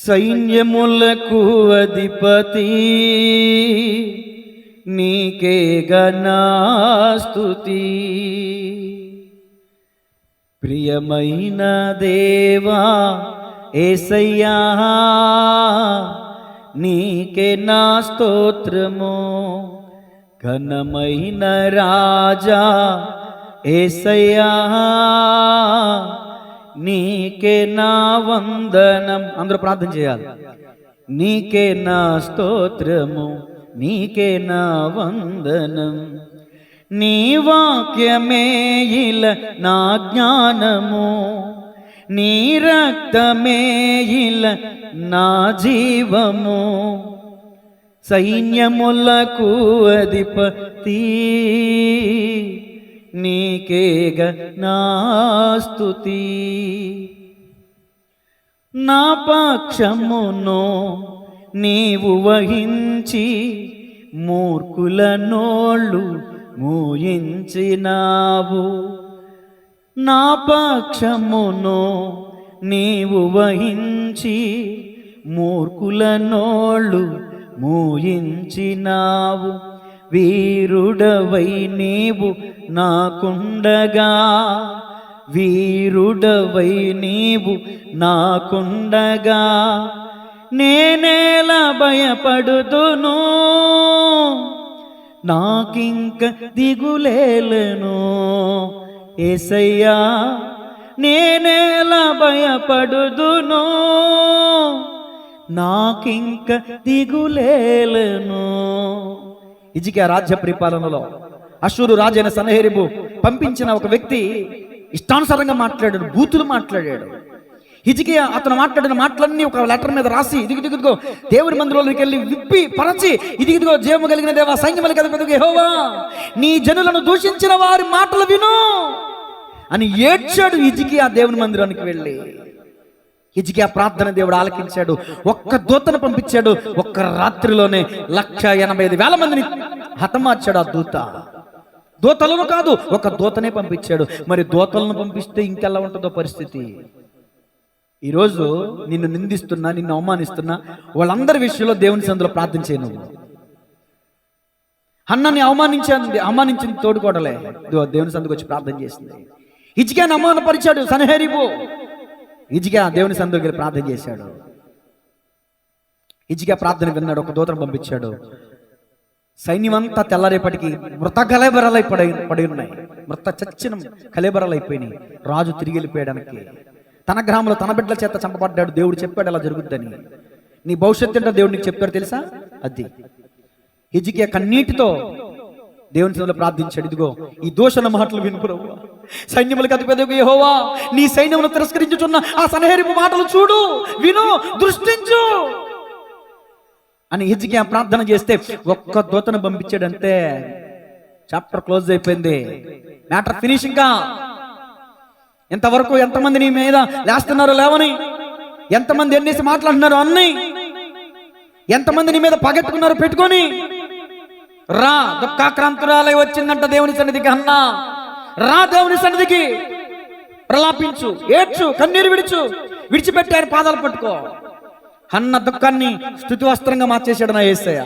సైన్యములకు అధిపతి నీకే ఘనస్తుతి, ప్రియమైన దేవా యేసయ్యా నీకే నా స్తోత్రము, ఘనమైన రాజా యేసయ్యా నీకే నా వందనం. అందరూ ప్రార్థన చేయాలి. నీకే నా స్తోత్రము, నీకే నా వందనం, నీ వాక్యమే ఇల నా జ్ఞానము, నీ రక్తమే ఇల నా జీవము, సైన్యములకు అధిపతి నీకేగ నా స్తుతి, నా పక్షమును నీవు వహించి మూర్ఖుల నోళ్ళు మూయించినావు, నా పక్షమును నీవు వహించి మూర్ఖుల నోళ్ళు మూయించినావు, వీరుడవై నీవు నాకుండగా, వీరుడవై నీవు నాకుండగా, నేనేలా భయపడుదును, నాకింక దిగులేలను యేసయ్యా, నేనేలా భయపడుదును, నాకింక దిగులేలను. హిజ్కియా రాజ్య పరిపాలనలో అష్షూరు రాజైన సన్హెరీబు పంపించిన ఒక వ్యక్తి ఇష్టానుసారంగా మాట్లాడాడు, బూతులు మాట్లాడాడు. హిజ్కియా అతను మాట్లాడిన మాటలన్నీ ఒక లెటర్ మీద రాసి, ఇదిగో దేవుని మందిరంలోకి వెళ్ళి విప్పి పరచి, ఇదిగో జీవము కలిగిన దేవా, సైన్యములకు అధిపతియగు యెహోవా, నీ జనులను దూషించిన వారి మాటలు విను అని ఏడ్చాడు హిజ్కియా దేవుని మందిరానికి వెళ్ళి. హిజ్కియా ప్రార్థన దేవుడు ఆలకించాడు. ఒక్క దూతను పంపించాడు. ఒక్క రాత్రిలోనే 185,000 మందిని హతమార్చాడు ఆ దూత. దూతలను కాదు, ఒక దూతనే పంపించాడు. మరి దూతలను పంపిస్తే ఇంకెలా ఉంటుందో పరిస్థితి. ఈరోజు నిన్ను నిందిస్తున్నా, నిన్ను అవమానిస్తున్నా వాళ్ళందరి విషయంలో దేవుని సన్నిధిలో ప్రార్థన చేయను. హన్నాని అవమానించిన తోడుకోవడలే దేవుని సన్నిధికి వచ్చి ప్రార్థన చేసింది. హిజ్కియాను అవమానపరిచాడు సన్హెరీబు. హిజ్కియా దేవుని సన్నిధికి వెళ్ళి ప్రార్థన చేశాడు. హిజ్కియా ప్రార్థన విన్నాడు. ఒక దూతను పంపించాడు. సైన్యమంతా తెల్లారేపటికి మృత కలేబరాలై పడి ఉన్నాయి. మృత చచ్చిన కలేబరాలైపోయినాయి. రాజు తిరిగి వెళ్ళిపోయడానికి తన గ్రామంలో తన బిడ్డల చేత చంపబడ్డాడు. దేవుడు చెప్పాడు అలా జరుగుద్దని. నీ భవిష్యత్తు ఏంటో దేవుడు నీకు చెప్పాడు తెలుసా? అది హిజ్కియా కన్నీటితో దేవుని సన్నిధిలో ప్రార్థించాడు. ఇదిగో ఈ దూషణ మాటలు విను ప్రభువా, సైన్యములకు అధిపతియగు యెహోవా, నీ సైన్యమును తిరస్కరించుచున్న ఆ సన్హెరీబు మాటలు చూడు, విను, దృష్టించు అని హిజ్కియా ప్రార్థన చేస్తే ఒక్క దూతను పంపించాడంతే. చాప్టర్ క్లోజ్ అయిపోయింది. Matter finish. ఇంకా ఎంతవరకు ఎంతమంది నీ మీద లేస్తున్నారో లేవని, ఎంతమంది ఎన్నేసి మాట్లాడుతున్నారో అన్ని, ఎంతమంది నీ మీద పగెట్టుకున్నారో పెట్టుకొని, రా దుఃఖాక్రాంతురాలై వచ్చిందంట దేవుని సన్నిధికి. అన్నా రా దేవుని సన్నిధికి, ప్రలాపించు, ఏడ్చు, కన్నీరు విడిచిపెట్టి ఆయన పాదాలు పట్టుకో. అన్న దుఃఖాన్ని స్తుతి వస్త్రంగా మార్చేశాడు నా యేసయ్య.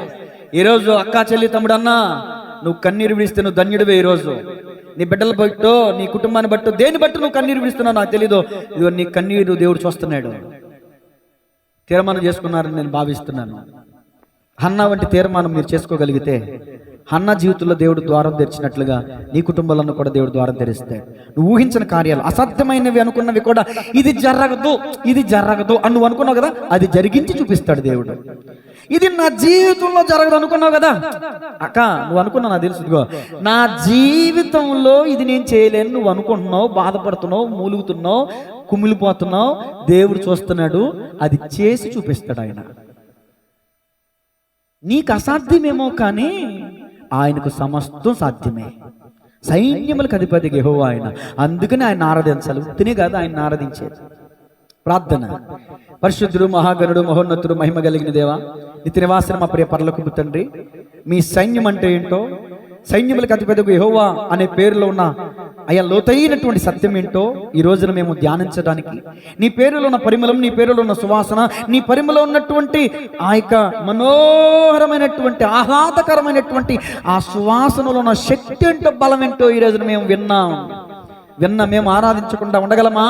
ఈరోజు అక్కా చెల్లి తమ్ముడు అన్నా, నువ్వు కన్నీరు విడిస్తే నువ్వు ధన్యుడివే. ఈరోజు నీ బిడ్డల బట్టో, నీ కుటుంబాన్ని బట్టో, దేని బట్టి నువ్వు కన్నీరు విడుస్తున్నావు నాకు తెలీదు. ఇదిగో నీ కన్నీరు దేవుడు చూస్తున్నాడు. తీర్మానం చేసుకున్నారని నేను భావిస్తున్నాను. హన్నా వంటి తీర్మానం మీరు చేసుకోగలిగితే హన్నా జీవితంలో దేవుడు ద్వారం తెరిచినట్లుగా నీ కుటుంబాలను కూడా దేవుడు ద్వారం తెరిస్తాడు. నువ్వు ఊహించిన కార్యాలు, అసాధ్యమైనవి అనుకున్నవి కూడా ఇది జరగదు అని నువ్వు అనుకున్నావు కదా, అది జరిగించి చూపిస్తాడు దేవుడు. ఇది నా జీవితంలో జరగదు అనుకున్నావు కదా అక్క, నువ్వు అనుకున్నావు నాకు తెలుసు, ఇదిగో నా జీవితంలో ఇది నేను చేయలేను నువ్వు అనుకుంటున్నావు, బాధపడుతున్నావు, మూలుగుతున్నావు, కుమిలిపోతున్నావు, దేవుడు చూస్తున్నాడు, అది చేసి చూపిస్తాడు ఆయన. నీకు అసాధ్యమేమో కానీ ఆయనకు సమస్తం సాధ్యమే. సైన్యములకు అధిపతి యెహోవా ఆయన, అందుకని ఆయన ఆరాధించాలి. తినే కాదు ఆయన ఆరాధించేది. ప్రార్థన. పరిశుద్ధుడు, మహాగణుడు, మహోన్నతుడు, మహిమ కలిగిన దేవా, నిత్య నివాసిన మా ప్రియ పరలోకపు తండ్రి, మీ సైన్యం అంటే ఏంటో, సైన్యములకు అధిపతి యెహోవా అనే పేరులో ఉన్న అయ్యా లోతైనటువంటి సత్యం ఏంటో ఈ రోజున మేము ధ్యానించడానికి, నీ పేరులో ఉన్న పరిమళం, నీ పేరులో ఉన్న సువాసన, నీ పరిమళం ఉన్నటువంటి ఆ యొక్క మనోహరమైనటువంటి ఆహ్లాదకరమైనటువంటి ఆ సువాసనలో ఉన్న శక్తి ఏంటో, బలం ఏంటో ఈ రోజున మేము విన్నా మేము ఆరాధించకుండా ఉండగలమా?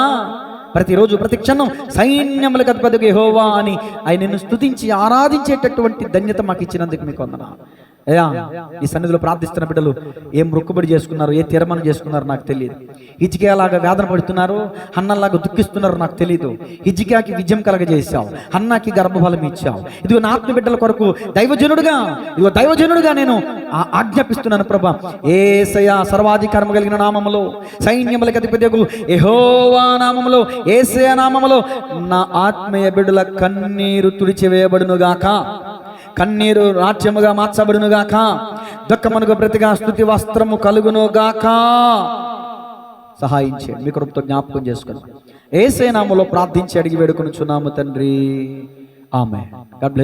ప్రతిరోజు ప్రతి క్షణం సైన్యములకు అధిపతి యెహోవా అని ఆయనను స్తుతించి ఆరాధించేటటువంటి ధన్యత మాకు ఇచ్చినందుకు మీకు వందనాలు. అయ్యా, ఈ సన్నిధిలో ప్రార్థిస్తున్న బిడ్డలు ఏం మొక్కుబడి చేసుకున్నారు, ఏ తీర్మానం చేసుకున్నారు నాకు తెలియదు. హిజ్కియాలాగా వేదన పడుతున్నారు, హన్నలాగా దుఃఖిస్తున్నారు నాకు తెలియదు. హిజ్కియాకి విజయం కలగజేశావు, హన్నాకి గర్భఫలం ఇచ్చావు. ఇదిగో నా ఆత్మ బిడ్డల కొరకు దైవజనుడుగా నేను ఆజ్ఞాపిస్తున్నాను ప్రభా. యేసయ్యా సర్వాధికారము కలిగిన నామములో, సైన్యములకు అధిపతి యెహోవా నామములో, యేసయ్య నామములో నా ఆత్మీయ బిడ్డల కన్నీరు తుడిచివేయబడునుగాక, కన్నీరు నాట్యముగా మార్చబడునుగాక, దుఃఖమునకు ప్రతిగా స్తుతి వస్త్రము కలుగునుగాక. సహాయం చేయండి, మీ కృపతో జ్ఞాపకం చేసుకుని యేసయ్య నామములో ప్రార్థించి అడిగి వేడుకొనుచున్నాము తండ్రి, ఆమేన్. God bless.